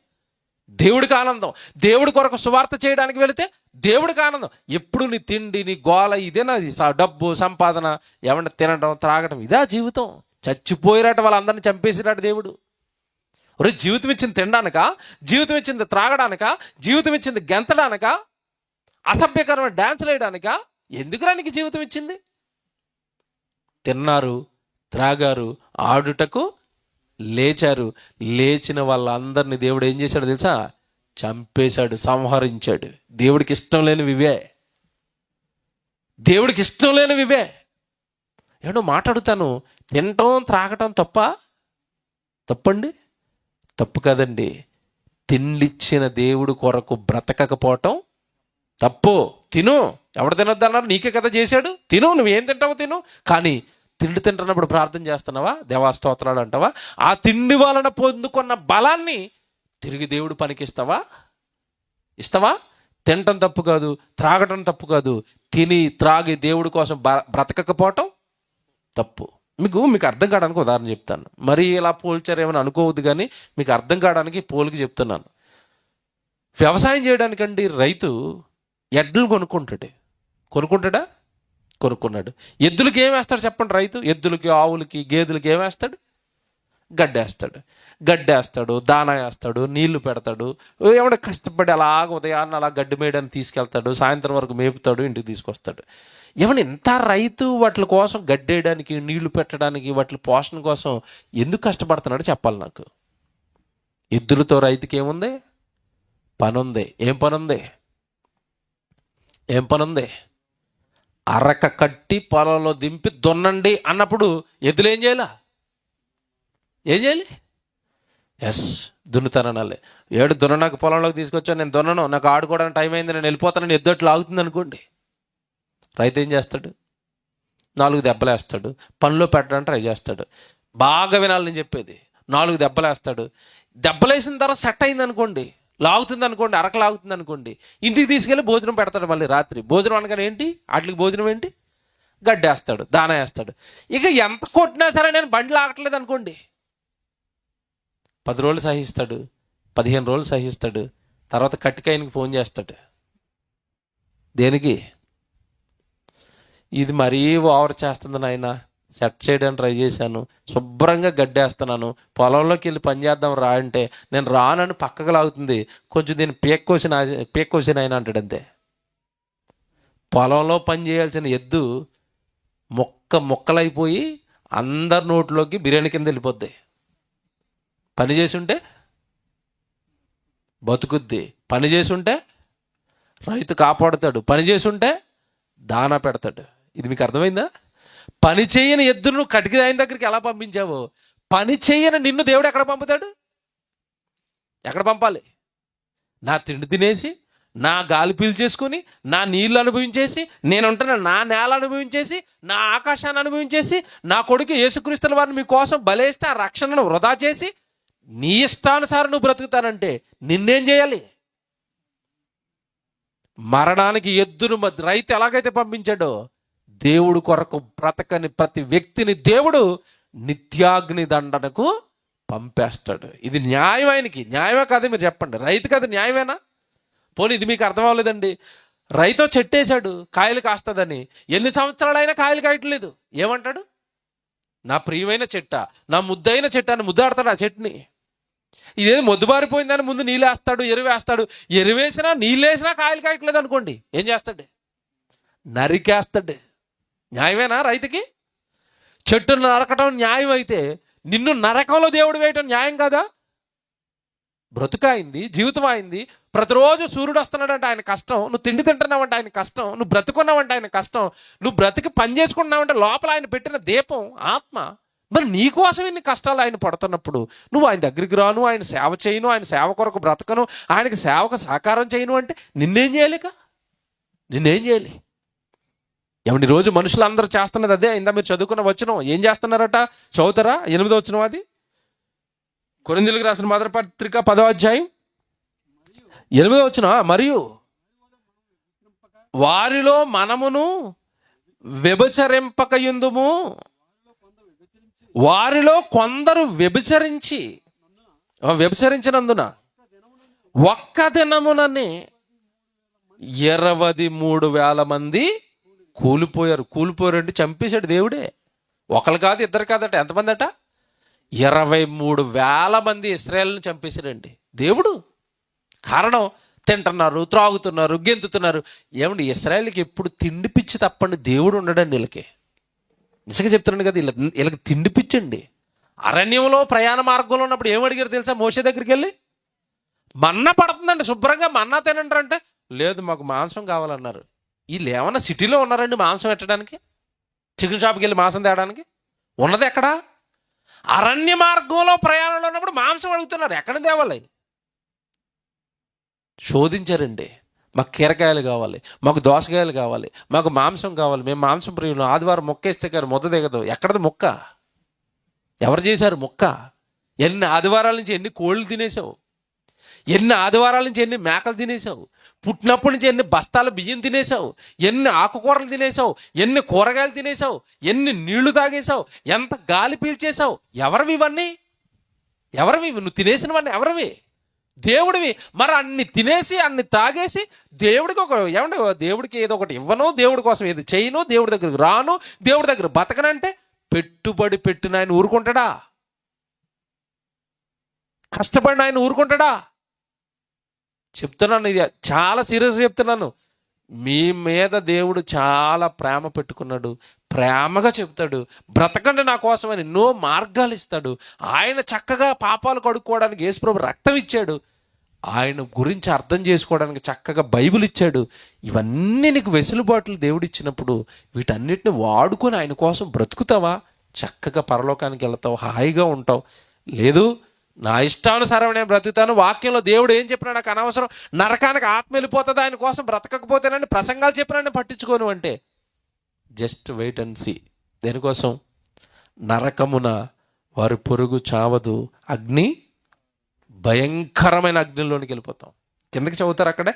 దేవుడికి ఆనందం. దేవుడి కొరకు సువార్త చేయడానికి వెళితే దేవుడికి ఆనందం. ఎప్పుడు నీ తిండి నీ గోల ఇదేనా? డబ్బు సంపాదన, ఏమన్నా తినడం త్రాగడం, ఇదా జీవితం? చచ్చిపోయినట్టు వాళ్ళందరినీ చంపేసినట్టు దేవుడు. ఒరే, జీవితం ఇచ్చింది తినడానికా? జీవితం ఇచ్చింది త్రాగడానికా? జీవితం ఇచ్చింది గెంతడానికా? అసభ్యకరమైన డ్యాన్సులు వేయడానికా? ఎందుకురా నీకు జీవితం ఇచ్చింది? తిన్నారు, త్రాగారు, ఆడుటకు లేచారు. లేచిన వాళ్ళందరినీ దేవుడు ఏం చేశాడు తెలుసా? చంపేశాడు, సంహరించాడు. దేవుడికి ఇష్టం లేనివి ఇవే. దేవుడికి ఇష్టం లేనివి ఇవే. ఏమో మాట్లాడుతాను, తినటం త్రాగటం తప్పండి? తప్పు కదండి. తిండిచ్చిన దేవుడు కొరకు బ్రతకకపోవటం తప్పు. తిను, ఎవడు తినొద్దు అన్నారు? నీకే కదా చేశాడు. తిను, నువ్వేం తింటావో తిను. కానీ తిండి తింటున్నప్పుడు ప్రార్థన చేస్తున్నావా? దేవా స్తోత్రాలు అంటావా? ఆ తిండి వలన పొందుకున్న బలాన్ని తిరిగి దేవుడు పనికిస్తావా? ఇస్తావా? తినటం తప్పు కాదు, త్రాగటం తప్పు కాదు. తిని త్రాగి దేవుడి కోసం బ్రతకకపోవటం తప్పు. మీకు అర్థం కావడానికి ఉదాహరణ చెప్తాను. మరి ఇలా పోల్చారేమని అనుకోవద్దు, కానీ మీకు అర్థం కావడానికి పోలికి చెప్తున్నాను. వ్యవసాయం చేయడానికండి రైతు ఎడ్లు కొనుక్కుంటాడా? కొనుక్కున్నాడు. ఎద్దులకి ఏం వేస్తాడు చెప్పండి? రైతు ఎద్దులకి, ఆవులకి, గేదెలకి ఏం వేస్తాడు? గడ్డేస్తాడు, దానా వేస్తాడు, నీళ్లు పెడతాడు. ఏమన్నా కష్టపడి అలాగ ఉదయాన్ని అలా గడ్డి మేయడానికి తీసుకెళ్తాడు, సాయంత్రం వరకు మేపుతాడు, ఇంటికి తీసుకొస్తాడు. ఏమన్నా ఇంత రైతు వాటి కోసం గడ్డేయడానికి, నీళ్లు పెట్టడానికి, వాటి పోషణ కోసం ఎందుకు కష్టపడుతున్నాడు చెప్పాలి నాకు. ఎద్దులతో రైతుకి ఏముంది? పనుంది. ఏం పనుంది? అరక కట్టి పొలంలో దింపి దున్నండి అన్నప్పుడు ఎద్దులు ఏం చేయాలి? ఎస్, దున్నుతాననాలి. దున్ననాకు పొలంలోకి తీసుకొచ్చాను, నేను దున్నను, నాకు ఆడుకోవడానికి టైం అయింది, నేను వెళ్ళిపోతానని ఎద్దట్లు ఆగుతుంది అనుకోండి. రైతు ఏం చేస్తాడు? 4 దెబ్బలేస్తాడు, పనిలో పెట్టడానికి ట్రై చేస్తాడు. బాగా వినాలి నేను చెప్పేది. 4 దెబ్బలేస్తాడు. దెబ్బలేసిన తర్వాత సెట్ అయింది అనుకోండి, లాగుతుంది అనుకోండి, అరక లాగుతుంది అనుకోండి, ఇంటికి తీసుకెళ్ళి భోజనం పెడతాడు. మళ్ళీ రాత్రి భోజనం అనగానే ఏంటి? వాటికి భోజనం ఏంటి? గడ్డేస్తాడు, దానా వేస్తాడు. ఇక ఎంత కొట్టినా సరే నేను బండి లాగట్లేదు అనుకోండి, 10 రోజులు సహిస్తాడు, 15 రోజులు సహిస్తాడు. తర్వాత కట్టికాయనికి ఫోన్ చేస్తాడు. దేనికి? ఇది మరీ ఓవర్ చేస్తుంది నాయన, సెట్ చేయడానికి ట్రై చేశాను, శుభ్రంగా గడ్డేస్తున్నాను, పొలంలోకి వెళ్ళి పని చేద్దాం రా అంటే నేను రానని పక్కకు లాగుతుంది. కొంచెం దీన్ని పీక్కోసిన ఆయన అంటాడు అంతే. పొలంలో పని చేయాల్సిన ఎద్దు ముక్కలైపోయి అందరి నోట్లోకి బిర్యానీ కింద వెళ్ళిపోద్ది. పని చేసుంటే బతుకుద్ది, పని చేసుంటే రైతు కాపాడుతాడు, పని చేసుంటే దానా పెడతాడు. ఇది మీకు అర్థమైందా? పని చేయని ఎద్దును కటికి ఆయన దగ్గరికి ఎలా పంపించావో, పని చేయని నిన్ను దేవుడు ఎక్కడ పంపుతాడు? ఎక్కడ పంపాలి? నా తిండి తినేసి, నా గాలి పీల్చేసుకొని, నా నీళ్ళు అనుభవించేసి, నేనుంటున్న నా నేల అనుభవించేసి, నా ఆకాశాన్ని అనుభవించేసి, నా కొడుకు యేసుక్రీస్తుల వారిని మీకోసం బలేస్తే ఆ రక్షణను వృధా చేసి నీ ఇష్టానుసారం నువ్వు బ్రతుకుతానంటే నిన్నేం చేయాలి? మరణానికి ఎద్దును రైతు ఎలాగైతే పంపించాడో, దేవుడు కొరకు బ్రతకని ప్రతి వ్యక్తిని దేవుడు నిత్యాగ్ని దండనకు పంపేస్తాడు. ఇది న్యాయం. ఆయనకి న్యాయమే కాదు? మీరు చెప్పండి, రైతుకి అది న్యాయమేనా? పోనీ ఇది మీకు అర్థం అవ్వలేదండి. రైతు చెట్టేశాడు కాయలు కాస్తుందని, ఎన్ని సంవత్సరాలైనా కాయలు కాయట్లేదు. ఏమంటాడు? నా ప్రియమైన చెట్ట, నా ముద్దైన చెట్ట అని ముద్దాడతాడు ఆ చెట్టుని. ఇదేది మొద్దుబారిపోయిందని ముందు నీళ్ళు వేస్తాడు, ఎరువేస్తాడు. ఎరువేసినా నీళ్ళేసినా కాయలు కాయట్లేదు అనుకోండి, ఏం చేస్తాడు? నరికేస్తాడు. న్యాయమేనా రైతుకి? చెట్టును నరకటం న్యాయం అయితే నిన్ను నరకంలో దేవుడు వేయటం న్యాయం కాదా? బ్రతుకైంది, జీవితం అయింది. ప్రతిరోజు సూర్యుడు వస్తున్నాడంటే ఆయన కష్టం, నువ్వు తిండి తింటున్నావంటే ఆయన కష్టం, నువ్వు బ్రతుకున్నావంటే ఆయన కష్టం, నువ్వు బ్రతికి పని చేసుకుంటున్నావంటే లోపల ఆయన పెట్టిన దీపం ఆత్మ. మరి నీకోసం ఇన్ని కష్టాలు ఆయన పడుతున్నప్పుడు నువ్వు ఆయన దగ్గరికి రాను, ఆయన సేవ చేయను, ఆయన సేవ కొరకు బ్రతకను, ఆయనకి సేవకు సహకారం చేయను అంటే నిన్నేం చేయాలిక? నిన్నేం చేయాలి? ఏమండి, రోజు మనుషులందరూ చేస్తున్నది అదే. ఇందా మీరు చదువుకున్న వచనం ఏం చేస్తున్నారట? చదువుతారా? 8వ వచనం, అది కొరింథీయులకు రాసిన మొదటి పత్రిక 10వ అధ్యాయం 8వ వచనం. మరియు వారిలో మనమును వ్యభిచరింపకయుందుము, వారిలో కొందరు వ్యభిచరించినందున ఒక్క దినముననే 23,000 మంది కూలిపోయారు. కూలిపోయారంటే చంపేశాడు దేవుడే. ఒకరు కాదు, ఇద్దరు కాదట. ఎంతమంది అట? 23,000 మంది ఇశ్రాయేలును చంపేశాడండి దేవుడు. కారణం, తింటున్నారు, త్రాగుతున్నారు, గెంతుతున్నారు. ఏమండి, ఇశ్రాయేలుకి ఎప్పుడు తిండి పిచ్చి తప్పండి దేవుడు ఉండడండి వీళ్ళకి. నిజంగా చెప్తున్నాను కదా, వీళ్ళకి తిండి పిచ్చండి. అరణ్యంలో ప్రయాణ మార్గంలో ఉన్నప్పుడు ఏమడిగారు తెలుసా? మోషే దగ్గరికి వెళ్ళి మన్నా పడుతుందండి, శుభ్రంగా మన్నా తినంటారు అంటే, లేదు మాకు మాంసం కావాలన్నారు. వీళ్ళు ఏమన్నా సిటీలో ఉన్నారండి మాంసం పెట్టడానికి? చికెన్ షాప్కి వెళ్ళి మాంసం తేయడానికి? ఉన్నది ఎక్కడా? అరణ్య మార్గంలో ప్రయాణంలో ఉన్నప్పుడు మాంసం అడుగుతున్నారు. ఎక్కడ తేవాలి? శోధించారండి. మాకు కీరకాయలు కావాలి, మాకు దోసకాయలు కావాలి, మాకు మాంసం కావాలి, మేము మాంసం ప్రియులు. ఆదివారం మొక్కేస్తే గారు ముద్ద దిగదు. ఎక్కడది మొక్క? ఎవరు చేశారు మొక్క? ఎన్ని ఆదివారాల నుంచి ఎన్ని కోళ్ళు తినేసావు? ఎన్ని ఆదివారాల నుంచి ఎన్ని మేకలు తినేసావు? పుట్టినప్పటి నుంచి ఎన్ని బస్తాల బియ్యం తినేసావు? ఎన్ని ఆకుకూరలు తినేసావు? ఎన్ని కూరగాయలు తినేసావు? ఎన్ని నీళ్లు తాగేసావు? ఎంత గాలి పీల్చేసావు? ఎవరివి ఇవన్నీ? ఎవరివి? నువ్వు తినేసినవన్నీ ఎవరివి? దేవుడివి. మరి అన్ని తినేసి అన్ని తాగేసి దేవుడికి దేవుడికి ఏదో ఒకటి ఇవ్వను, దేవుడి కోసం ఏది చేయను, దేవుడి దగ్గరికి రాను, దేవుడి దగ్గర బతకనంటే పెట్టుబడి పెట్టిన ఆయన ఊరుకుంటాడా? కష్టపడిన ఆయన ఊరుకుంటాడా? చెప్తున్నాను, ఇది చాలా సీరియస్గా చెప్తున్నాను. మీ మీద దేవుడు చాలా ప్రేమ పెట్టుకున్నాడు. ప్రేమగా చెప్తాడు, బ్రతకండి నా కోసం అని ఎన్నో మార్గాలు ఇస్తాడు. ఆయన చక్కగా పాపాలు కడుక్కోవడానికి యేసుప్రభు రక్తం ఇచ్చాడు. ఆయన గురించి అర్థం చేసుకోవడానికి చక్కగా బైబిల్ ఇచ్చాడు. ఇవన్నీ నీకు వెసులుబాట్లు దేవుడు ఇచ్చినప్పుడు వీటన్నిటిని వాడుకొని ఆయన కోసం బ్రతుకుతావా? చక్కగా పరలోకానికి వెళ్తావు, హాయిగా ఉంటావు. లేదు, నా ఇష్టానుసారం నేను బ్రతుకుతాను, వాక్యంలో దేవుడు ఏం చెప్పినా నాకు అనవసరం, నరకానికి ఆత్మ వెళ్ళిపోతుంది ఆయన కోసం బ్రతకకపోతేనని ప్రసంగాలు చెప్పినా నేను పట్టించుకోను అంటే జస్ట్ వెయిట్ అండ్ సీ. దేనికోసం? నరకమున వారి పొరుగు చావదు, అగ్ని భయంకరమైన అగ్నిలోనికి వెళ్ళిపోతాం. కిందకి చదువుతారు, అక్కడ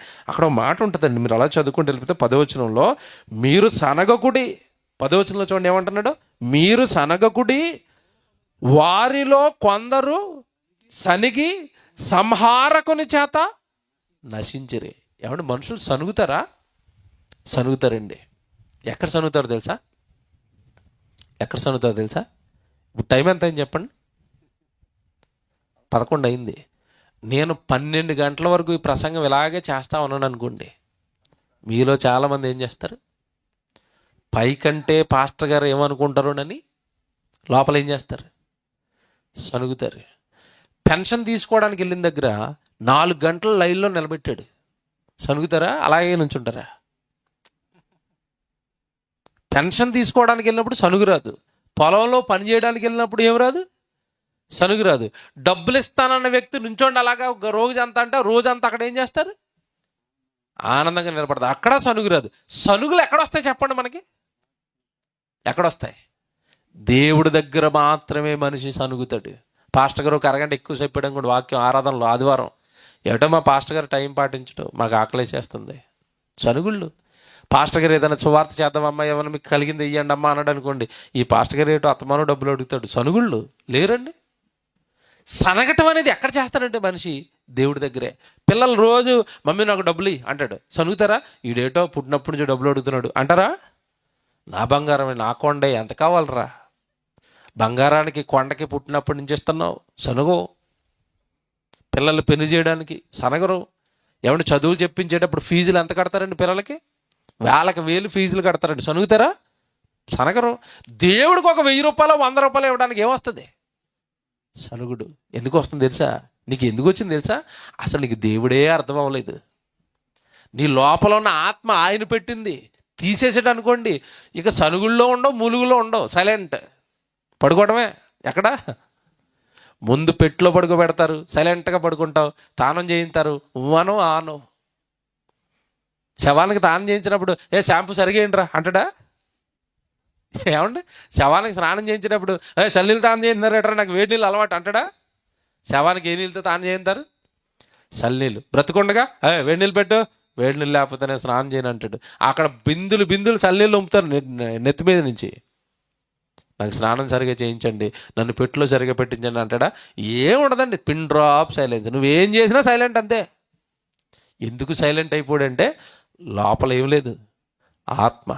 ఒక మాట ఉంటుందండి, మీరు అలా చదువుకుంటూ వెళ్ళిపోతే 10వ వచనంలో మీరు సనగకుడి. 10వ వచనంలో చూడండి ఏమంటున్నాడు? మీరు సనగకుడి, వారిలో కొందరు సనిగి సంహారకుని చేత నశించిరి. ఏమంటే మనుషులు సనుగుతారా? సనుగుతారండి. ఎక్కడ సనుగుతారు తెలుసా? ఎక్కడ సనుగుతుందో తెలుసా? ఇప్పుడు టైం ఎంత అయింది చెప్పండి? 11 అయింది. నేను 12 గంటల వరకు ఈ ప్రసంగం ఇలాగే చేస్తా ఉన్నాను అనుకోండి, మీలో చాలామంది ఏం చేస్తారు? పైకంటే పాస్టర్ గారు ఏమనుకుంటారోనని లోపల ఏం చేస్తారు? సనుగుతారు. పెన్షన్ తీసుకోవడానికి వెళ్ళిన దగ్గర 4 గంటల లైన్లో నిలబెట్టాడు, సనుగుతారా? అలాగే నుంచుంటారా? పెన్షన్ తీసుకోవడానికి వెళ్ళినప్పుడు సనుగు రాదు. పొలంలో పని చేయడానికి వెళ్ళినప్పుడు ఏం రాదు? సనుగు రాదు. డబ్బులు ఇస్తానన్న వ్యక్తి నుంచోండి అలాగా రోజంతా అంటే రోజంతా అక్కడ ఏం చేస్తారు? ఆనందంగా నిలబడతారు. అక్కడ సనుగు రాదు. సనుగులు ఎక్కడొస్తాయి చెప్పండి మనకి? ఎక్కడొస్తాయి? దేవుడి దగ్గర మాత్రమే మనిషి సనుగుతాడు. పాస్టర్ గారు ఒక అరగంట ఎక్కువ చెప్పడం కూడా వాక్యం ఆరాధనలో ఆదివారం ఏటో మా పాస్టర్ గారు టైం పాటించడం మాకు ఆకలేసేస్తుంది. సనుగుళ్ళు. పాస్టర్ గారు ఏదైనా సువార్త చేద్దామమ్మా, ఏమైనా మీకు కలిగింది ఇయ్యండి అమ్మా అన్నాడు అనుకోండి, ఈ పాస్టర్ గారు ఏటో అత్తమాను డబ్బులు అడుగుతాడు. సనుగుళ్ళు లేరండి. సనగటం అనేది ఎక్కడ చేస్తాడంటే మనిషి దేవుడి దగ్గరే. పిల్లలు రోజు మమ్మీ నాకు డబ్బులు ఇయ్యి అంటాడు, సనుగుతారా? ఈడేటో పుట్టినప్పటి నుంచి డబ్బులు అడుగుతున్నాడు అంటారా? నా బంగారమే, నా కొండే, ఎంత కావాలరా? బంగారానికి కొండకి పుట్టినప్పటి నుంచి ఇస్తున్నావు, సనుగు. పిల్లలు పెళ్లి చేయడానికి సనగరు. ఏమంటే చదువులు చెప్పించేటప్పుడు ఫీజులు ఎంత కడతారండి పిల్లలకి? వేలకు వేలు ఫీజులు కడతారండి, సనుగుతారా? సనగరు. దేవుడికి ఒక 1000 రూపాయలు 100 రూపాయలు ఇవ్వడానికి ఏమొస్తుంది? సనుగుడు. ఎందుకు వస్తుంది తెలుసా? నీకు ఎందుకు వచ్చింది తెలుసా? అసలు నీకు దేవుడే అర్థం అవ్వలేదు. నీ లోపల ఉన్న ఆత్మ ఆయన పెట్టింది, తీసేసాడు అనుకోండి, ఇక సనుగుల్లో ఉండవు, మూలుగులో ఉండవు, సైలెంట్ పడుకోవడమే. ఎక్కడ? ముందు పెట్టులో పడుకోబెడతారు, సైలెంట్గా పడుకుంటావు. తానం చేయిస్తారు, ఉవ్వను ఆను. శవానికి తానం చేయించినప్పుడు షాంపూ సరిగేయండిరా అంటాడా? ఏమండి? శవానికి స్నానం చేయించినప్పుడు చల్లనీళ్ళు తానం చేయించారు, నాకు వేడి నీళ్ళు అలవాటు అంటాడా? శవానికి ఏ నీళ్ళతో తానం చేయించారు? చల్లనీళ్ళు. బ్రతుకుండగా వేడి నీళ్ళు పెట్టు, వేడి నీళ్ళు లేకపోతే నేను స్నానం చేయను అంటాడు. అక్కడ బిందులు బిందులు చల్లనీళ్ళు ఉంపుతారు నెత్తి మీద నుంచి. నాకు స్నానం సరిగా చేయించండి, నన్ను పెట్టులో సరిగా పెట్టించండి అంటాడా? ఏముండదండి, పిన్ డ్రాప్ సైలెన్స్. నువ్వేం చేసినా సైలెంట్ అంతే. ఎందుకు సైలెంట్ అయిపోయాడంటే లోపల ఏం లేదు, ఆత్మ.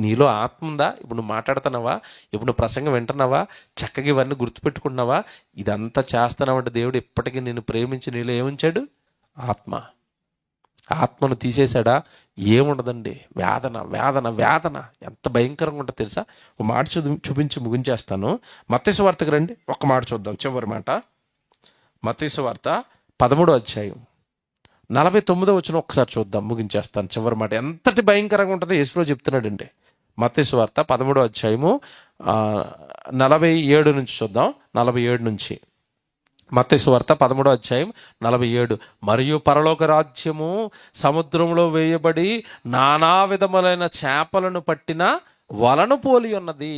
నీలో ఆత్మ ఉందా? ఇప్పుడు నువ్వు మాట్లాడుతున్నావా? ఇప్పుడు నువ్వు ప్రసంగం వింటున్నావా? చక్కగా ఇవన్నీ గుర్తుపెట్టుకుంటున్నావా? ఇదంతా చేస్తున్నావంటే దేవుడు ఇప్పటికీ నిన్ను ప్రేమించి నీలో ఏముంచాడు? ఆత్మ. ఆత్మను తీసేశాడా? ఏముండదండి. వేదన వేదన వేదన ఎంత భయంకరంగా ఉంటుందో తెలుసా? ఒక మాట చూపించి ముగించేస్తాను. మత్తయి సువార్తకు రండి, ఒక్క మాట చూద్దాం, చివరి మాట. మత్తయి సువార్త 13వ అధ్యాయం 49వ వచనం ఒక్కసారి చూద్దాం, ముగించేస్తాను. చివరి మాట ఎంతటి భయంకరంగా ఉంటుందో యేసుప్రభువు చెప్తున్నాడండి. మత్తయి సువార్త 13వ అధ్యాయము 47 నుంచి చూద్దాం. 47 నుంచి మత్తయి సువార్త 13వ అధ్యాయం 47. మరియు పరలోక రాజ్యము సముద్రంలో వేయబడి నానా విధములైన చేపలను పట్టిన వలను పోలి ఉన్నది.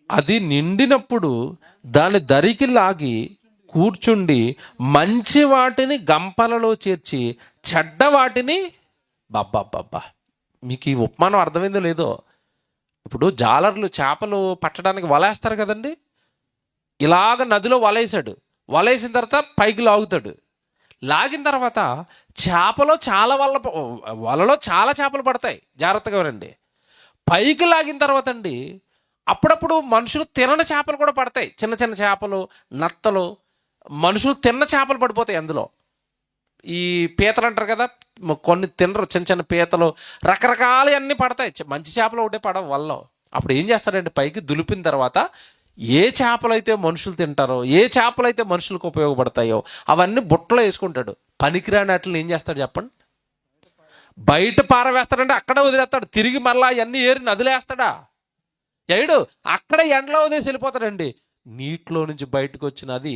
అది నిండినప్పుడు దాని దరికి లాగి కూర్చుండి మంచి వాటిని గంపలలో చేర్చి చెడ్డ వాటిని బాబ్బా. మీకు ఈ ఉపమానం అర్థమైందో లేదో? ఇప్పుడు జాలర్లు చేపలు పట్టడానికి వలేస్తారు కదండి. ఇలాగ నదిలో వలేసాడు, వలేసిన తర్వాత పైకి లాగుతాడు. లాగిన తర్వాత వలలో చాలా చేపలు పడతాయి, జాగ్రత్తగా వినండి. పైకి లాగిన తర్వాత అండి అప్పుడప్పుడు మనుషులు తినని చేపలు కూడా పడతాయి. చిన్న చిన్న చేపలు, నత్తలు, మనుషులు తిన్న చేపలు పడిపోతాయి అందులో. ఈ పీతలు అంటారు కదా, కొన్ని తినరు, చిన్న చిన్న పీతలు, రకరకాలు అన్నీ పడతాయి. మంచి చేపలు ఒకటే పడవు వల్ల. అప్పుడు ఏం చేస్తారంటే పైకి దులిపిన తర్వాత ఏ చేపలు అయితే మనుషులు తింటారో, ఏ చేపలు అయితే మనుషులకు ఉపయోగపడతాయో అవన్నీ బుట్టలో వేసుకుంటాడు. పనికిరాని వాటిని ఏం చేస్తాడు చెప్పండి? బయట పారవేస్తాడంటే అక్కడ వదిలేస్తాడు. తిరిగి మళ్ళీ అవన్నీ ఏరి నదిలేస్తాడా? ఏడు అక్కడ ఎండలో వదిలేసి వెళ్ళిపోతాడండి. నీటిలో నుంచి బయటకు వచ్చినది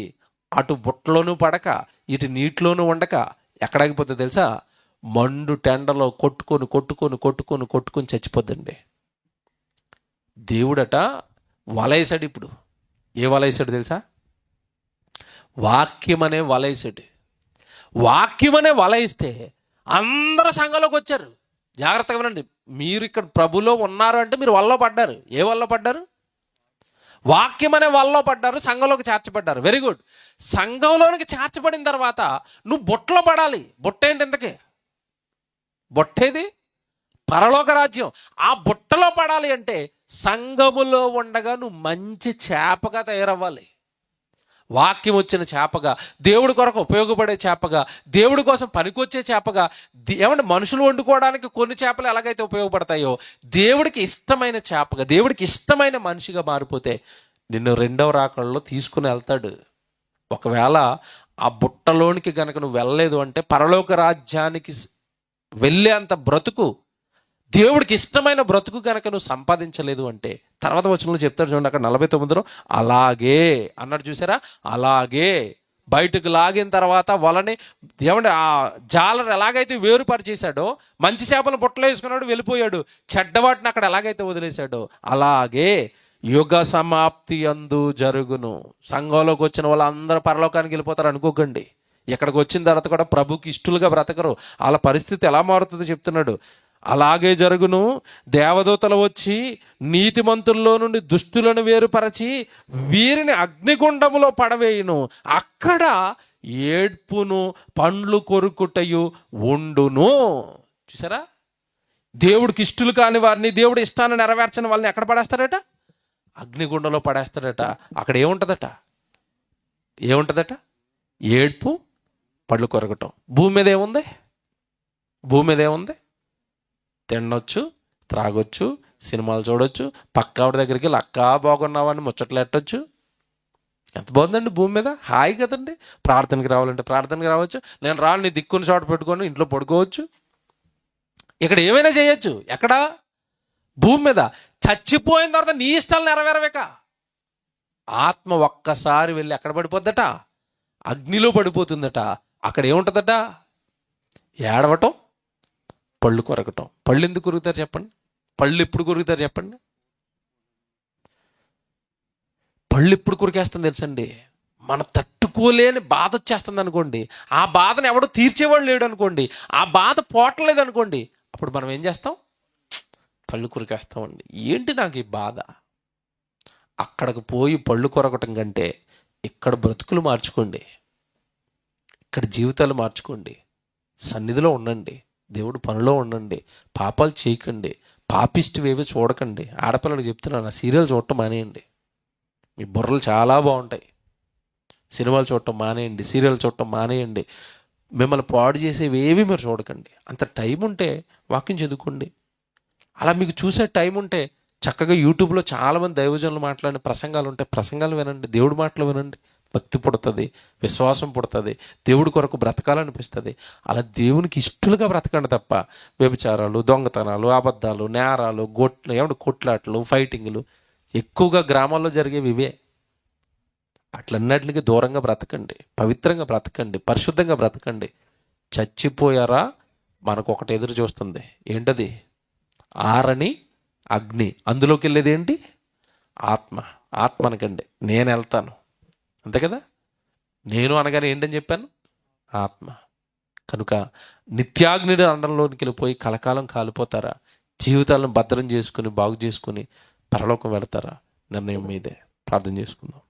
అటు బుట్టలోనూ పడక ఇటు నీటిలోనూ ఉండక ఎక్కడాగిపోతుంది తెలుసా? మండు టెండలో కొట్టుకొని కొట్టుకొని కొట్టుకొని కొట్టుకొని చచ్చిపోద్దండి. దేవుడట వలేసాడు. ఇప్పుడు ఏ వలేసాడు తెలుసా? వాక్యం అనే వలేసాడు. వాక్యం అనే వలేస్తే అందరూ సంఘంలోకి వచ్చారు. జాగ్రత్తగా వినండి. మీరు ఇక్కడ ప్రభులో ఉన్నారు అంటే మీరు వల్ల పడ్డారు. ఏ వల్ల పడ్డారు? వాక్యం అనే వల్ల పడ్డారు, సంఘంలోకి చేర్చబడ్డారు. Very good. సంఘంలోనికి చేర్చబడిన తర్వాత నువ్వు బుట్టలో పడాలి. బుట్ట ఏంటి ఇంతకీ? బుట్టేది పరలోక రాజ్యం ఆ బుట్టలో పడాలి అంటే సంఘములో ఉండగా నువ్వు మంచి చేపగా తయారవ్వాలి. వాక్యం వచ్చిన చేపగా, దేవుడి కొరకు ఉపయోగపడే చేపగా, దేవుడి కోసం పనికొచ్చే చేపగా. ఏమంటే మనుషులు వండుకోవడానికి కొన్ని చేపలు ఎలాగైతే ఉపయోగపడతాయో, దేవుడికి ఇష్టమైన చేపగా, దేవుడికి ఇష్టమైన మనిషిగా మారిపోతే నిన్ను రెండవ రాకడలో తీసుకుని వెళ్తాడు. ఒకవేళ ఆ బుట్టలోనికి గనక నువ్వు వెళ్ళలేదు అంటే, పరలోక రాజ్యానికి వెళ్ళేంత బ్రతుకు, దేవుడికి ఇష్టమైన బ్రతుకు కనుక నువ్వు సంపాదించలేదు అంటే, తర్వాత వచనంలో చెప్తాడు చూడండి, అక్కడ 49లో అలాగే అన్నాడు చూసారా. అలాగే బయటకు లాగిన తర్వాత వలని ఏమంటే ఆ జాలర్ ఎలాగైతే వేరుపరిచేశాడో, మంచి చేపలను బుట్టలో వేసుకున్నాడు, వెళ్ళిపోయాడు. చెడ్డవాటిని అక్కడ ఎలాగైతే వదిలేశాడో, అలాగే యుగ సమాప్తి అందు జరుగును. సంఘంలోకి వచ్చిన వాళ్ళందరూ పరలోకానికి వెళ్ళిపోతారు అనుకోకండి. ఇక్కడికి వచ్చిన తర్వాత కూడా ప్రభుకి ఇష్టలుగా బ్రతకరు. వాళ్ళ పరిస్థితి ఎలా మారుతుందో చెప్తున్నాడు. అలాగే జరుగును. దేవదూతలు వచ్చి నీతిమంతుల్లో నుండి దుష్టులను వేరుపరచి వీరిని అగ్నిగుండములో పడవేయును. అక్కడ ఏడ్పును పండ్లు కొరుకుటయు ఉండును. చూసారా, దేవుడికి ఇష్టలు కాని వారిని, దేవుడి ఇష్టాన్ని నెరవేర్చని వాళ్ళని ఎక్కడ పడేస్తాడట? అగ్నిగుండంలో పడేస్తాడట. అక్కడ ఏముంటుందట? ఏడ్పు, పళ్ళు కొరకటం. భూమి మీద ఏముంది? తినొచ్చు, త్రాగొచ్చు, సినిమాలు చూడొచ్చు, పక్క ఆవిడ దగ్గరికి లక్కా బాగున్నావని ముచ్చట్లు ఎట్టొచ్చు. ఎంత బాగుందండి భూమి మీద, హాయి కదండి. ప్రార్థనకి రావాలంటే ప్రార్థనకి రావచ్చు, నేను రాను నీ దిక్కుని చోట పెట్టుకొని ఇంట్లో పడుకోవచ్చు, ఇక్కడ ఏమైనా చేయొచ్చు. ఎక్కడ? భూమి మీద. చచ్చిపోయిన తర్వాత నీ ఇష్టాలు నెరవేరవేక. ఆత్మ ఒక్కసారి వెళ్ళి ఎక్కడ పడిపోద్దట? అగ్నిలో పడిపోతుందట. అక్కడ ఏముంటుందట? ఏడవటం, పళ్ళు కొరకటం. పళ్ళు ఎందుకు కొరుకుతారు చెప్పండి? పళ్ళు ఎప్పుడు కొరుకుతారు చెప్పండి? పళ్ళు ఎప్పుడు కొరికేస్తుంది తెలుసండి? మనం తట్టుకోలేని బాధ వచ్చేస్తుంది అనుకోండి, ఆ బాధను ఎవడో తీర్చేవాడు లేడు అనుకోండి, ఆ బాధ పోవట్లేదు అనుకోండి, అప్పుడు మనం ఏం చేస్తాం? పళ్ళు కొరికేస్తామండి. ఏంటి నాకు ఈ బాధ? అక్కడికి పోయి పళ్ళు కొరకటం కంటే ఇక్కడ బ్రతుకులు మార్చుకోండి, ఇక్కడ జీవితాలు మార్చుకోండి, సన్నిధిలో ఉండండి, దేవుడు పనిలో ఉండండి, పాపాలు చేయకండి, పాపిష్టివేవి చూడకండి. ఆడపిల్లలకు చెప్తున్నాను, సీరియల్ చూడటం మానేయండి. మీ బుర్రలు చాలా బాగుంటాయి. సినిమాలు చూడటం మానేయండి, సీరియల్ చూడటం మానేయండి. మిమ్మల్ని పాడు చేసేవి ఏవి మీరు చూడకండి. అంత టైం ఉంటే వాక్యం చదువుకోండి. అలా మీకు చూసే టైం ఉంటే చక్కగా యూట్యూబ్లో చాలామంది దైవజనులు మాట్లాడిన ప్రసంగాలు ఉంటాయి, ప్రసంగాలు వినండి, దేవుడి మాటలు వినండి. భక్తి పుడుతుంది, విశ్వాసం పుడుతుంది, దేవుడి కొరకు బ్రతకాలనిపిస్తుంది. అలా దేవునికి ఇష్టలుగా బ్రతకండి తప్ప వ్యభిచారాలు, దొంగతనాలు, అబద్ధాలు, నేరాలు, కొట్లాటలు, ఫైటింగ్లు ఎక్కువగా గ్రామాల్లో జరిగేవి ఇవే. అట్లన్నిటికి దూరంగా బ్రతకండి, పవిత్రంగా బ్రతకండి, పరిశుద్ధంగా బ్రతకండి. చచ్చిపోయారా, మనకు ఒకటి ఎదురు చూస్తుంది. ఏంటది? ఆరని అగ్ని. అందులోకి వెళ్ళేది ఏంటి? ఆత్మ అనకండి, నేను వెళ్తాను, అంతే కదా. నేను అనగానే ఏంటని చెప్పాను? ఆత్మ. కనుక నిత్యాగ్ని అండంలోనికి వెళ్ళిపోయి కలకాలం కాలిపోతారా, జీవితాలను భద్రం చేసుకుని బాగు చేసుకుని పరలోకం వెళతారా? నిర్ణయం మీదే. ప్రార్థన చేసుకుందాం.